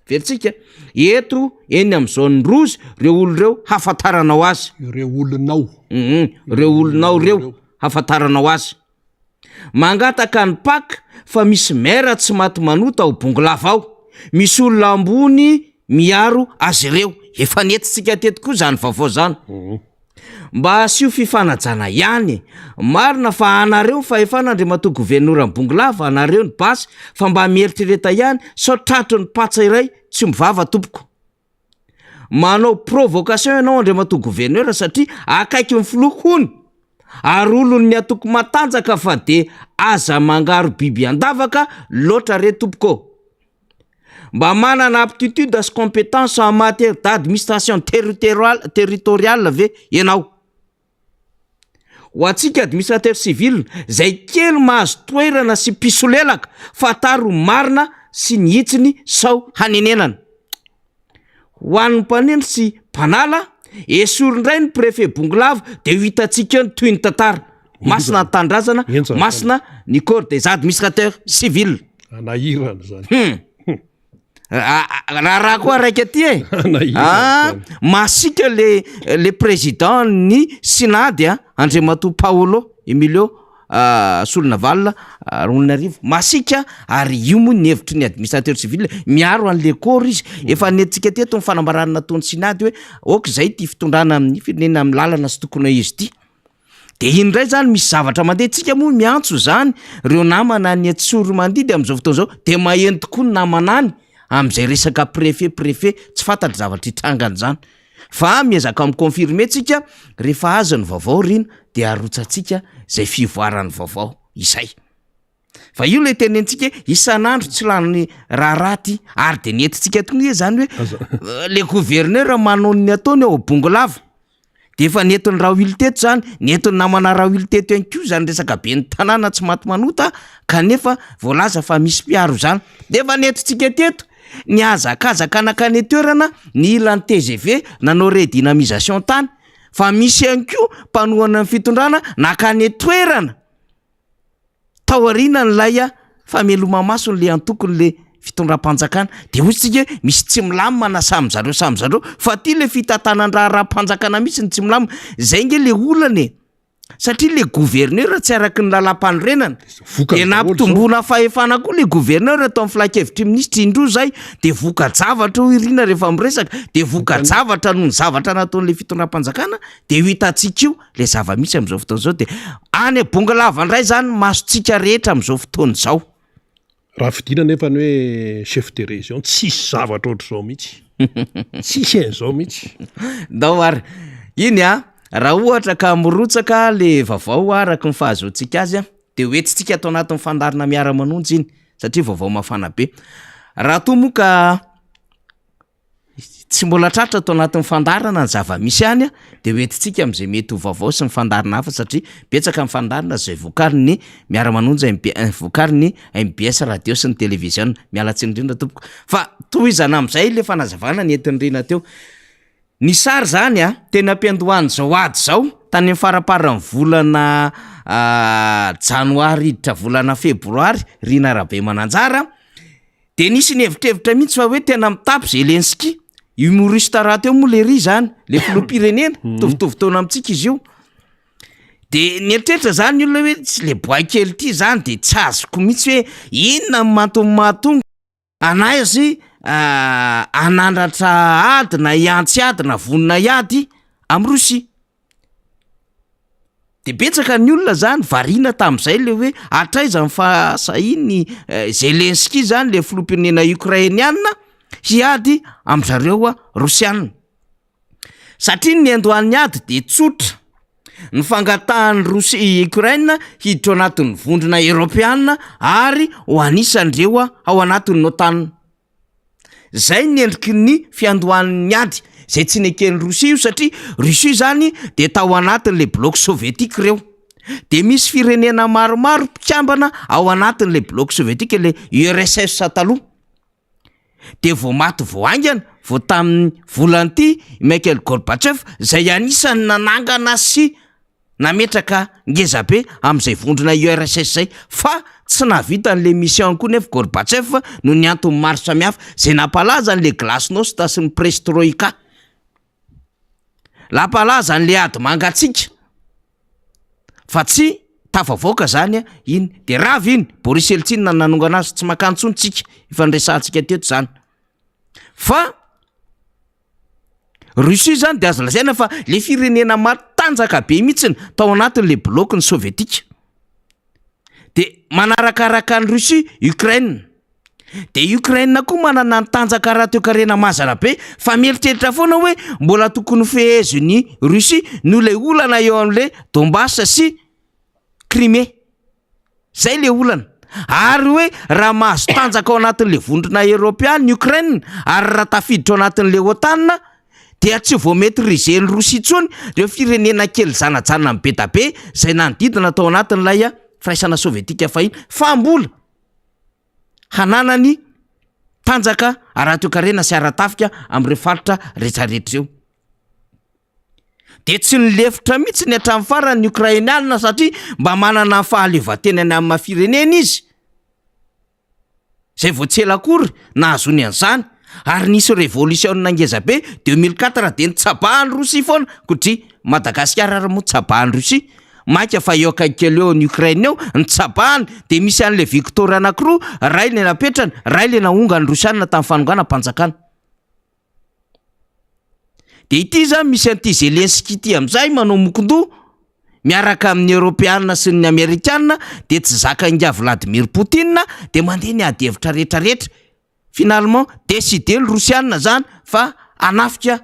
veritsika eto eny amin'ny zone rozy reo olo reo hafantaranao azy reo olonao reo olonao reo hafantaranao azy mangataka ny paka fa misy mera tsy maty manota ao Bongolava ao misy olona ambony miaro azy ireo efa netitsika teto koa zany vaovao zany mba asio fifanajana ihany marina fa anareo fa efa n'Andriamatoa gouverneur amin'ny Bongolava anareo ny basy fa mba mieritrereta ihany sao tratro ny patsa iray tsy mivava tompoko manao provocation ianao Andriamatoa gouverneur satria akaiky ny filohony ary olony atoko matanjaka fa de aza mangaro biby andavaka loatra re tompoko mba manana aptitude sy compétence en matière d'administration territoriale ve ianao ho atsika administrateur civil zay kely mahazo toerana sy pisolelaka fataro marina sy nihitsiny sao hanenenana ho an'ny mpanendry sy mpanala esorindray ny préfet Bongolava de ho hitatsika ny toy ny tantara masina ny tandrazana masina ny corps des administrateurs civils anahirana zany raha koa raiky aty masika le président ny synady Andriamatoa Paolo Emilio Solonavalla Raoulonarivo masika ary io moa ny hevitry ny administrateur civil miaro an'le corps izy efa nentsika teto ny fanambarana nataon'ny synady hoe ok zay ty fitondrana amin'ny firenena amin'ny lalana sy tokony izy ty de indray zany misy zavatra mandeha tsika moa miantso zany reo namana ny atsoro mandidy am'izao fotoana zao de maheno tokoa ny namanany am'izay resaka préfet tsy fantatry zavatra hitrangany zany fa miezaka mikonfirme tsika rehefa azo ny vaovao rina de arotsatsika zay fivoarany vaovao izay fa io le tenentsika isan'andro tsy lany raharaty ary de nentintsika tony zany hoe le gouverneur manao ny ataony ao Bongolava de efa netony Raoily teto zany, netony namana Raoily teto ihany koa zany resaka be ny tanàna tsy maty manota kanefa voalaza fa misy mpiaro zany. De efa netontsika teto ny azakazaka nakany toerana ny ilan'ny TGV nanao redynamisation tany, fa misy ihany koa mpanohana ny fitondrana nakany toerana taoriana nylay famelomamaso le antokony le fitondram-panjakana. De ohatsika misy tsy milamina samy zareo fa ty le fitantanan-draha ra-panjakana misy ny tsy milamina zay nge le olana satria le gouverneur tsy araky ny lalam-panorenana de nampitombona fahefana koa le gouverneur atao amin'ny filakevitry ministra indro zay de voka-javatra ho irina rehefa miresaka de voka-javatra noho ny zavatra nataon'le fitondram-panjakana de ho hitantsika io le zava-misy am'izao fotoana zao. De any Bongalava ndray zany masotsika rehetra am'izao fotoana zao. Raha fidina nefa ny hoe chef de région tsisy zavatra ohatr'izao mihitsy tsisy an'izao mihitsy dao ary iny raha ohatra ka mirotsaka le vaovao araky ny fahazoantsika azy de hoentsitsika atao anatin'ny fandarina miara-manonjy iny satria vaovao mafana be. Raha toa moa ka tsy mbola tratra atao anatin'ny fandarana ny zava-misy any de hoentitsika am'izay mety ho vaovao sy ny fandarina hafa satria betsaka ny fandarina zay vokariny miara-manonjy vokariny MBS radio sy ny televizion. Mialatsy indrindra tompoko fa tohizana am'izay le fanazavana ny entindrina teo. Ny sary zany tena ampiandohany zao ady zao tany amin'ny faraparan'ny volana janoary hiditra volana febroary Rina Rabe Mananjara de nisy ny hevitrevitra mihitsy fa hoe tena mitapy Zelensky humoriste raha teo moa le ry zany le filoham-pirenena tovitovy taona amintsika izy io. De nieritreritra zany olona hoe tsy le boay kely ty zany de tsy azoko mihitsy hoe inona mahatonga anazy anandratra ady na iantsy ady na vonina iady amin'ny Rosia. De betsaka ny olona zany variana tam'izay le hoe atraiza ny fahasahiny Zelensky zany le filoham-pirenena ukrainiana hiady am'zareo Rosiana. Satria ny andohan'ny ady de tsotra ny fangatahan'ny Rosia Ukraine hiditra ao anatin'ny vondrona Europeana ary ho anisandreo ao anatin'ny OTAN. Zay ny endriky ny fiandohan'ny ady zay tsy neken'ny Rosia io satria Rosia zany de tao anatin'le bloc soviétique reo. De misy firenena maromaro mpikambana ao anatin'le bloc soviétique le URSS taloha. De vao maty vao aingana vao tamin'ny volanty Mikhail Gorbachev zay anisany nanangana sy nametraka ngezabe am'izay vondrona URSS zay fa tsy navita n'le mission koa nefa Gorbachev no ny antony maro samihafa zay nampalaza n'le glasnost sy ny perestroïka. Lampalaza n'le ady mangatsika fa tsy tafavoaka zany iny de ravy iny Boris Eltsine nanongana azy tsy makantsontsika ifandresantsika teto zany. Fa Russie zany de azo lazaina fa le firenena matanjaka be mihitsiny tao anatin'le bloc ny soviétique. De manarakaraka ny Russie Ukraine. De Ukraine koa manana ny tanjaka raha toe-karena mazana be fa mieritreritra foana hoe mbola tokony feheziny Russie no le olana eo am'le Donbass sy Crimée. Zay le olana. Ary hoe raha mahazo tanjaka ao anatin'le vondrona Europeana Ukraine ary raha tafiditra ao anatin'le OTAN dia tsy vao maîtriser ny Rosia tsony reo firenena kely zanajanona be da be zay nanodidina tao anatin'ilay firaisana soviétika fahiny fa mbola hananany tanjaka ara-toe-karena sy ara-tafika amin'ireo faritra rehetrarehetra eo. De tsy nilefitra mihitsy ny hatramin'ny farany ny Ukrainiana satria mba manana fahaleovan-tenany amin'ny firenena izy. Zay vao tsela akory nahazony an'izany ary nisy révolution nangezabe 2004 de nitsabahan'ny Rosia foana kotry Madagasikara ary moa tsabahan'ny Rosia. Maika fa eo akaikely eo ny Ukraine eo nitsabahany de misy an'le victoire anankiroa ray le napetrany ray le naonga ny Rosiana tamin'ny fanongana mpanjakana. De ity zany misy an'ity Zelensky ity am'izay manao mokondoha miaraka amin'ny Europeana sy ny Amerikana de tsy zaka inga Vladimir Poutine de mandeha ny ady hevitra rehetrarehetra. Finalement décidé ny Rosiana zany fa anafika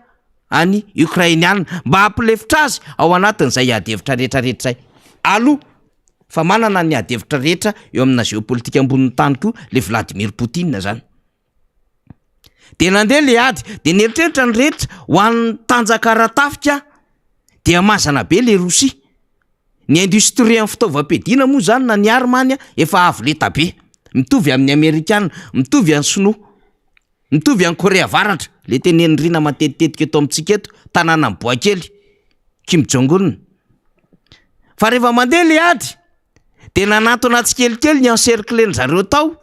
any Ukrainiana mba hampilefitra azy ao anatin'izay ady hevitra rehetrarehetra zay. Aloha fa manana ny ady hevitra rehetra eo amina géopolitika ambonin'ny tany koa le Vladimir Poutine zany. De nandeha le ady de nieritreritra ny rehetra ho an'ny tanjaka ara-tafika dia mazana be le Rosia. Ny industrie amin'ny fitaovam-piadiana moa zany na ny Alemana efa avo leta be, mitovy amin'ny Amerikana, mitovy amin'ny Sinoa, mitovy amin'ny Korea Avaratra, le tenenirina matetitetika eto amintsika eto tanàna Boakely, Kim Jong-un. Fa rehefa mandeha le ady dia nanatona tsikelikely ny encercler zareo tao.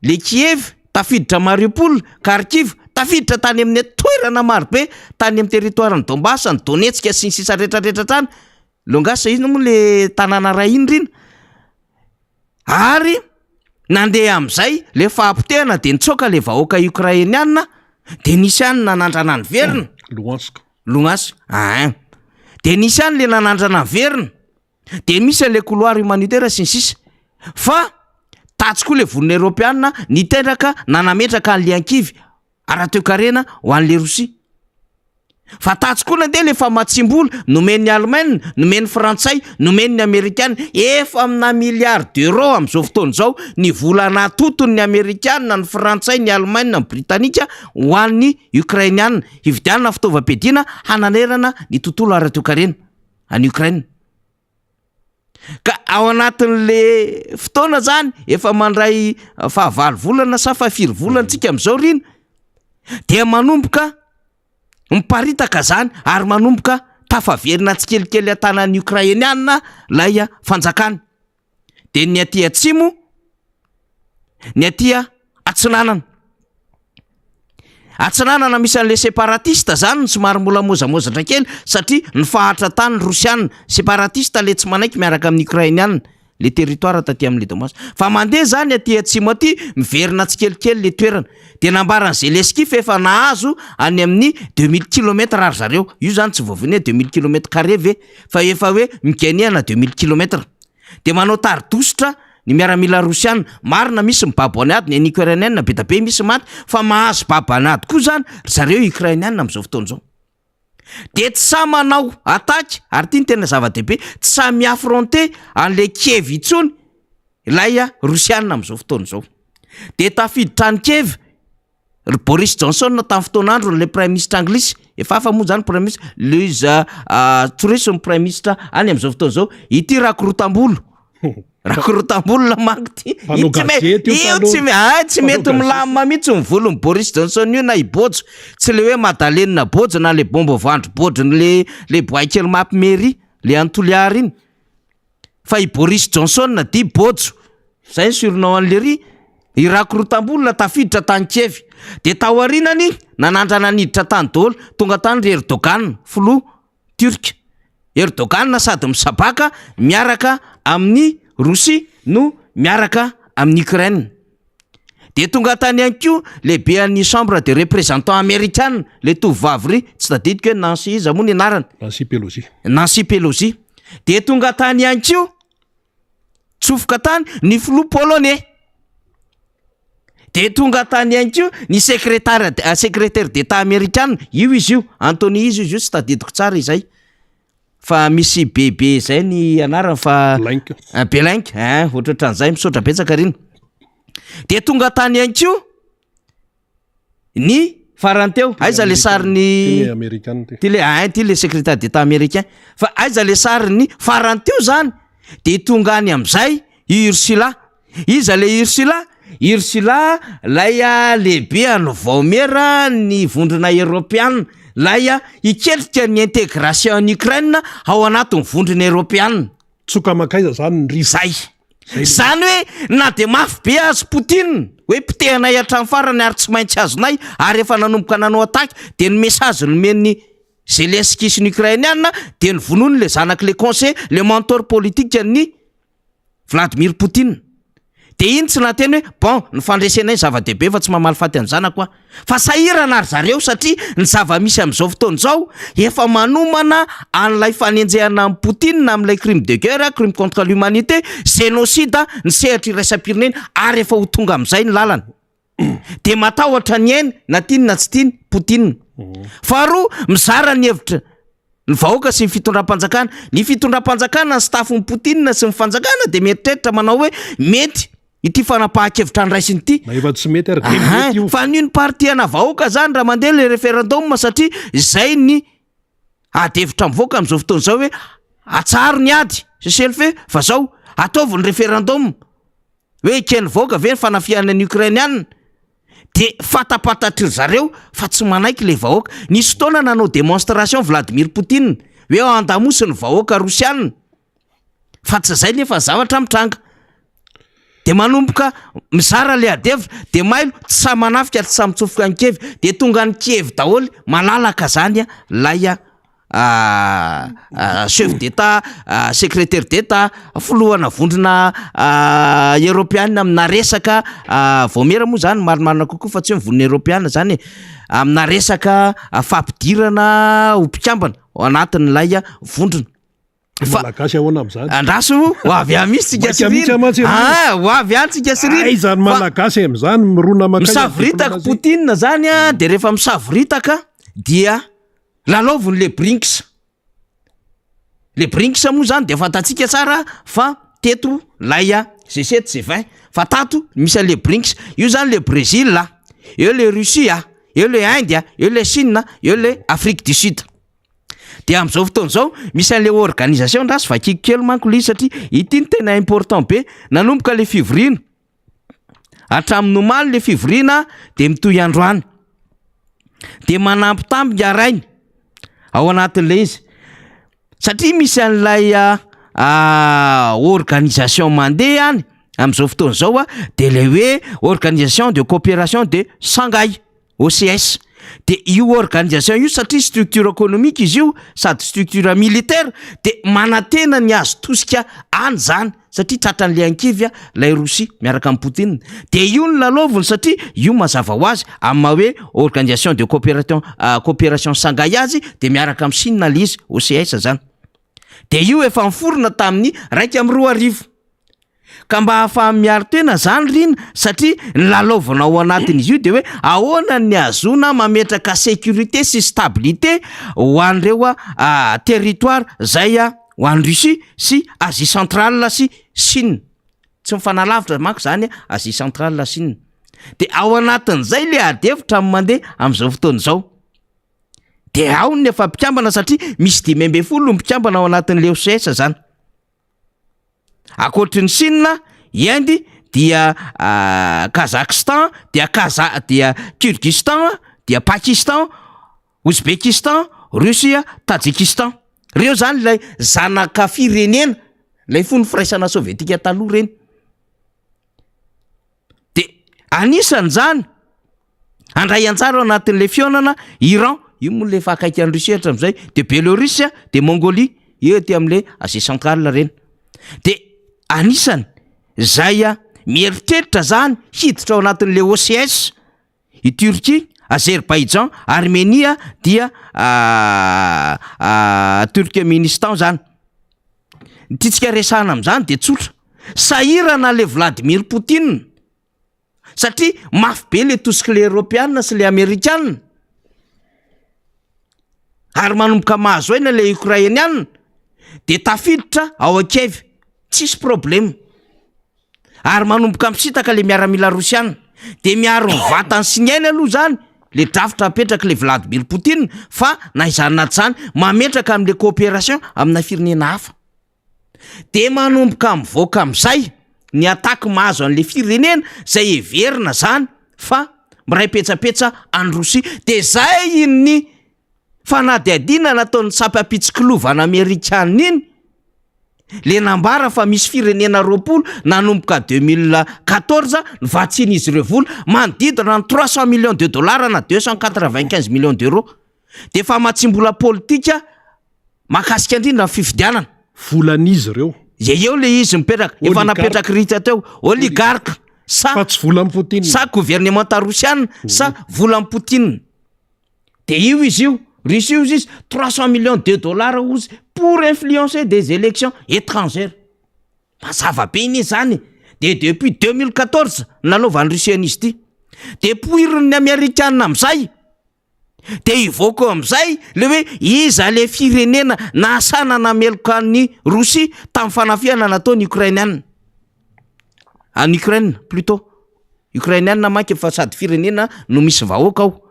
Le Kiev tafiditra Mariupol, Kharkiv tafiditra tany amin'ny toerana marobe tany amin'ny territoire ny Donbass, ny Donetsk sy ny sisa rehetrarehetra tany. Longasa izy moa le tanàna ray indrina. Ary nandeha amin'izay le fahampotehana dia nitsoaka le vahoaka ukrainiana dia nisy ihany nanandrana ny verina. Luhansk. Dia nisy ihany le nanandrana ny verina. Dia misy le couloir humanitaire sy ny sisa. Fa tatsy koa le vonona Europeana nitendraka nanametraka an'le ankivy ara-toe-karena ho an'le Rosia. Fa tatsy koa nandeha le fa matsimbola nomen'ny Allemagne, nomen'ny Frantsay, nomen'ny Amerikana efa amina milliard d'euro amin'izao fotoana izao ny vola natotony Amerikana, ny Frantsay, ny Allemagne, ny Britanika ho an'ny Ukrainiana hividianana fitaovam-piadiana hananerana ny tontolo ara-toe-karena any Ukraine. Ka ao anatin'le fotoana zany efa mandray fa 9 volana sa fa 4 volana tsika amin'izao rino dia manomboka miparitaka zany ary manomboka tafaverina tsikelikely tanan'ny Ukrainiana lay fanjakana. Dia ny aty atsimo, ny aty atsinanana. Atsinanana misy an'le séparatiste zany somary mbola mozamozatra kely satria ny fahatra tany Rosiana séparatiste le tsy manaiky miaraka amin'ny Ukrainiana le territoire taty amin'le Donbass. Fa mandeha zany aty atsimo aty miverina tsikelikely le toerana. Dia nambarany Zelensky fa efa nahazo any amin'ny 2000 km ary zareo. Io zany tsy voavony 2000 km carré ve fa efa hoe mikeniana 2000 km. Dia manao taridositra ny miaramila Rosiana. Marina misy mibabo ady ny Ukrainiana be da be misy maty fa mahazo babanady koa zany zareo Ukrainiana amin'izao fotoana izao. Dia tsy sa manao attaque ary ity ny tena zava-dehibe, tsy sa mi-affronter an'le Kiev itsony ilay Rosiana amin'izao fotoana izao. Dia tafiditra ny Kiev Boris Johnson tamin'ny fotoanandro le prime ministre anglisy, efa afa moa zany prime ministre Liz Truss ny prime ministre any amin'izao fotoana izao. Ity rakorotam-bolo rakorotam-bolo manko ty tsy mety milamina mihitsy ny volony Boris Johnson io na ibojo, tsy le hoe Madeleine bojo na le bombo vandro bojo le boakely mampimery le antoliary iny, fa i Boris Johnson na di bojo zay surnom an'le ry i rakorotam-bolo tafiditra tany Kiev. Dia tao arinany nanandrana niditra tany daholo tonga tany ry Erdogan filoha Turk. Erdogan sady misabaka miaraka amin'ny Rosia no miaraka amin'ny Ukraine. Dia tonga tany ihany koa lehibe an'ny chambre de représentants américaine le tovavy ry tsy tadidiko hoe Nancy iza moa ny anarany, Nancy Pelosi. Dia tonga tany ihany koa tsofoka tany ny filoha polonais. Dia tonga tany ihany koa ny secrétaire d'état américain, io izy io Anthony izy io tsy tadidiko tsara izay fa misy bebe zay ny anarany fa Belenk ohatran'izay misaotra betsaka riny. Dia tonga tany ihany koa ny faranteo aiza le sariny ty le secrétaire d'état américain, fa aiza le sariny faranteo zany. Dia tonga any amin'izay Ursula, iza le Ursula lay lehibe any vaomera ny vondrona Europeana lay iketrika ny intégration en Ukraine ao anatin'ny vondrona Europeana. Tsoka makaiza zany ny zay. Zany hoe na de mafy be azy Poutine hoe pitehanay hatramin'ny farany ary tsy maintsy azonay ary efa nanomboka nanao attaque. Dia ny message nomen'ny Zelensky sy ny Ukrainiana dia ny vonoiny le zanaky le conseil le mentor politique ny Vladimir Poutine. Dia iny tsy nateny hoe bon ny fandresenay zava-dehibe fa tsy mamaly faty any zanako fa sahirana ary zareo satria ny zava-misy amin'izao fotoana izao efa manomana an'ilay fanenjehana amin'ny Poutine na amin'ilay crime de guerre, crime contre l'humanité, génocide ny sehatra iraisam-pirenena ary efa ho tonga amin'izay ny lalany. Dia matahotra ny ainy na tiany na tsy tiany Poutine. Faharoa mizara ny hevitra ny vahoaka sy ny fitondram-panjakana. Ny fitondram-panjakana ny staffn'ny Poutine sy ny fanjakana dia mieritreritra manao hoe mety ity fanapahan-kevitra ny raisiny ity. Fa nio ny partihana vahoaka zany raha mandeha le référendum satria zay ny adevitra mivoaka am'izao fotoana zao hoe atsaro ny ady seselfe fa zao ataovy ny référendum hoe keny voaka ve ny fanafiana ny ukrainiana de fatapatatry zareo fa tsy manaiky le vahoaka. Nisy fotoana nanao démonstration Vladimir Poutine hoe andamosy ny vahoaka rosiana fa tsy zay nefa zavatra mitranga de manomboka mizara le adevitra de mailo tsy sa manafika tsy sa mitsofoka ny Kiev de tonga ny Kiev daholo malalaka zany lay chef d'état secrétaire d'état filohana vondrona européenne amina resaka vomera moa zany marimarina kokoa fa tsy hoe vonona européenne zany amina resaka fampidirana ho mpikambana ao anatin'ny lay vondrona malagasy ahoana am'zany andraso ho avy amisy tsika sirina ho avy any tsika sirina izany malagasy am'zany mirona misavoritaka Poutine zany de rehefa misavoritaka dia lalaoviny le BRICS. Le BRICS moa zany de fantatsika tsara fa teto laya G7 G20 fa tato misy le BRICS io zany le Brésil eo le Russie eo le Inde eo le Chine eo le Afrique du Sud. De am'izao fotoana zao misy an'le organisation ndrasy vakiko kely manko le satria ity ny tena important be nanomboka le fivorina hatramin'ny omaly le fivorina de mitoy androany de manampy arainy ao anatin'le izy satria misy an'lay organisation mandeha any am'izao fotoana zao de le hoe organisation de coopération de Shanghai OCS. De io organisation io satria structure économique izy io sady structure militaire de manatena ny azo tosika any zany satria tratran'le ankivy lay Rosia miaraka amin'ny Poutine de io ny lalaoviny satria io mazava ho azy amin'ny hoe organisation de coopération Shanghai azy de miaraka amin'ny Chine le izy OCS zany de io efa miforona tamin'ny 1 ka mba hafa miaro tena zany rina satria ny lalaovana ao anatin'izy io de hoe ahoana ny azona mametraka sécurité sy stabilité ho an'ireo territoire zay ho an'ny Russie sy Asie centrale sy Chine. Tsy mifanalavitra manko zany Asie centrale Chine. De ao anatin'izay le adevitra mandeha am'izao fotoana zao. De ao ny efa mpikambana satria misy 10 mpikambana ao anatin'le OCS zany. Akoatry ny Chine, Inde, dia Kazakhstan, dia Kyrgyzstan, dia Pakistan, Ouzbekistan, Russia, Tadjikistan. Reo zany lay zanaka firenena lay fony firaisana sovietika taloha reny. De anisany zany andray anjara anatin'le fionana Iran, io moa le fakaiky an'ny Russie hatram'izay, de Biélorussia, de Mongolie, io ty am'le Asie centrale reny. De anisany zay mieritreritra zany hiditra ao anatin'le OCS i Turquie, Azerbaïdjan, Armenia dia Turkménistan zany. Titsika resana am'zany de tsotra sahirana le Vladimir Poutine satria mafy be le tosika le européenne sy le américaine ary manomboka mahazo aina le ukrainiana de tafiditra ao Kiev tsisy problème ary manomboka misitaka le miaramila rosiana de miaro mivatany sy ny aina aloha zany le drafitra apetraka le Vladimir Poutine fa naizanina zany mametraka am'le coopération amina firenena hafa de manomboka mivoaka am'izay ny ataka mahazo an'le firenena zay everina zany fa miray petsapetsa any Rosia de zay ny fanadihadina nataon'ny sapapitsiklovana amerikana iny le nambara fa misy firenena 20 nanomboka 2014 vatsiny izy ireo vola manodidina ny 300 millions de dollars na 295 millions d'euros de fa matsimbola politika makasika indrindra ny fifidianana volan'izy ireo eo le izy mipetraka efa napetraka ritra teo oligarque fa tsy volan'ny Poutine sa gouvernement russian sa volan'ny Poutine de io izy io Russie uses 300 millions de dollars pour influencer des élections étrangères. Ça va payer zany. Depuis 2014, nanaovan'ny Russie izy ity. Depuis ny Amerikanina am'izay. De ivoko am'izay le hoe iza le firenena nasana nameloka ny Russie tamin'ny fanafiana nataony Ukrainiana. En Ukraine plutôt. Ukrainiana manko fa sady firenena no misy vahoaka ao.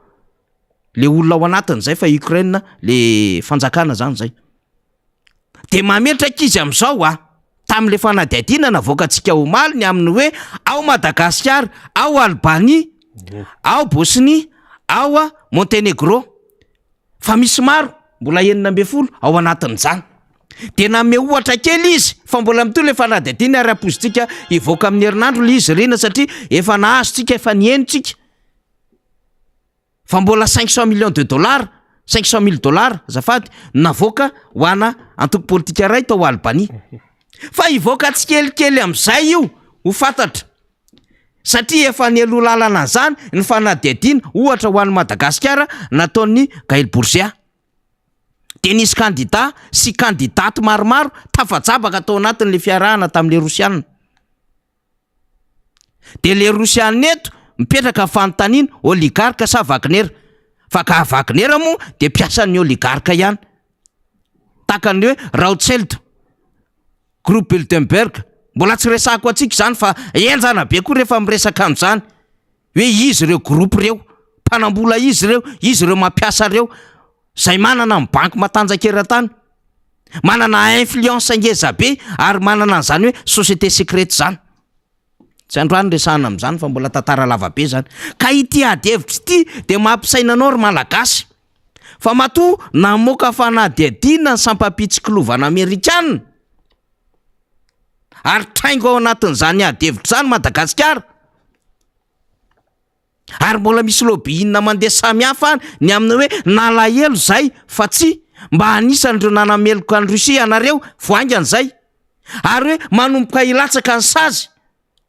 le olona ao anatin'izay fa Ukraine le fanjakana zany zay. De mametraka izy am'izao tam'le fanadihadiana navoakantsika omaly ny amin'ny hoe ao Madagasikara, ao Albanie, ao Bosnie, ao Montenegro. Fa misy maro mbola 12 ao anatin'izany. De name ohatra kely izy fa mbola mitoy le fanadihadiana ary apozintsika ivoaka amin'ny herinandro le izy rena satria efa nahazotsika efa nienitsika. Fa mbola 500 millions de dollars, 500 000 dollars zafady navoaka ho ana antoko politika ray tao Albanie. Fa ivoaka tsikelikely am'izay io ho fantatra. Satria efa nelo lalana zany ny fanadihadiana ohatra ho an'ny Madagasikara nataon'ny Gaël Bourgia. De nisy candidat sy candidaty maromaro tafajabaka tao anatin'le fiarahana tam'le Rosianina. De le Rosianina eto mipetraka fanontaniana oligarka sa Wagner. Fa ka Wagner moa de piasan'ny oligarka ihany. Takan'ny hoe Rothschild, Groupe Bilderberg. Mbola tsy resako atsika zany fa enjana be koa rehefa miresaka am'izany. Hoe izy reo groupe reo, mpanambola izy reo mampiasa reo. Zay manana ny banky matanjaka eran-tany. Manana influence ngeza be ary manana an'izany hoe société secrète zany. Tsy androany resahana am'izany fa mbola tantara lava be zany. Ka ity ady hevitra ity de mampisainanao ry malagasy. Fa matoa namoaka fanadihadiana ny sampapitsikilovana Amerikanina. Ary traingo ao anatin'izany ady hevitra zany Madagasikara. Ary mbola misy lobby inona mandeha samy hafa ny amin'ny hoe nalahelo zay fa tsy mba anisan'ireo nanameloka ny Russie anareo voaingana zay. Ary hoe manomboka ilatsaka ny sazy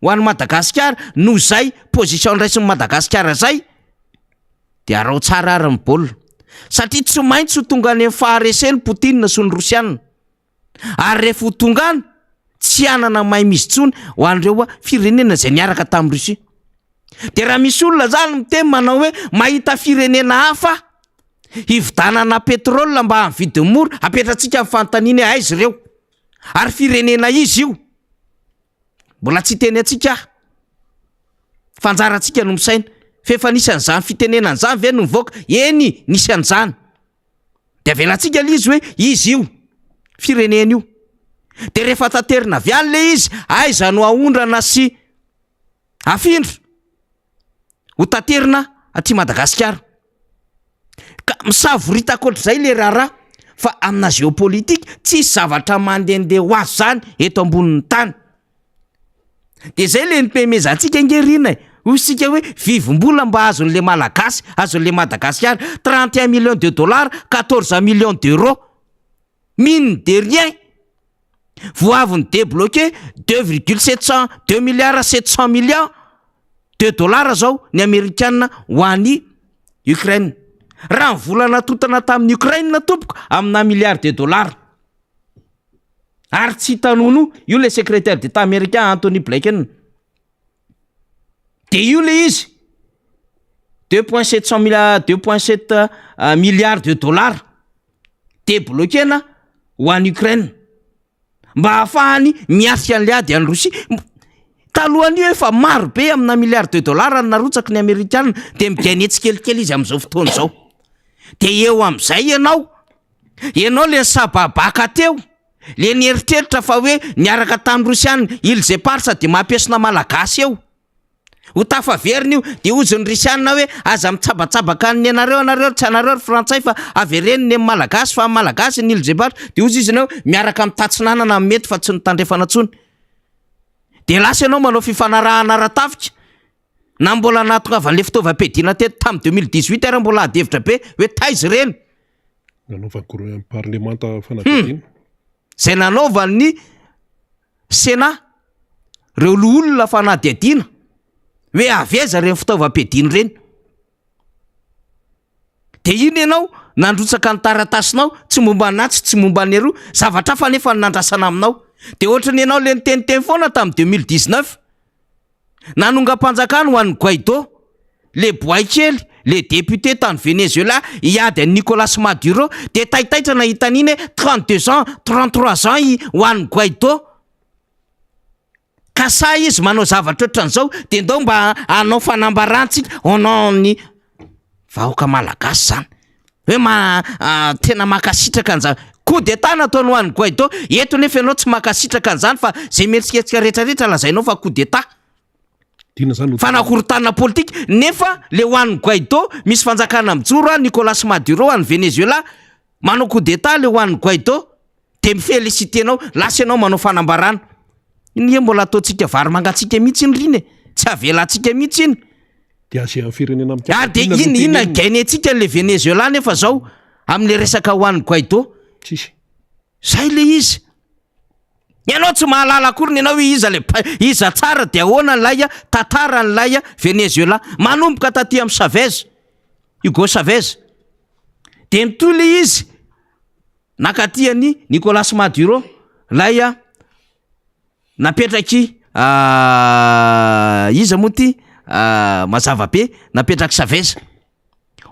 ho an'ny Madagasikara noho zay position raisin'ny Madagasikara zay. De arao tsara ary ny baolina. Satria tsy maintsy ho tonga any fahareseny Poutine sy ny Rosianina. Ary rehefa ho tonga any tsy anana mahay misy tsony ho an'ireo firenena zay niaraka tamin'ny Russie. De raha misy olona zany miteny manao hoe mahita firenena hafa hividanana petrolina mba amin'ny vidiny mora apetratsika amin'ny fanontaniana aizy ireo. Ary firenena izy io. Mbola tsy teny atsika. Fanjaratsika no misaina. Fefa nisy an'izany fitenenana zany ve no mivoaka? Eny, nisy an'izany. De avelantsika le izy hoe izy io. Firenena io. De rehefa tanterina avy any le izy, aiza no aondrana sy afindra. Ho tanterina aty Madagasikara. Ka misavorita akoatr'izay le raharaha fa amina géopolitique tsy zavatra mandehandeha ho azy zany eto ambonin'ny tany. De zay le nipemezantsika ngerina hoy hoe vivim-bola mba azon'le malagasy, azon'le Madagasikara 31 millions de dollars, 14 millions d'euros. Mine de rien. Vous avez débloqué 2 milliards 700 millions de dollars zao ny Amerikanina ho an'ny Ukraine. Raha volana totana tamin'ny Ukraine tompoko amina milliards de dollars. Ary tsy tanono io le secrétaire d'État américain Anthony Blinken. De io le izy 2,7 milliards de dollars débloquena ho an'ny Ukraine. Mba hafahany miafy an'le ady an'ny Russie. Talohan'io efa maro be amina milliards de dollars narotsaky ny Amerikanina de migainetsy kelikely izy am'izao fotoana zao. De eo am'izay ianao le sababaka teo. Le nieritreritra fa hoe niaraka tamin'ny Rosianina Ilze Parsa de mampiasina malagasy eo. Ho tafaverina io de ozony Rosianina hoe aza mitsabatsabaka ny anareo tsy anareo ry frantsay fa avereniny amin'ny malagasy fa malagasy ny Ilze Parsa de ozy izy anao miaraka mitatsinanana mety fa tsy nitandrefana tsony. De lasa ianao manao fifanarahana ratafika. Na mbola natongavan'le fitaovam-piadiana teto tamin'ny 2018 ary mbola adevitra be hoe taizy reny. Nanaova parlemanta fanadihadiana. Zay nanaovan'ny Sénat reo olona fanadihadiana hoe aveza reny fitaovam-piadiana reny. De iny ianao nandrotsaka ny taratasinao tsy momba anatsy tsy momba ny eroa zavatra fa nefa nandrasana aminao. De ohatrany ianao le niteniteny foana tamin'ny 2019 nanongam-panjakana ho an'ny Guaido, le boay kely, le député tany Venezuela iady an'i Nicolas Maduro de taitaitra nahitan'iny 32 ans, 33 ans ho an'ny Guaido. Ka sa izy manao zavatra ohatran'izao de ndao mba anao fanambarantsika au nom ny vahoaka malagasy zany hoe tena makasitraka an'zany coup d'état nataony Juan Guaido eto nefa ianao tsy makasitraka an'zany fa zay mieritseritsika rehetrarehetra lazainao fa coup d'état fanakorontanana politika nefa le Juan Guaido misy fanjakana mijoro Nicolas Maduro any Venezuela manao coup d'état le Juan Guaido de mifélicitenao lasa ianao manao fanambarana iny mbola ataontsika vary mangatsika mihitsy iny riny tsy avelantsika mihitsy iny de asian'ny firenena de inona gainy antsika le Venezuela nefa zao am'le resaka Juan Guaido zay le izy ianao tsy mahalala akory ny ianao hoe iza tsara de ahoana nylay tantara nylay Venezuela manomboka taty amin'ny Chavez Hugo Chavez de nitoy le izy nakatiany Nicolas Maduro lay napetraky iza moty mazava be napetraky Chavez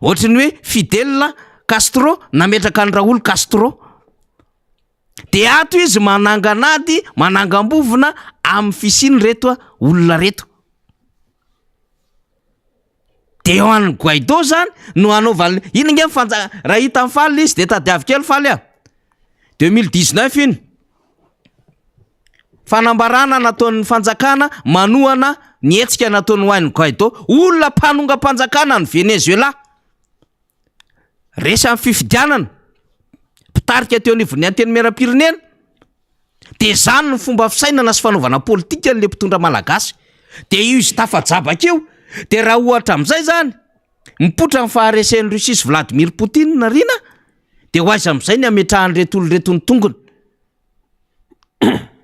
ohatrany hoe Fidel Castro nametraka ny Raoul Castro de ato izy mananganady manangambovona amin'ny fisiny reto olona reto de Juan Guaido zany no anaovany iny nge raha hita amin'ny faly izy de tadiavy kely faly 2019 iny fanambarana nataon'ny fanjakana manohana ny etsika nataon'ny Juan Guaido olona mpanonga-panjakana ny Venezuela resa amin'ny fifidianana pitarika teo anivon'ny anteny meram-pirenena de zany ny fomba fisainana sy fanaovana politika le mpitondra malagasy de io izy tafajabakeo de raha ohatra am'izay zany mipotra amin'ny faharesen'ny Russie Vladimir Poutine narina de ho aiza am'izay ny ametrahany retolo retony tongony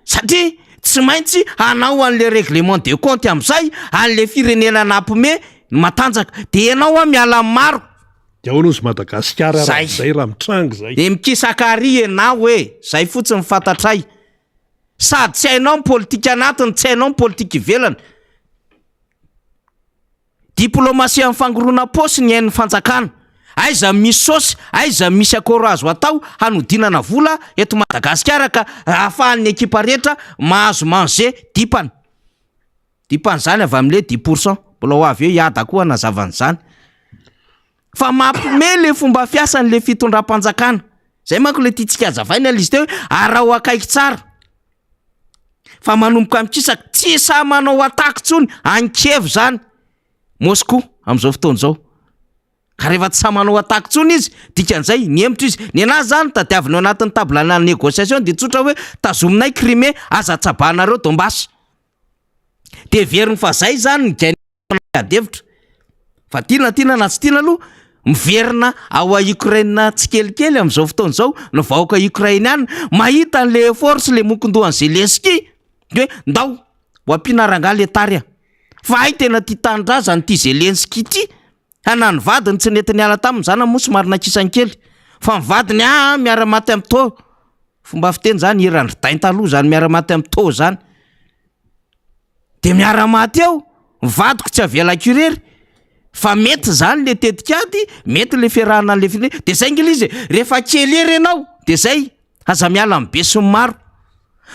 satria tsy maintsy hanao an'le règlement de compte am'izay an'le firenena nampome matanjaka de ianao miala maro de ahonozy Madagasikara zay raha mitrango zay de mikisakary ianao hoe zay fotsiny fantatray sady tsy hainao ny politika anatiny tsy hainao ny politika ivelany diplomasia amin'ny fangorona posy ny hain'ny fanjakana aiza misy sosy aiza misy akoro azo atao hanodinana vola eto Madagasikara ka ahafahan'ny ekipa rehetra mahazo manger dipany zany avy amin'le 10% mbola ho avy eo hiada koa nazavan'izany fa mampime le fomba fiasan'le fitondram-panjakana zay manko le tiatsika azavaina izy teo ara ho akaiky tsara fa manomboka mikisaka tsy sa manao ataka tsony an-Kiev zany Moscou am'izao fotoana zao ka rehefa tsy sa manao ataka tsony izy dikan'izay niemitra izy ny anazy zany tadiavina anatin'ny tablana négociation de tsotra hoe tazominay Crimée aza tsabahanareo Donbass de veriny fa zay zany ny gainadevitra fa tiana na tsy tiana aloha miverina ao a Ukraine tsy kelikely am'izao fotoana zao no vahoaka Ukrainiana mahita an'le force le mokondohan'ny Zelensky hoe ndao ho ampinaranga le tarya fa ay tena tia tanindrazany ity Zelensky ity hanany vadiny tsy nety niala taminy zany moa somary nakisany kely fa mivadiny miara-maty amin'ny tao fomba fiteny zany irandry dainta aloha zany miara-maty amin'ny tao zany de miara-maty eo mivadiko tsy avelako irery fa mety zany le tetikady mety le fiarahana le fine de zay ngely izy rehefa kelery ianao de zay aza miala amin'ny be sy ny maro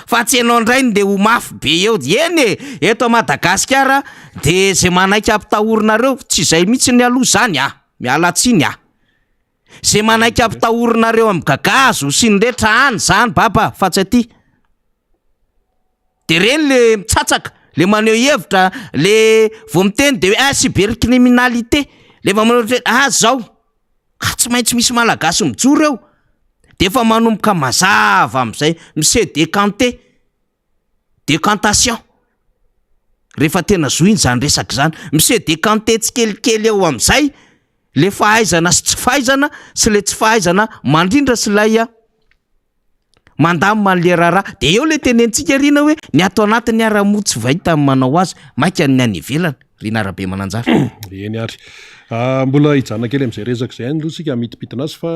fa tsy ianao ndrainy de ho mafy be eo eny eto Madagasikara de zay manaiky ampitahorinareo tsy zay mihitsy ny aloha zany miala tsiny zay manaiky ampitahorinareo amin'ny gagazo sy ny rehetra any zany baba fa tsy aty de reny le mitsatsaka le maneho hevitra le vao miteny de hoe cybercriminalité le va manao zao ka tsy maintsy misy malagasy mijoro eo de efa manomboka mazava am'izay mise décantation rehefa tena zoiny zany resaka zany mise décanté tsy kelikely eo am'izay le fahaizana sy tsy fahaizana sy le tsy fahaizana mandrindra sy lay mandamy man'le raharaha de eo le tenentsika rina hoe ny atao anatin'ny ara-motsy vahita amin'ny manao azy maika ny any ivelany rina arabe mananjara eny ary mbola hijana kely am'izay resaka zay any sika mitipitina azy fa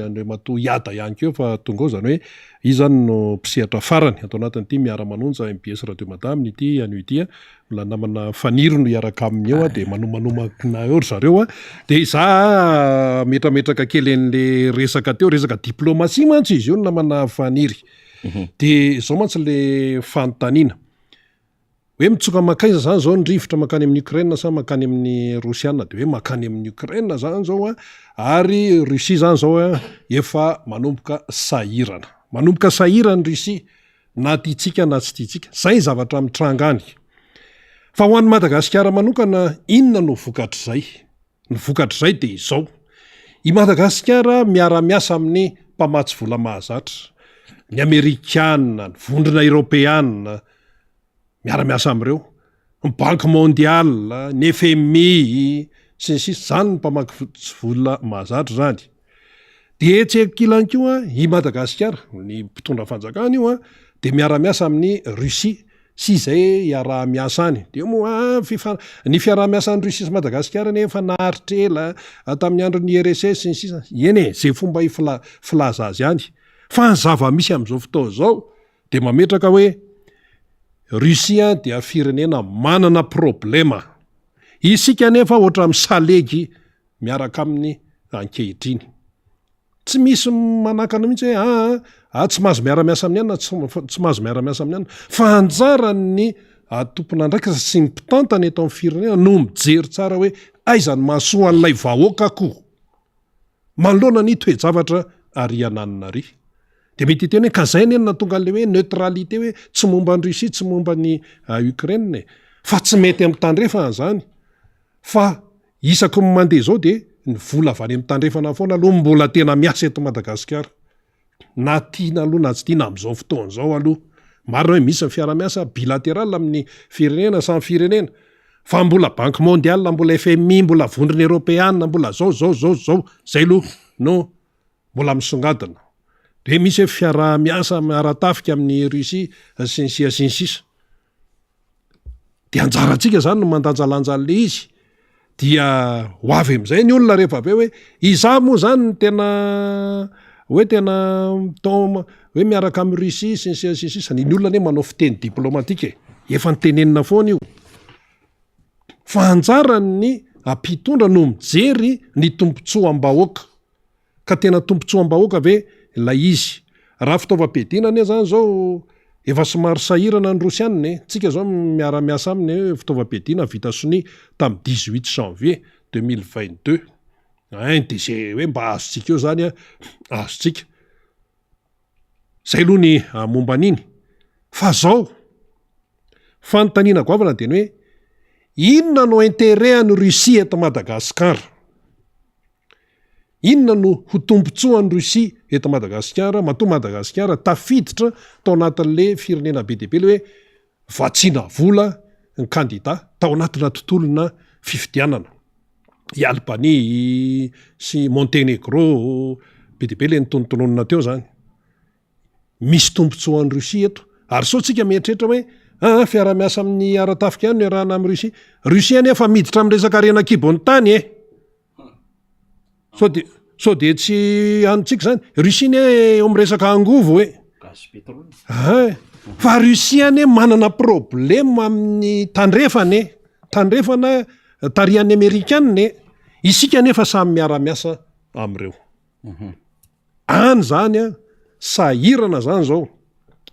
andre mato hiada ihany keo fa tonga ao zany hoe izany no mpisehatra farany atao anatin'ity miara-manonja MBS Radio Madame ity anio ity mbola namana faniry no hiaraka aminy eo de manomanomana eo zareo de za metrametraka kely an'le resaka teo resaka diplomasia mantsy izy io no namana faniry de zao mantsy le fanontaniana hoe mitsoka makaiza zany zao ny rivotra makany amin'ny Ukraine sa makany amin'ny Rosiana de hoe makany amin'ny Ukraine zany zao a ary Russie zany zao a efa manomboka sahirana ny Russie na tiatsika na tsy tiatsika zay zavatra mitrangany fa ho an'ny Madagasikara manokana inona no vokatra zay ny vokatra zay de izao i Madagasikara miara-miasa amin'ny mpamatsy vola mahazatra ny Amerikana ny vondrona Europeana miara-miasa am'ireo ny Banque Mondiale ny FMI sy ny sisa zany ny mpamatsy vola mahazatra zany de tsy ekilany koa i Madagasikara ny mpitondra fanjakana io a de miara-miasa amin'ny Russie sy zay iara-miasa any de moa ny fiara-miasan'ny Russie sy Madagasikara nefa naharitrela tamin'ny andron'ny RSS sy ny sisa eny zay fomba filaza azy any fa ny zava-misy am'izao fotoa zao de mametraka hoe Russia dia firenena manana problema isika nefa ohatra misalegy miaraka amin'ny ankehitriny tsy misy manakana mihitsy hoe tsy mahazo miara-miasa amin'ny anina tsy mahazo miara-miasa amin'ny anina fa anjarany tompona andraikitra sy mipitantana eto amin'ny firenena no mijery tsara hoe aizany mahasoa an'ilay vahoaka koa manoloana ny toe-javatra ariananina de mety teny hoe ka zay nenina tonga le hoe neutralité hoe tsy momba ny Russie tsy momba ny Ukraine fa tsy mety amin'ny tandrefa an'izany fa isaky ny mandeha zao de ny vola avy any amin'ny tandrefana foana aloha mbola tena miasa eto Madagasikara na tiana aloha na tsy tiana am'izao fotoan'izao aloha marina hoe misy ny fiara-miasa bilatéral amin'ny firenena samy firenena fa mbola Banque Mondiale mbola FMI mbola vondrona Europeana mbola zao zay aloha no mbola misongadina de misy hoe fiara-miasa miara-tafika amin'ny Russie sy ny sisa de anjarantsika zany no mandanjalanja le izy dia ho avy am'izay ny olona rehefa aveo hoe iza moa zany ny tena hoe miaraka amin'ny Russie sy ny sisa ny olona ne manao fiteny diplomatika efa nytenenina foana io fa anjarany ny ampitondra no mijery ny tombontsoam-bahoaka ka tena tombontsoam-bahoaka ve la izy raha fitaovam-piadinany zany zao efa somary sahirana ny Rosianina tsika zao miara-miasa aminy hoe fitaovam-piadina vita sony tamin'ny 18 janvier 2022 de zay hoe mba azontsika eo zany azontsika zay aloha ny momba an'iny fa zao fanontaniana goavana de ny hoe inona no intérêt ny Russie eto Madagasikara inona no ho tombontsoan'ny Russie eto Madagasikara matoa Madagasikara tafiditra tao anatin'le firenena be deaibe le hoe vatsiana vola ny candidat tao anatina tontolona fifidianana i Albanie sy Montenegro be deaibe le nytonontononina teo zany misy tombontsoan'ny Russie eto ary sao tsika mieritreritra hoe fiara-miasa amin'ny ara-tafika ihany no iarahana amin'ny Russie anefa miditra amin'ny resaka rena kibon'ny tany sao de tsy anotsika zany Russie ne eo amin'ny resaka angovo fa Russie ane manana problema amin'ny tandrefana tarian'ny Amerikanina isika nefa samy miara-miasa am'ireo any zany sahirana zany zao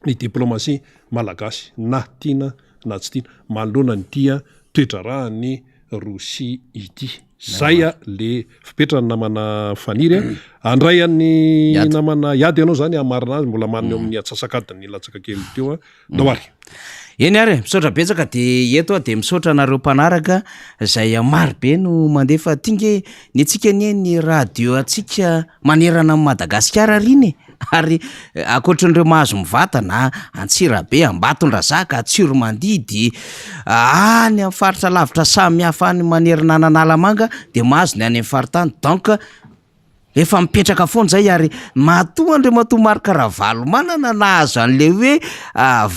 ny diplomasia malagasy na tiana na tsy tiana manoloana ny tia toedrarahany Russie ity zay le fipetrany namana faniry andray any namana iady ianao zany amarina azy mbola manina eo amin'ny atsasakadiny latsaka kely teo doary eny ary misaotra betsaka de eto de misaotra anareo mpanaraka zay maro be no mandefa tinge ny atsika ny radio atsika manerana amin'ny Madagasikara riny ary akoatran'ireo mahazo mivatana Antsirabe Ambatondrazaka Tsiromandidy any amin'ny faritra lavitra samy hafa any manerana Analamanga de mahazo ny any amin'ny faritany donc efa mipetraka foana zay ary matoa maro karavalo manana nahazo an'le hoe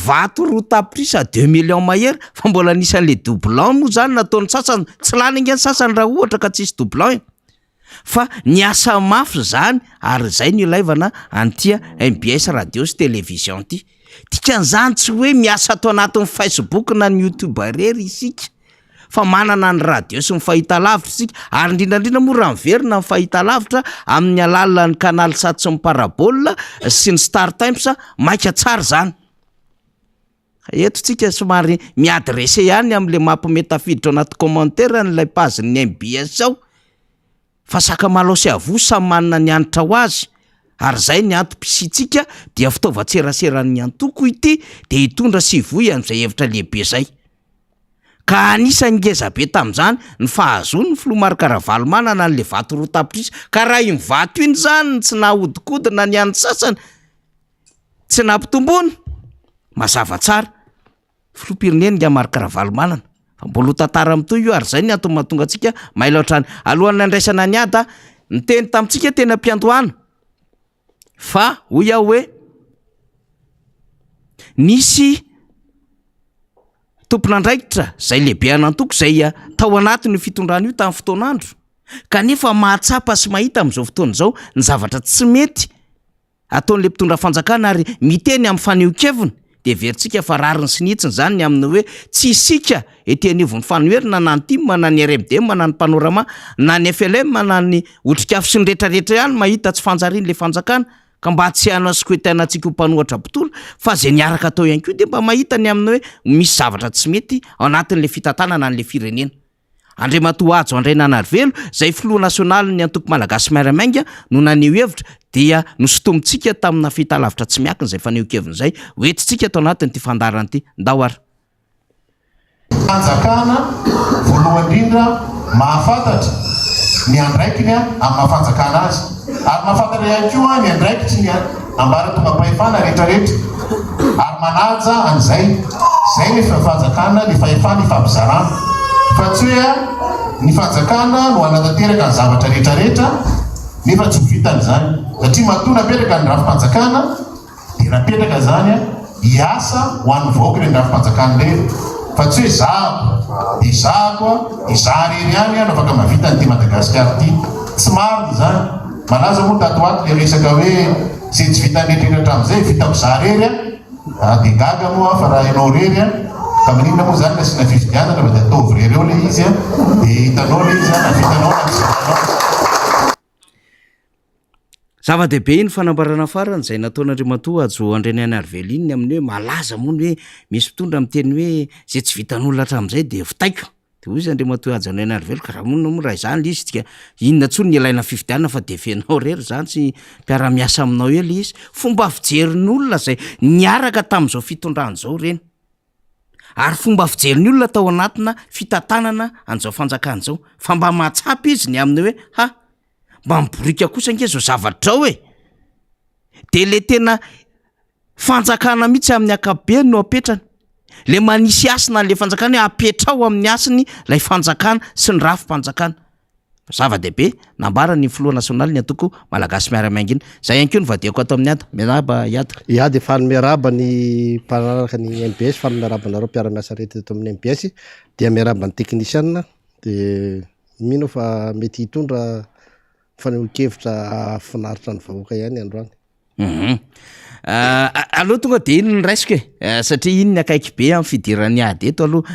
vato roa tapitrisa 2 millions mahery fa mbola nisan'le doublon moa zany nataony sasany tsy lany ingany sasany raha ohatra ka tsisy doublon fa niasa mafy zany ary zay ny ilaivana antia MBS radio sy télévision ty tikan'izany tsy hoe miasa ato anatin'ny Facebook na ny YouTube rery isika fa manana ny radio sy ny fahitalavitra isika ary indrindrandrindra moa raha miverina ny fahitalavitra amin'ny alalan'ny canal 7 sy ny parabole sy ny Star Times maika tsara zany etotsika somary miadrese ihany am'le mampimetafiditra anaty commentaire n'ilay paziny MBS ao fa sakamalo sy avo samy manana ny anitra ho azy ary zay ny antom-pisitsika dia fitaovan-tserasera'ny antoko ity de hitondra sivoy am'izay hevitra lehibe zay ka anisany ngezabe tam'izany ny fahazony ny filomarikaravalo manana n'le vato roa tapitrisa ka raha iny vato iny zany tsy nahodikodina ny any sasany tsy nampitombony mazava tsara filopireneny nga marikaravalo manana fa mbola tantara am'toy io ary zay ny antony mahatonga antsika mahay loatrany alohan'ny andraisana ny ada ny teny tamintsika tena mpiantoana fa hoy aho hoe nisy tompon'andraikitra zay lehibe anantoko zay tao anatiny fitondrana io tamin'ny fotoanandro kanefa mahatsapa sy mahita am'izao fotoana zao ny zavatra tsy mety ataon'le mpitondra fanjakana ary miteny amin'ny faneho-keviny de veritsika fa rariny sinitsiny zany ny aminy hoe tsy isika etianivon'ny fanoherina na ny tim na ny RMDM na ny panorama na ny FLM na ny otrikafo sy ny rehetrarehetra ihany mahita tsy fanjariany le fanjakana ka mba tsy hana sikoetana antsika ho mpanohatra bitolo fa zay niaraka atao ihany koa de mba mahita ny aminy hoe misy zavatra tsy mety ao anatin'le fitantanana n'le firenena Andriamatoa Ajo Andriananarivelo zay filoha nasionaly ny antoko malagasy miaramainga no naneho hevitra dia nosotomitsika tamina fitalavitra tsy miakiny zay faneho-keviny zay hoetitsika atao anatin'ity fandarana ity ndao ary fanjakana voalohany indrindra mahafantatra ny andraikiny amin'ny mahafanjakana azy ary mahafantatra ihany koa ny andraikitry ny ambara tonga pahefana rehetrarehetra ary manaja an'izay zay ny fanjakana ny fahefana ifampizarana fa tsy hoe ny fanjakana no anatanteraka ny zavatra rehetrarehetra nefa tsy ho vitany zany satria matoa napetraka ny rafi-panjakana de napetraka zany hiasa ho an'ny vahoaka ny rafi-panjakana le fa tsy hoe zahako de zahako izaha rery ihany no afaka mavita ny ty Madagasikara ty tsy mariny zany malaza moa tatoato le resaka hoe zay tsy vita nrehetrarehetra am'izay vitako zaha rery de gaga moa fa raha ianao rery ka maninona moa zany nasina fifidianana fa de ataovy rery eo le izy de hitanao le izy na vitanao na tsy vitanao zava-dehibe iny fanambarana farany zay nataon'Andriamatoa Ajo Andriananarivelo iny amin'ny hoe malaza moa ny hoe misy mpitondra miteny hoe zay tsy vitan'olona hatramin'izay de vitaiko de hoy izy Andriamatoa Ajo Andriananarivelo ka raha monina moa raha izany le izy tika inona tsony ny ilaina fifidianana fa de fenao rery zany sy mpiara-miasa aminao eo le izy fomba fijerin'olona zay niaraka tamin'izao fitondrana zao reny ary fomba fijerin'ny olona tao anatina fitantanana an'izao fanjakana zao fa mba mahatsapy izy ny aminy hoe ha mba miborika kosa nge zao zavatra ao de le tena fanjakana mihitsy amin'ny akabeny no apetrany le manisy asina le fanjakana hoe apetra ao amin'ny asiny lay fanjakana sy ny rafi-panjakana zava-dehibe nambara ny filoha nasionaly ny antoko malagasy miaramaingina zay ihany koa no vadeko ato amin'ny ada miaraba ia de fa miaraba ny mpanaraka ny MBS fa miaraba nareo mpiara-miasa rety eto amin'ny MBS dia miaraba ny technicienne de mino fa mety hitondra faneho-kevitra finaritra ny vahoaka ihany androany aloha tonga de iny ny raisiko satria iny ny akaiky be amin'ny fidiran'ny ady eto aloha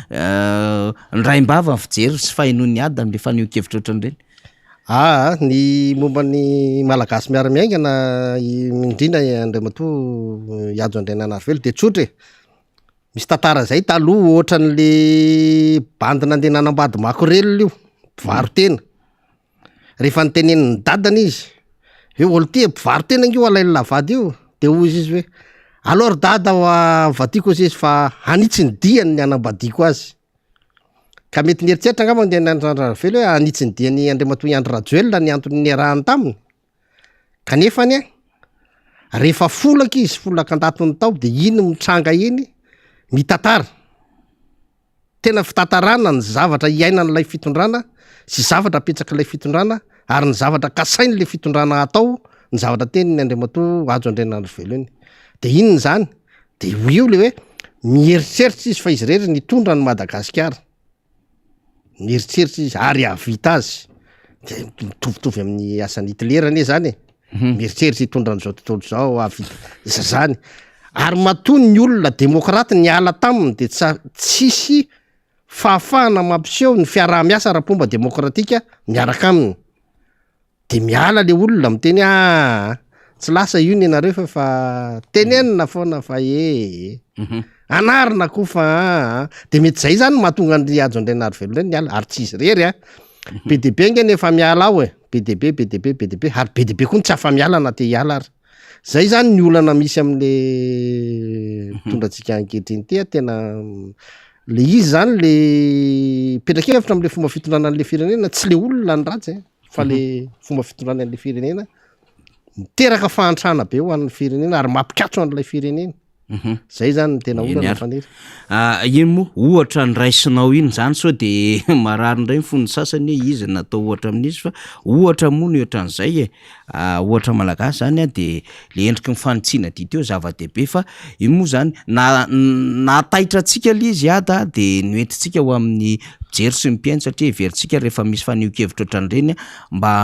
ny raim-bava ny fijery sy fahinon'ny ady am'le faneho-kevitra ohatran'ireny ny momba ny malagasy miara-miaingana indrindra Andriamatoa Ajo Andriananarivelo de tsotra misy tantara zay taloha ohatran'le bandy nandeha nanambady makorelo io mpivaro tena rehefa nyteneniny dadana izy hoe olo ty mpivaro tena io alainy lavady io de hoy izy hoe alors dada vadiko izy fa hanitsy ny diany ny anambadiko azy ka mety nieritseritra angamba ny Andriananarivelo hoe hanitsy ny diany Andriamatoa Andry Rajoelina ny antony niarahany taminy kanefany rehefa folaka izy folaka andatony tao de iny mitranga iny mitantara tena fitantarana ny zavatra iainan'ilay fitondrana sy zavatra apetraka ilay fitondrana ary ny zavatra kasainy le fitondrana atao ny zavatra teny ny Andriamatoa Ajo Andriananarivelo iny de inony zany de io le hoe mieritseritra izy fa izy rery nitondra ny Madagasikara mieritseritra izy ary avita azy de mitovitovy amin'ny asan'ny Hitler ane zany mieritseritra hitondra n'izao tontolo zao avita zany ary matony ny olona demokraty ny ala taminy de tsisy fahafahana mampiseho ny fiaraha-miasa ara-pomba demokratika miaraka aminy de miala le olona miteny tsy lasa io ny anareo fa tenenina foana fa anarina koa fa de mety zay zany mahatonga ny ajo andray nary velona ny ala ary tsy izy rery a BDB ngeny efa miala ao e BDB ary BDB koa tsy afa miala na te hiala ary zay zany ny olana misy am'le tondratsika ankehitriny ty tena le izy zany le petra-kevitra am'le fomba fitondrana an'le firenena tsy le olona ny ratsy fa le fomba fitondrana an'le firenena miteraka fahantrana be ho an'ny firenena ary mampikatso an'ilay firenena zay zany tena olana faniry ino moa ohatra ny raisinao iny zany sao de marary ndray fony sasany hoe izy natao ohatra amin'izy fa ohatra moa ny ohatran'izay ohatra malagasy zany a de le endriky mifanitsiana dito eo zava-dehibe fa ino moa zany nataitra antsika le izy ada de noentintsika ho amin'ny jery sy mpiainy satria heverintsika rehefa misy fanio-kevitra ohatran'ireny mba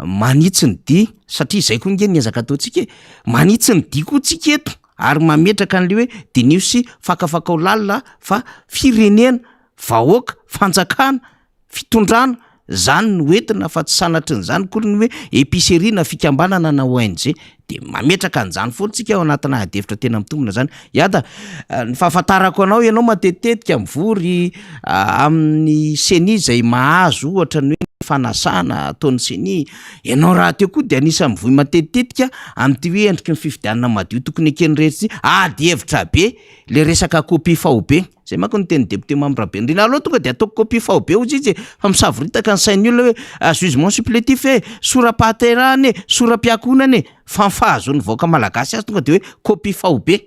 manitsy ny di satria zay koa nge niezaka ataontsika manitsy ny di koa tsika eto ary mametraka an'le hoe dinio sy fakafakao lalina fa firenena vahoaka fanjakana fitondrana zany no entina fa tsy sanatry n'izany kory ny hoe épicerie na fikambanana na ONG de mametraka an'izany fotsika ao anatina hadevitra tena mitombona zany iada ny fahafantarako anao ianao matetitetika mivory amin'ny seni zay mahazo ohatra ny hoe fanasana ataon'ny seni ianao raha teo koa de anisa mivoy matetitetika am'ty hoe endriky ny fifidianana madio tokony ekeny rehetra ady hevitra be le resaka copie faobe zay manko ny teny député Mambrabe ndrina aloha tonga de ataoko copie faobe ozy izy fa misavoritaka ny sainy olona hoe jugement supplétif sora-pahaterahany sora-piakonany fanfahazo ny vaoaka malagasy azy tonga de hoe copie faobe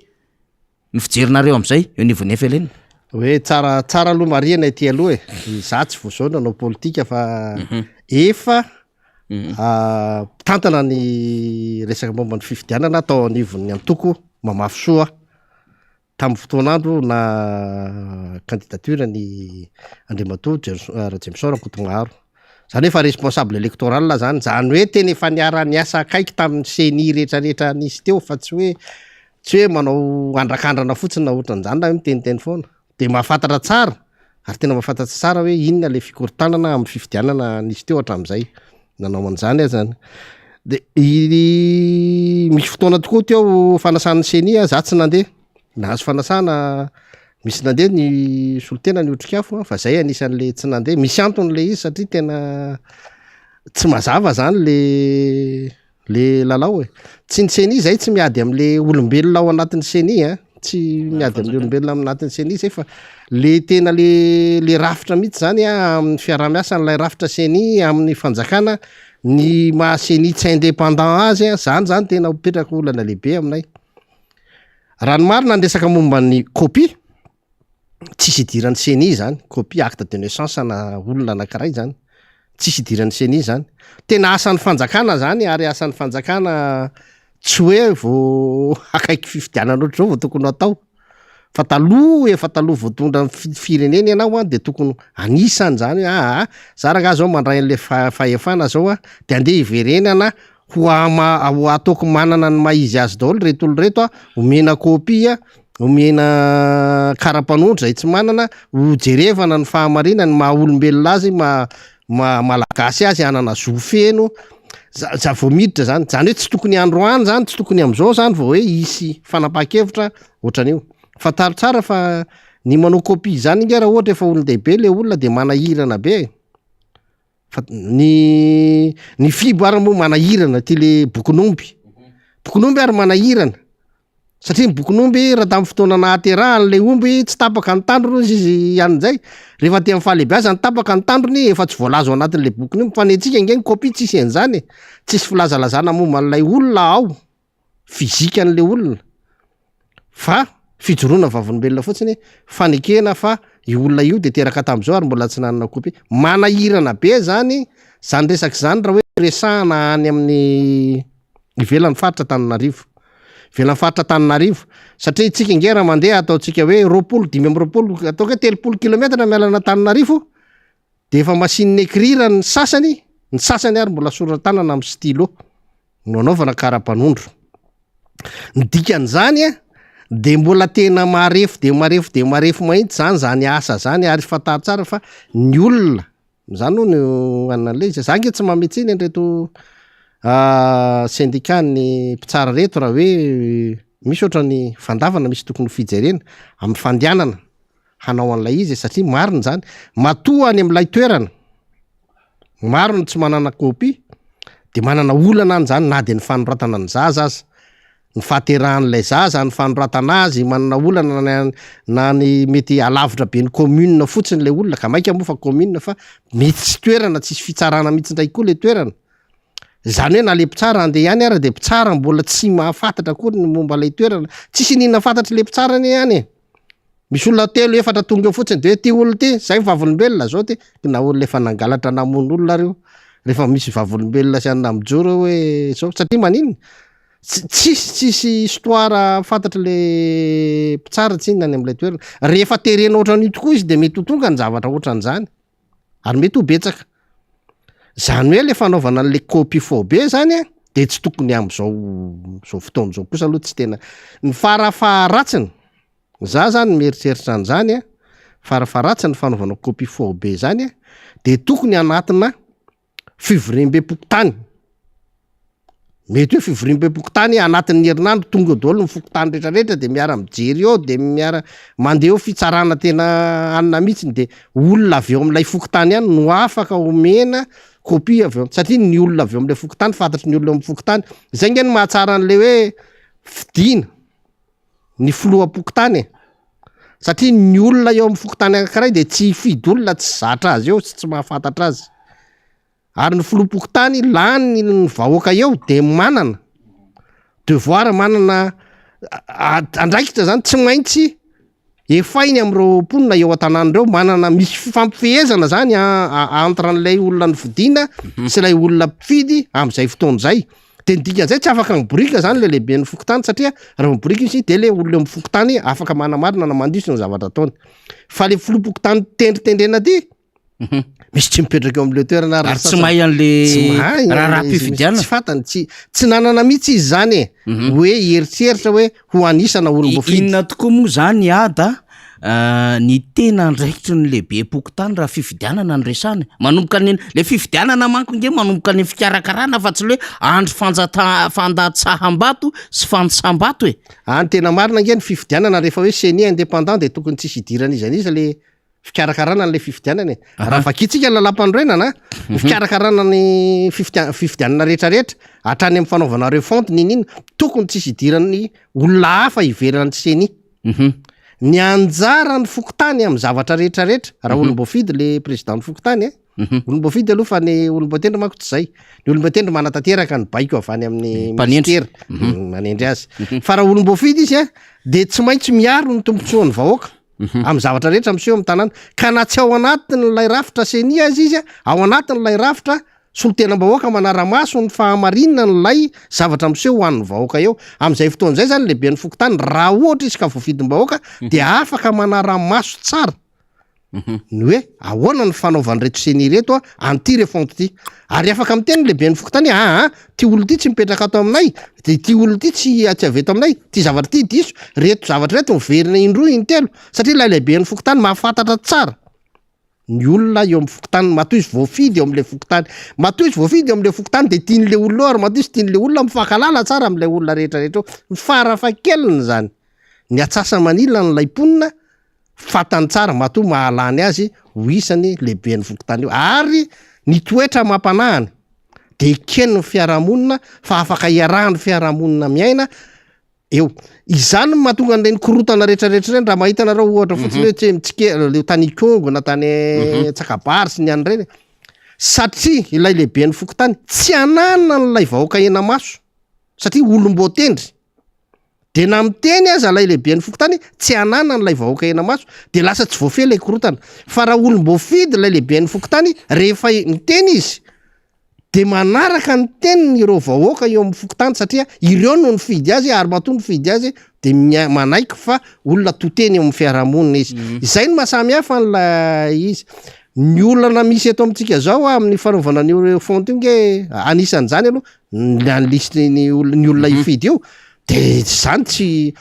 ny fijerinareo am'izay eo nivonefa eleny hoe tsara aloha mariana ity aloha za tsy voazaona anao politika fa efa tantana ny resaka momba ny fifidianana atao anivon'ny antoko mamafy soa tamin'ny fotoanandro na candidature ny Andriamatoa Rajimsora Kotomaro zany efa responsable électoral zany hoe teny efa niara niasa akaiky tamin'ny seni rehetrarehetra nisy teo fa tsy hoe manao andrakandrana fotsiny na ohatran'izany na miteniteny foana de mahafantatra tsara ary tena mahafantatra tsara hoe inona le fikorontanana amin'ny fifidianana nisy teo hatram'izay nanao an'izany zany de misy fotoana tokoa teo fanasan'ny seni za tsy nandeha nahazo fanasana misy nandeha ny solotena ny otrikafo fa zay anisan'le tsy nandeha misy antony le izy satria tena tsy mazava zany le lalao tsy ny seni zay tsy miady am'le olombelona ao anatin'ny seni tsy miady am'le olombelona anatin'ny seni zay fa le tena le rafitra mihitsy zany amin'ny fiarah-miasa n'lay rafitra seni amin'ny fanjakana ny maha seni tsy indépendant azy zany tena mipetraka olana lehibe aminay raha ny marina andresaka momba ny copie tsisy idiran'ny seni zany copie acte de naissance na olona anankiray zany tsisy idiran'ny seni zany tena asan'ny fanjakana zany ary asan'ny fanjakana tsy hoe vo akaiky fifidianana ohatr' zao vo tokony atao fa taloha voatondra firenena ianao de tokony anisany zany za raha zao mandray an'le fahefana zao de andeha iverenana ho ataoko manana ny maizy azy daholo reto olo reto omena copie omena karapanondro zay tsy manana ho jerevana ny fahamarinany maha olombelona azy malagasy azy anana zofeno za vao miditra zany hoe tsy tokony androany zany tsy tokony am'izao zany vao hoe isy fanapa-kevitra ohatran'io fa tsara fa ny manao copie zany inge raha ohatra efa olon-dehibe le olona de manahirana be fa ny fibo ary moa manahirana ty le bokonomby ary manahirana satria ny bokonomby raha tamin'ny fotoana nahaterahany le omby tsy tapaka ny tandrony izy an'izay rehefa te amin'ny fahalehibeazany tapaka ny tandrony efa tsy voalazo anatin'le bokonomby fa ny antsika inge ny copie tsisy an'izany tsisy filazalazana momba n'lay olona ao fizika an'le olona fa fijoroana vavolombelona fotsiny fanekena fa io olona io de teraka tam'izao ary mbola tsy nanana copie manahirana be zany resaky zany raha hoe resahana any amin'ny ivelan'ny faritra Tananarivo satria itsika inge raha mandeha ataotsika hoe 20 ataoko hoe 30 kilometra mialana Tananarivo de efa masin'ny écrire ny sasany ary mbola soratanana amin'ny stylo no anaovana karapanondro ny dikan'izany de mbola tena marefo mahitsy zany asa zany ary fantary tsara fa ny olona zany no anan'le izy za nge tsy mametsiny andreto syndicat ny mpitsara reto raha hoe misy ohatrany fandavana misy tokony fijerena amin'ny fandianana hanao an'lay izy satria mariny zany matoa any am'lay toerana maro ny tsy manana kopy de manana olana any zany na de ny fanoratana ny zaza aza ny fahaterahan'lay zaza ny fanoratana azy manana olana na ny mety alavitra be ny commune fotsiny le olona ka maika moa fa commune fa mety tsy toerana tsisy fitsarana mihitsy ndray koa le toerana zany hoe na le mpitsara andeha ihany ara de mpitsara mbola tsy mahafantatra koa ny momba lay toerana tsisy nina fantatry le mpitsarany ihany misy olona telo efatra tonga eo fotsiny de hoe ty olo ty zay vavolombelona zao ty na olona efa nangalatra namono olona reo rehefa misy vavolombelona sy anna mijoro hoe zao satria manino tsisy histoire fantatry le mpitsara tsy inona any am'lay toerana rehefa terena ohatran'io tokoa izy de mety ho tonga ny zavatra ohatran'izany ary mety ho betsaka zany hoe le fanaovana an'le copie faux be zany de tsy tokony am'zao fotoana zao kosa aloha tsy tena ny farafaharatsiny za zany mieritreritra an'zany farafaharatsiny fanaovana copie faux be zany de tokony anatina fivorem-be-pokotany mety hoe fivorem-be-pokotany anatin'ny herinandro tonga daholo ny fokotany rehetrarehetra de miara mijery eo de miara mandeha eo fitsarana tena anina mihitsiny de olona avy eo am'lay fokotany ihany no afaka omena copie avy eo satria ny olona avy eo am'lay fokotany fantatry ny olona amin'ny fokotany zay nge ny mahatsara an'le hoe fidina ny filoha-pokotany satria ny olona eo amin'ny fokotany anankiray de tsy hifidy olona tsy zatra azy eo tsy mahafantatra azy ary ny filoha-pokotany lany ny vahoaka eo de manana devoir manana andraikitra zany tsy maintsy efainy am'reo mponina eo an-tanàn'ireo manana misy fifampifehezana zany entre an'lay olona ny fidina sy lay olona mpifidy am'izay fotoana zay de ny dikan'izay tsy afaka miborika zany le lehibe ny fokotany satria raha miborika izy de le olona eo amin'ny fokotany afaka manamarina na mandiso ny zavatra ataony fa le filoha-pokotany tendritendrena ty misy tsy mipetraka eo am'le toerana ary tsy mahay an'le raha-raha-pifidianana tsy fantany tsy nanana mihitsy izy zany hoe eritreritra hoe ho anisana olom-bofidy inona tokoa moa zany ada ny tena andraikitry ny lehibe pokotany raha fifidianana ny resany manomboka ny le fifidianana manko nge manomboka ny fikarakarana fa tsy le andro fandatsaham-bato sy fandisam-bato any tena marina nge ny fifidianana rehefa hoe seni indépendant de tokony tsisy idirana izan'iza le fikarakarana n'le fifidianana raha vakitsika lalam-panorenana ny fikarakarana ny fifidianana rehetrarehetra hatrany amin'ny fanaovana refonte ninina tokony tsisy idirany olona hafa iverany seni ny anjara ny fokotany amin'ny zavatra rehetrarehetra raha olom-boafidy le président ny fokotany olom-boafidy aloha fa ny olom-boatendry manko tsy zay ny olom-boatendry manatateraka ny baiko avy any amin'ny ministera manendry azy fa raha olom-boafidy izy de tsy maintsy miaro ny tombontsoan'ny vahoaka amin'ny zavatra rehetra miseho amin'ny tanàna ka na tsy ao anatin'lay rafitra senia azy izy ao anatin'lay rafitra solon-tena-bahoaka manara-maso ny fahamarinina nylay zavatra miseho ho an'ny vahoaka eo am'izay fotoan'izay zany lehibe ny fokotany raha ohatra izy ka voafidym-bahoaka de afaka manara-maso tsara ny hoe ahoana ny fanaovany reto seni reto anty refonte ty ary afaka miteny lehibe ny fokotany ty olo ty tsy mipetraka ato aminay de ty olo ty tsy aveto aminay ty zavatra ty diso reto zavatra reto miverina indroa intelo satria lay lehibe ny fokotany mahafantatra tsara ny olona eo amin'ny fokotany matoa izy voafidy eo am'le fokotany matoa izy voafidy eo am'le fokotany de tian'le olona ary matoa izy tian'le olona mifankalala tsara am'le olona rehetrarehetra eo farafakeliny zany ny atsasa manila n'lay mponina fatany tsara matoa mahalany azy ho isany lehibe ny fokotany eo ary ny toetra mampanahany de keny ny fiarahamonina fa afaka iarahan'ny fiarahamonina miaina eo izany mahatonga an'le ny korotana rehetrarehetra reny raha mahita nareo ohatra fotsiny hoe tsy mitsike tany Kongo na tany Tsakabary sy ny any reny satria ilay lehibe ny fokotany tsy anana n'lay vahoaka ena maso satria olom-boatendry de na miteny aza lay lehibe ny fokotany tsy anana n'lay vahoaka ena maso de lasa tsy voafehy lay korotana fa raha olom-boafidy lay lehibe ny fokotany rehefa miteny izy de manaraka ny teniny ireo vahoaka eo amin'ny fokotany satria ireo no nifidy azy ary matoa nifidy azy de manaiky fa olona toteny eo amin'ny fiarahamonina izy izay no mahasamy hafa n'lay izy ny olana misy eto amintsika zao amin'ny fanaovana ny fonte io nge anisan'izany aloha ny listy ny olona ifidy io de zany tsy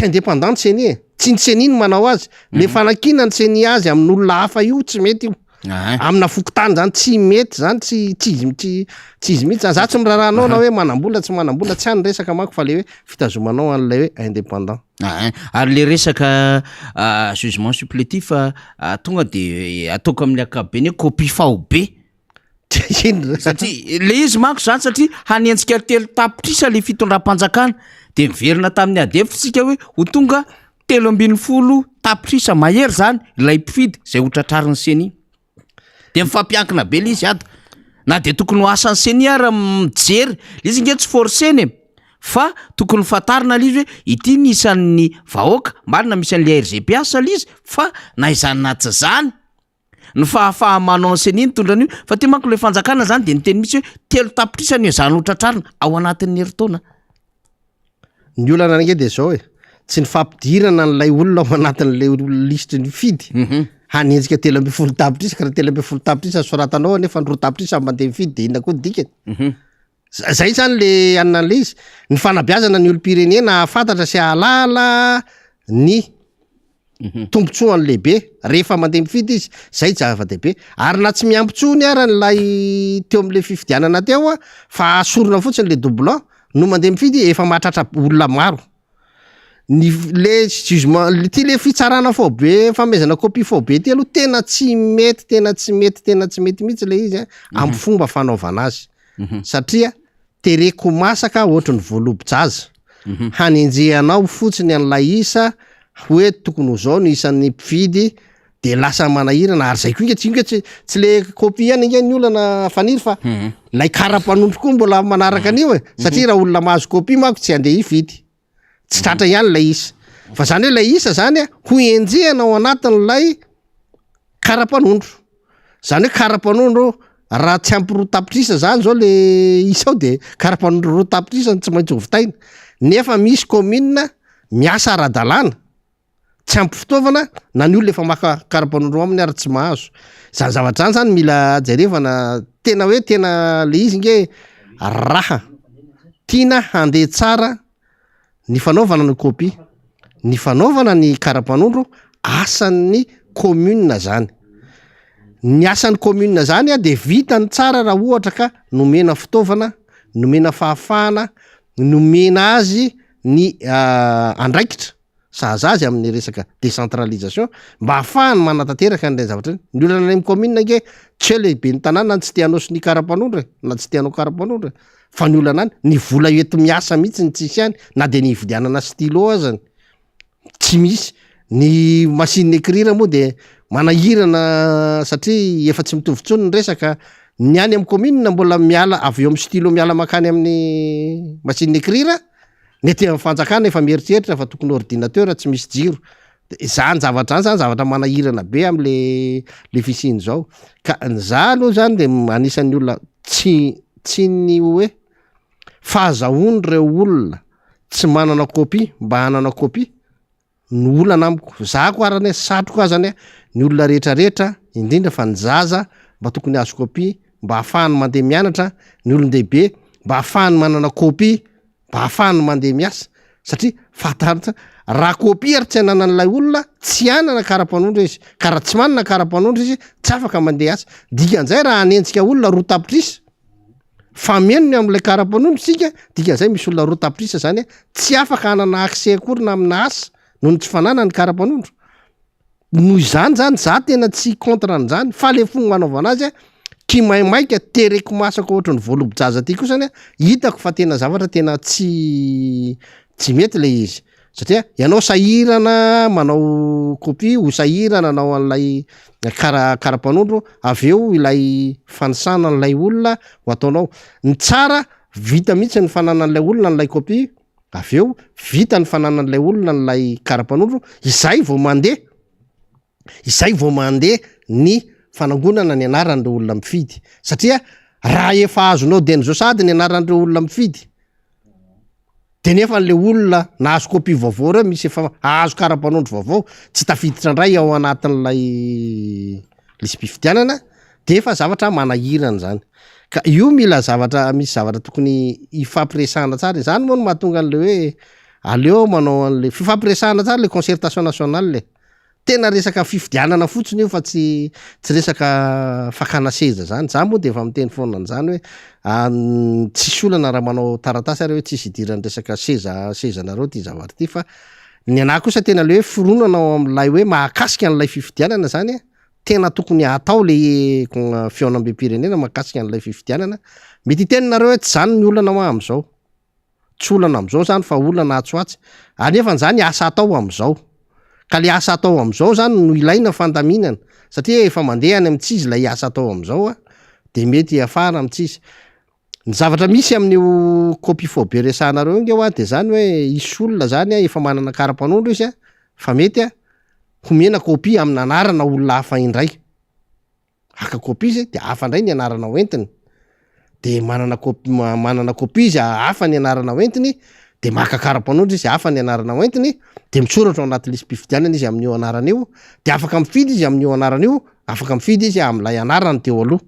indépendant ny seni tsy ny seni ny manao azy le fanakina ny seni azy amin'olona hafa io tsy mety io amina fokotany zany tsy mety zany tsy izy mihitsy za tsy mirarahanao na hoe manambola tsy manambola tsy any resaka manko fa le hoe fitazomanao an'lay hoe indépendant ary le resaka jugement supplétif tonga de ataoko amin'ny akabeny hoe copie faobe satria le izy manko zany satria hanentsika telo tapitrisa le fitondram-panjakana de miverina tamin'ny adefitsika hoe ho tonga 340 tapitrisa mahery zany ilay mpifidy zay hotratrariny seny de mifampiankina be le izy ady na de tokony ho asan'ny seny ara mijery le izy nge tsy forceny fa tokony fatarina le izy hoe ity nisan'ny vahoaka marina misy an'le RGPA le izy fa na izany na tsy zany ny fahafahamanao an'seny tondrany io fa ty manko le fanjakana zany de niteny misy hoe 3 tapitrisa ny zany hotratrarina ao anatin'ny herintaona ny olana anange de zao tsy ny fampidirana n'lay olona ao anatin'le listre ny fidy hanenjika 340 tapitrisa ka 340 tapitrisa soratanao nefa 2 tapitrisa mandeha mifidy de inona koa dikany zay zany le anan'le izy ny fanabeazana ny olo-pirenena fantatra sy alala ny tombotsoany lehibe rehefa mandeha mifidy izy zay zava-dehibe ary na tsy miambitsony ara nylay teo am'le fifidianana teo fa asorona fotsiny le doublon no mandeha mifidy efa mahatratra olona maro le jugement ty le fitsarana fao be famezana copie fao be ty aloha tena tsy mety mihitsy le izy amin'ny fomba fanaovana azy satria tereko masaka ohatry ny voalobo-jaza hanenjehanao fotsiny an'lay isa hoe tokony ho zao ny isan'ny mpifidy de lasa manahirana ary zay koa inga tsy le copie ihany inge ny olana faniry fa lay karapanondro koa mbola manaraka an'io satria raha olona mahazo copie manko tsy andeha hifidy tsy tratra ihany lay isa fa zany hoe lay isa zany ho enjehana ao anatin'lay karapanondro zany hoe karapanondro raha tsy ampy 2 tapitrisa zany zao le isa ao de karapanondro 2 tapitrisa tsy maintsy hovitaina nefa misy commune miasa ara-dalàna tsy ampy fitaovana na ny olona efa maka karapanondro aminy ary tsy mahazo zany zavatra zany zany mila jerevana tena hoe tena le izy nge raha tiana handeha tsara ny fanaovana ny copie ny fanaovana ny karapanondro asan'ny commune zany ny asan'ny commune zany de vitany tsara raha ohatra ka nomena fitaovana nomena fahafahana nomena azy ny andraikitra sahazazy amin'ny resaka décentralisation mba hafahany manatanteraka an'lay zavatra ny olana any commune nge tsy lehibe ny tanàna tsy tianao sy ny karapanondro na tsy tianao karapanondro fa ny olana any ny vola eto miasa mihitsy ny tsisy any na de ny hividianana stylo azany tsy misy ny machine écrire moa de manahirana satria efa tsy mitovitsony ny resaka ny any amin'ny commune mbola miala avy eo amin'ny stylo miala makany amin'ny machine écrire nety amin'ny fanjakana efa mieritreritra fa tokony ordinateur tsy misy jiro zany zavatra zany zavatra manahirana be am'le fisiny zao ka za aloha zany de anisan'ny olona tsy ny hoe fahazahoany reo olona tsy manana copie mba hanana copie ny olana amiko za ko arane satroko azany ny olona rehetrarehetra indrindra fa ny zaza mba tokony azo copie mba hafahany mandeha mianatra ny olon-dehibe mba hafahany manana copie mba hafahany mandeha miasa satria fataritra raha copie ary tsy anana n'lay olona tsy anana karapanondro izy ka raha tsy manana karapanondro izy tsy afaka mandeha asa dikan'izay raha anenjika olona 2 tapitrisa fa menony am'lay karapanondro sika dikan'izay misy olona 2 tapitrisa zany tsy afaka anana accès akorina amina asa noho ny tsy fanana ny karapanondro noho izany zany za tena tsy contre an'zany fa le fomba manaovana azy ki maimaika tereko masaka ohatra ny voalobo-jaza ty kosany hitako fa tena zavatra tena tsy mety le izy satria ianao sahirana manao copie ho sahirana anao an'lay karapanondro avy eo ilay fanisana n'lay olona ho ataonao ny tsara vita mihitsy ny fanana n'lay olona n'lay copie avy eo vita ny fanana n'lay olona n'lay karapanondro izay vao mandeha ny fanangonana ny anaran'reo olona mifidy satria raha efa azonao deny zao sady ny anaran'reo olona mifidy de nefa n'le olona nahazo copie vaovao reo misy efa ahazo karapanondro vaovao tsy tafiditra ndray ao anatin'lay lisy-pifidianana de efa zavatra manahirana zany ka io mila zavatra misy zavatra tokony ifampiresahana tsara zany moa no mahatonga an'le hoe aleo manao an'le fifampiresahana tsara le concertation nationale tena resaka fifidianana fotsiny io fa tsy resaka fakana seza zany za moa de efa miteny foana an'izany hoe tsisy olana raha manao taratasy ary hoe tsisy idirany resaka sezanareo ty zavatra ty fa ny anahy kosa tena le hoe fironana ao am'lay hoe mahakasika an'lay fifidianana zany tena tokony atao le fiaonam-be-pirenena mahakasika an'lay fifidianana mety itenanareo hoe tsy zany ny olana ho am'izao tsy olana am'izao zany fa olana atsoatsy anefa zany asa atao am'izao ka le asa atao am'izao zany no ilaina fandaminana satria efa mandeha any am'tsizy lay asa atao am'izao de mety afara am'tsizy ny zavatra misy amin'io copie resanareo io de zany hoe isy olona zany efa manana kara-panondro izy fa mety homena copie amin'ny anarana olona hafa indray aka copie izy de hafa indray ny anarana hoentiny de manana copie izy hafa ny anarana hoentiny de maka kara-panondro izy hafa ny anarana hoentiny de mitsoratra ao anaty lisy mpifidianana izy amin'io anarana io de afaka mifidy izy amin'io anarana io afaka mifidy izy amin'ilay anarana teo aloha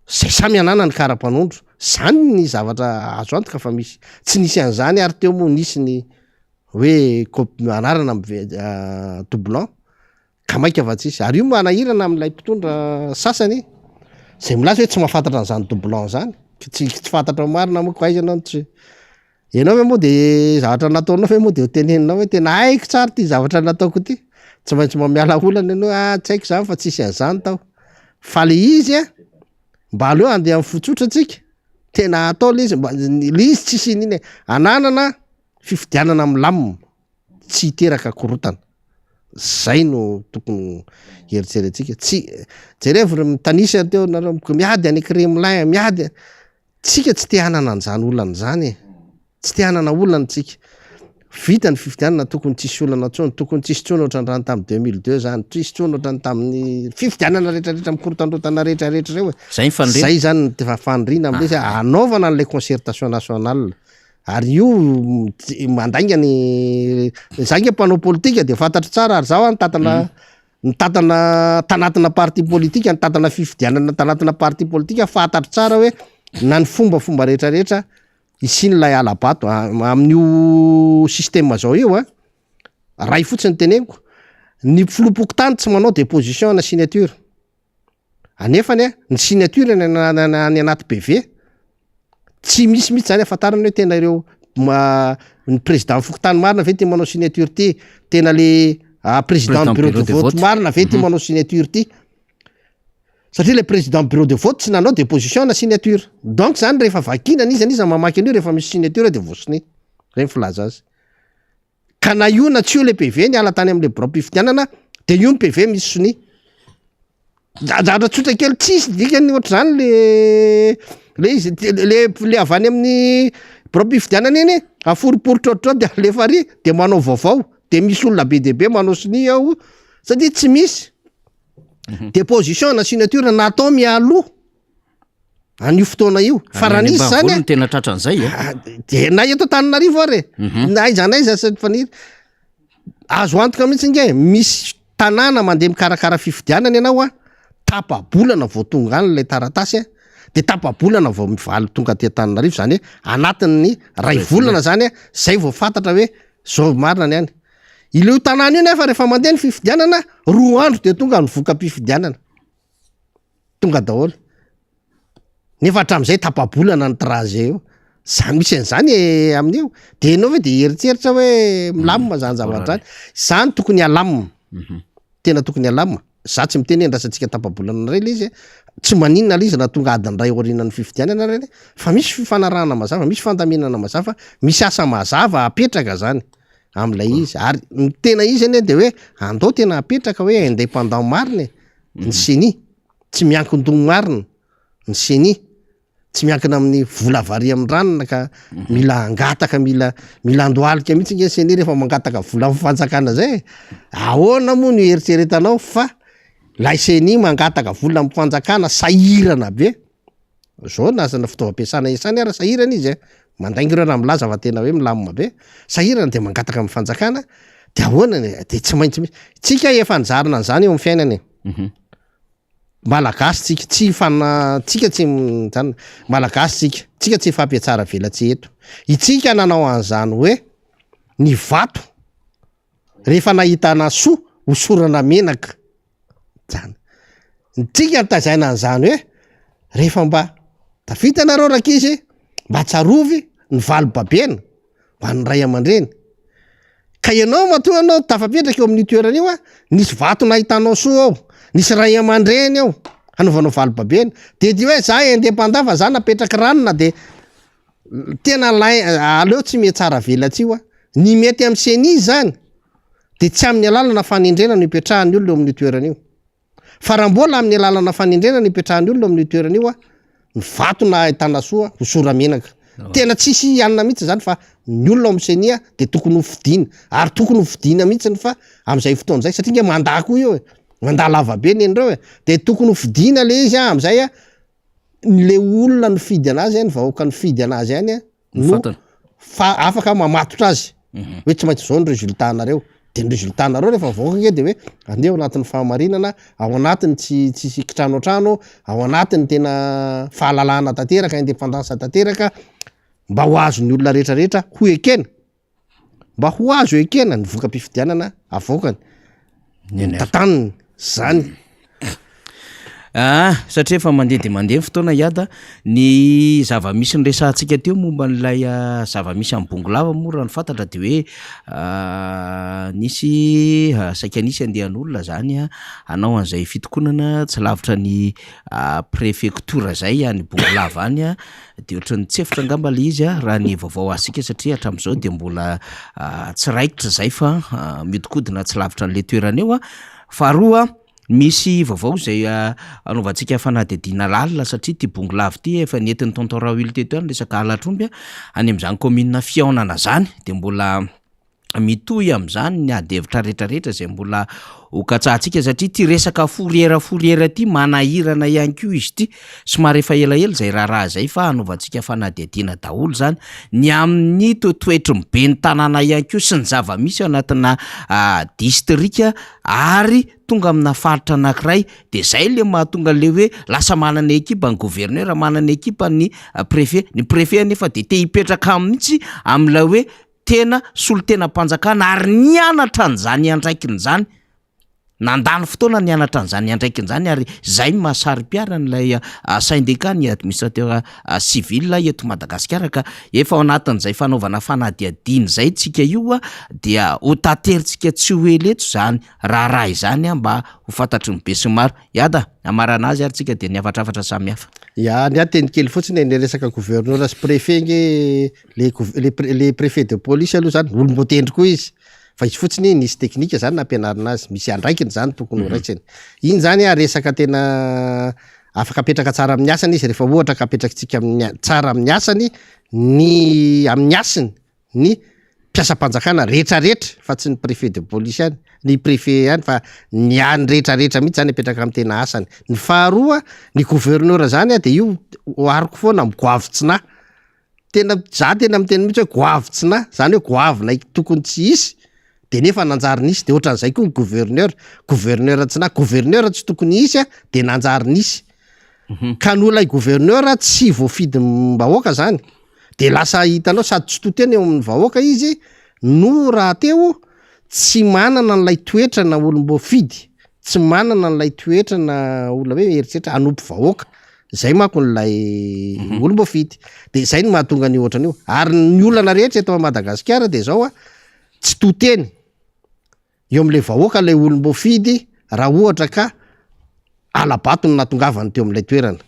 zay samy anana ny kara-panondro zany ny zavatra azo antoka fa misy tsy nisy an'izany ary teo moa nisy ny hoe anarana doublant ka maika afa-tsisy ary io manahirana amin'ilay mpitondra sasany zay milaza hoe tsy mahafantatra an'izany doublant zany tsy fantatra marina moa ko aizanao tsy ianao ve moa de zavatra nataonao ve moa de ho teneninao hoe tena haiko tsara ty zavatra nataoko ty tsy maintsy mamiala olana ianao tsy haiko zany fa tsisy an'izany tao fa le izy mba aleo andeha amin'ny fotsotratsika tena atao le izy tsisy niny ananana fifidianana milamina tsy hiteraka korotana zay no tokony heritserentsika tsy jerevy mitanisa teo nareo miady any kremlin miady tsika tsy te hanana an'izany olana zany tsy te hanana olana tsika vita ny fifidianana tokony tsisy olana tsony tokony tsisy tsony ohatrandrany tamin'ny 2002 zany tsisy tsony ohatrany tamin'ny fifidianana rehetrarehetra mikorotandrotana rehetrarehetra reo zay zany fandrina am'le anaovana an'lay concertation nationale ary io mandaingany zange mpanao politika de fantatry tsara ary zao nytatana tanatina parti politika ny tatana fifidianana tanatina parti politika fantatry tsara hoe na ny fombafomba rehetrarehetra isiny lay alabato amin'io système zao io ray fotsiny teneniko ny filopoko tany tsy manao déposition na signature anefany ny signature ny anaty PV tsy misy mihitsy zany afantarana hoe tena ireo ny président fokotany marina ve ty manao signature ty tena le président bureau de vote marina ve ty manao signature ty satria le président bureau de vote tsy nanao déposition na signature donc zany rehefa vakinana izy anizy mamaky an'io rehefa misy signature de vosiny zay ny filaza azy ka na io na tsy io le PV ny ala tany am'le bureau mpifidianana de io ny PV misy sony zavatra tsotra kely tsisy dikany ohatr'zany le izy le avy any amin'ny bureau mpifidianana iny aforiporitra de alefa ary de manao vaovao de misy olona be de be manao sony ao satria tsy misy déposition na signature natao mialoha an'io fotoana io faranisy zany tena tratran'izay de na eto Antananarivo ary na aiza faniry azo antoka mihitsy nge misy tanàna mandeha mikarakara fifidianana ianao tapa-bolana vao tonga any lay taratasy de tapa-bolana vao mivaly tonga ty Antananarivo zany hoe anatin'ny ray volana zany zay vao fantatra hoe zao marina ny any ileo tanàna io nefa rehefa mandeha ny fifidianana 2 andro de tonga nivoaka mpifidianana tonga daholo nefa hatram'izay tapa-bolana ny trajet io zany misy an'izany amin'io de enao hoe de eritseritra hoe milamina zany zavatra zany tokony alamina tena tokony alamina za tsy miteny endrasantsika tapa-bolana ray le izy tsy maninona le izy na tonga adiny ray orinan'ny fifidianana reny fa misy fifanarahana mazava misy fandaminana mazava misy asa mazava apetraka zany am'lay izy ary ny tena izy any de hoe andao tena apetraka hoe indépendant marina ny CENI tsy miankindogno marina ny CENI tsy miankina amin'ny vola vary amin'ny ranona ka mila angataka mila andohalika mihitsy nge CENI rehefa mangataka vola fanjakana zay ahoana moa ny eritseretanao fa lay CENI mangataka vola fanjakana sahirana be zao nazana fitaovam-piasana esany ara sahirana izy mandaingy ireo raha milaza fa tena hoe milamina be sahirana de mangataka amin'ny fanjakana de ahoana de tsy maintsy misy tsika efa nijarina an'izany eo amin'ny fiainana malagasy tsika tsy malagasy tsika tsy fampiatsara velatsy eto itsika nanao an'izany hoe ny vato rehefa nahitana soa hosorana menaka zany nitsika ntazaina an'izany hoe rehefa mba tafita nareo rakizy mba tsarovy ny valobabena mba ny ray aman-dreny ka ianao matoa anao tafapetraka eo amin'ny toerana io a nisy vato nahitanao soa ao nisy ray aman-dreny ao hanaovanao valobabena de ty hoe za indépendant fa za napetraky ranona de tena aleo tsy me tsara velatsy io a ny mety amin'ny seni zany de tsy amin'ny alalana fanendrena no ipetrahan'ny olona eo amin'ny toerana io fa raha mbola amin'ny alalana fanendrena no ipetrahan'ny olona amin'ny toerana io a ny vato na ahitana soa hosora menaka tena tsisy anina mihitsy zany fa ny olona amin'ny senia de tokony ho fidina ary tokony ho fidina mihitsy fa am'izay fotoana zay satria nge mandà koa io e mandà lavabe nenireo e de tokony ho fidina le izy a am'izay a le olona ny fidy anazy any vahoaka ny fidy anazy any a no fa afaka mamatotra azy hoe tsy maintsy zao ny résultat anareo de ny résultat anareo rehefa vahoaka ke de hoe andeha ao anatin'ny fahamarinana ao anatiny tsy sikitrano antrano ao anatiny tena fahalalana tanteraka indépendance tanteraka mba ho azo ny olona rehetrarehetra ho ekena mba ho azo ekena ny voka-pifidianana avoakany tataniny zany satria efa mandeha de mandeha fotoana iada ny zava-misy nyresantsika teo momba n'lay zava-misy amin'ny bongolava moa raha ny fantatra de hoe nisy saika nisy andehan'olona zany a anao an'izay fitokonana tsy lavitra ny préfecture zay any bongolava any a de ohatrany tsefitra angamba le izy a raha ny vaovao asika satria hatramin'izao de mbola tsy raikitra zay fa miodikodina tsy lavitra n'le toerana eo a faharoa misy vaovao zay anaovantsika fanadidina lalina satria ty bongolava ty efa nentin'ny tonton Raoul teto any resaka alatromby any amin'izany commune fiaonana zany de mbola mitohy am'izany ny adevitra rehetrarehetra zay mbola hokatsahantsika satria ty resaka fourrière ty manahirana ihany koa izy ty somary efa elaela zay raharaha zay fa anaovantsika fanadihadiana daholo zany ny amin'ny toetoetry mibe ny tanàna ihany koa sy ny zava-misy anatina distrika ary tonga amina faritra anankiray de zay le mahatonga le hoe lasa manana ekipa ny gouverneur manana ekipa ny préfet nefa de te hipetraka amitsy am'la hoe tena solotena mpanjakana ary nianatra an'izany andraikiny zany nandany fotoana nianatra an'izany andraikiny zany ary zay ny mahasary mpiara n'lay syndicat ny administrateur civil eto Madagasikara ka efa ao anatin'izay fanaovana fanadihadiana zay tsika io a dia ho tateritsika tsy ho eleto zany raharaha izany mba ho fantatry ny be sy maro iada amarana azy ary tsika de niavatrafatra samihafa ya ny ateny kely fotsiny ny resaka gouverneur sy préfet nge le préfet de police aloha zany olombotendry koa izy fa izy fotsiny nisy teknika zany nampianarina azy misy andraikiny zany tokony ho raitsiny iny zany a resaka tena afaka apetraka tsara amin'ny asany izy rehefa ohatra ka apetrakytsika tsara amin'ny asany ny amin'ny asiny ny mpiasa-panjakana rehetrarehetra fa tsy ny préfet de police any ny préfet any fa ny any rehetrarehetra mihitsy zany apetraka amin'ny tena asany ny faharoa ny gouverneur zany a de io oariko foana goavitsina tena miteny mihitsy hoe goavitsina zany hoe goavina tokony tsy isy de nefa nanjary nisy de ohatran'izay koa ny gouverneur tsy tokony isy a de nanjary nisy ka nolay gouverneur tsy voafidy vahoaka zany de lasa hitanao sady tsy totena eo amin'ny vahoaka izy no raha teo tsy manana n'lay toetra na olom-boafidy tsy manana n'lay toetra na olona hoe eritreritra anompy vahoaka zay manko n'lay olom-boafidy de zay ny mahatonga ny ohatran'io ary ny olana rehetra eto Madagasikara de zao a tsy toteny eo am'le vahoaka le olom-boafidy raha ohatra ka alabato no natongavany teo am'lay toerana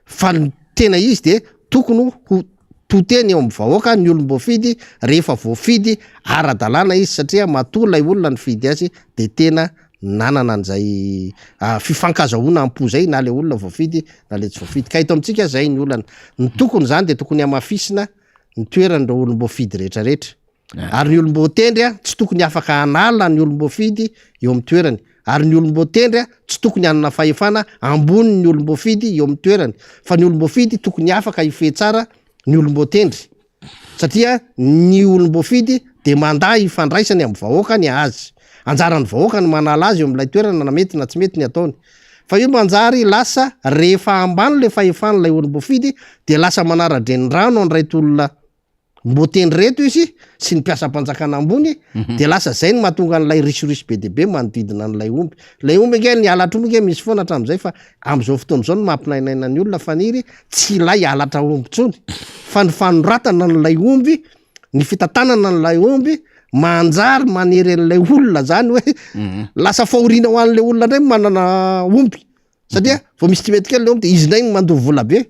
fa tena izy de tokony ho toteny eo amin'ny vahoaka ny olom-boafidy rehefa voafidy ara-dalàna izy satria matoa lay olona ny fidy azy de tena nanana an'izay fifankazahoana ampo zay na le olona voafidy na le tsy voafidy ka ito amintsika zay ny olana ny tokony zany de tokony hamafisina ny toeran'ireo olom-boafidy rehetrarehetra ary ny olom-boatendry a tsy tokony afaka hanala ny olom-boafidy eo amin'ny toerany ary ny olom-boatendry a tsy tokony hanana fahefana ambony ny olom-boafidy eo amin'ny toerany fa ny olom-boafidy tokony afaka hifehy tsara ny olom-boatendry satria ny olom-boafidy de mandà hifandraisany amin'ny vahoaka ny azy anjarany vahoaka ny manala azy eo amin'ilay toerana na mety na tsy mety ny ataony fa io manjary lasa rehefa ambany le fahefana lay olom-boafidy de lasa manara-drenyrano an'raiky olona mboteny reto izy sy ny mpiasa-mpanjakana ambony de lasa zay ny mahatonga an'lay risorisy be deabe manodidina an'lay omby lay omby nge ny alatra omby nge misy foana hatram'izay fa am'izao fotoana zao no mampinainaina ny olona faniry tsy ilay alatra omby tsony fa ny fanoratana n'lay omby ny fitatanana n'lay omby manjary manery an'lay olona zany hoe lasa fahoriana ho an'lay olona ndray manana omby satria vao misy tsy mety kely le omby de izy ndray ny mandovo vola be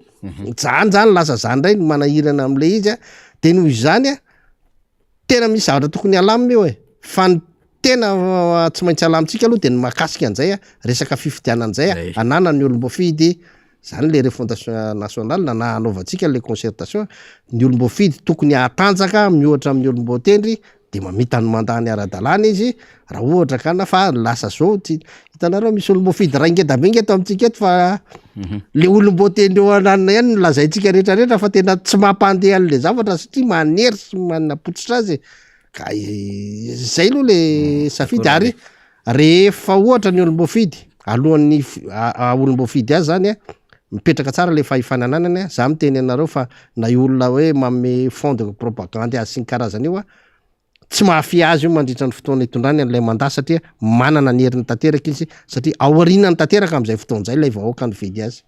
zany lasa zany ndray ny manahirana am'le izy a de noho izany a tena misy zavatra tokony alamina eo fa ny tena tsy maintsy alamintsika aloha de ny mahakasika an'izay a resaka fifidianan'izay a anana ny olom-boafidy zany le refondation nationale na anaovantsika le concertation ny olom-boafidy tokony atanjaka mihoatra amin'ny olom-boatendry de mamita ny mandany ara-dalàna izy raha ohatra kana fa lasa zao tsy hitanareo misy olom-boafidy raha ingedabe ngeto amintsika eto fa le olom-boatendry eo ananina ihany lazaintsika rehetrarehetra fa tena tsy mampandeha an'le zavatra satria manery sy manapotsitra azy ka zay aloha le safidy ary rehefa ohatra ny olom-boafidy alohan'ny olom-boafidy azy zany a mipetraka tsara le fahifanananany za miteny anareo fa na olona hoe mame fond de propagande azy sy ny karazany io a tsy mahafia azy io mandritra ny fotoana itondrany an'lay manda satria manana ny heriny tanteraka izy satria aorianany tanteraka am'izay fotoan'zay lay vahoaka ny vidy azy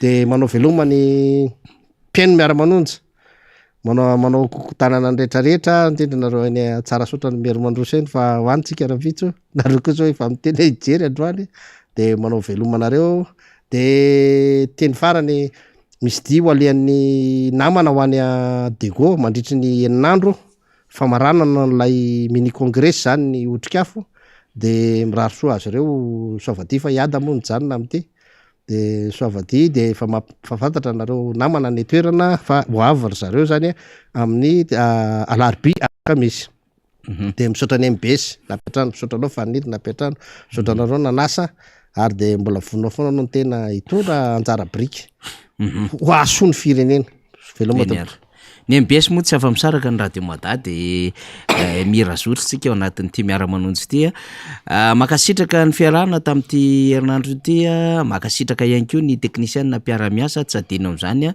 de manao velomany mpiaino miara-manonja manao kokotanana ny rehetrarehetra ndrindra nareo any tsara sotra ny miaro mandroseny fa hoanitsika raha vitso nareo koa zao efa miteny hijery androany de manao velomanareo de teny farany misy dio alehan'ny namana ho any Dego mandritry ny eninandro famaranana n'lay mini congrès zany ny otrikafo de mirary soa azy ireo soavadia fa hiada moa ny janona amity de soavadia de fa fantatra nareo namana ny toerana fa hoavy ry zareo zany amin'ny alarby misy de misaotra ny MBS napetrano misaotranao faniry napetrano misaotranareo nanasa ary de mbola vonao foana no tena hitondra anjara briky ho aso ny firenena veloma ny MBS moa tsy afa-misaraka ny radio Mada de mirazory tsika ao anatin'ity miara-manonjy ity makasitraka ny fiarahana tamin'ity herinandro ity makasitraka ihany koa ny teknisianina mpiara-miasa tsy adino am'izany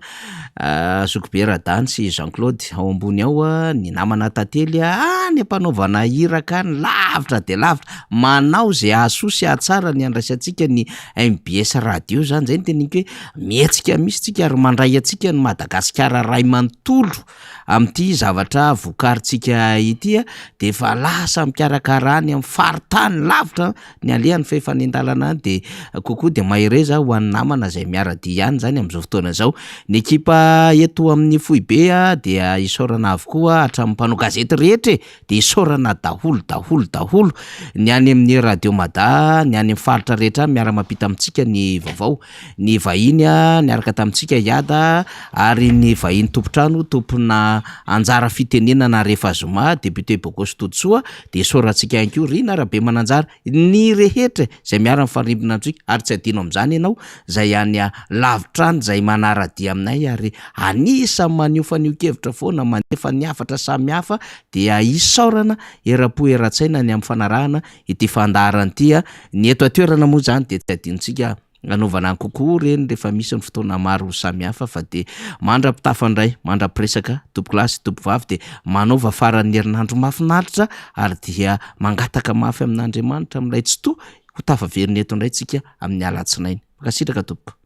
Zokobe Radany sy Jean-Claude ao ambony ao ny namana tantely ny ampanaovana hiraka ny lavitra de lavitra manao zay aso sy atsara ny andraisantsika ny MBS radio zany zay ny teniniko hoe mihetsika misy tsika ary mandray atsika ny Madagasikara ray manontolo am'ty zavatra vokaritsika ity de fa lasa mikarakarany amin'ny faritany lavitra ny alehany fefanendalana de kokoa de mahereza ho an'ny namana zay miaradi ihany zany am'izao fotoana zao ny ekipa eto amin'ny Foibe de isorana avokoa hatramin'ny mpanao gazety rehetra de isorana daholo ny any amin'ny radio Mada ny any amin'ny faritra rehetra miara-mampita amintsika ny vaovao ny vahiny niaraka tamintsika hiada ary ny vahiny tompotrano tompona anjara fitenenana rehefa zoma député Bokos Todsoa de soratsika ihany koa Rina Rabe Mananjara ny rehetra zay miara mifarimbina antsika ary tsy adino am'izany ianao zay any lavitrany zay manaradia aminay ary anisa maniofanio-kevitra foana manefa ny afatra samy hafa dia isaorana era-po era-tsaina ny amin'ny fanarahana ity fandaharan'ity ny eto atoerana moa zany de tsy adinontsika anaovana kokoa reny rehefa misy ny fotoana maro samy hafa fa de mandra-pitafandray mandra-piresaka tompo-klasy tompo-vavy de manaova faran'ny herinandro mafinaritra ary dia mangataka mafy amin'Andriamanitra amin'ilay tsy to ho tafaveriny eto indray tsika amin'ny alatsinainy makasitraka tompo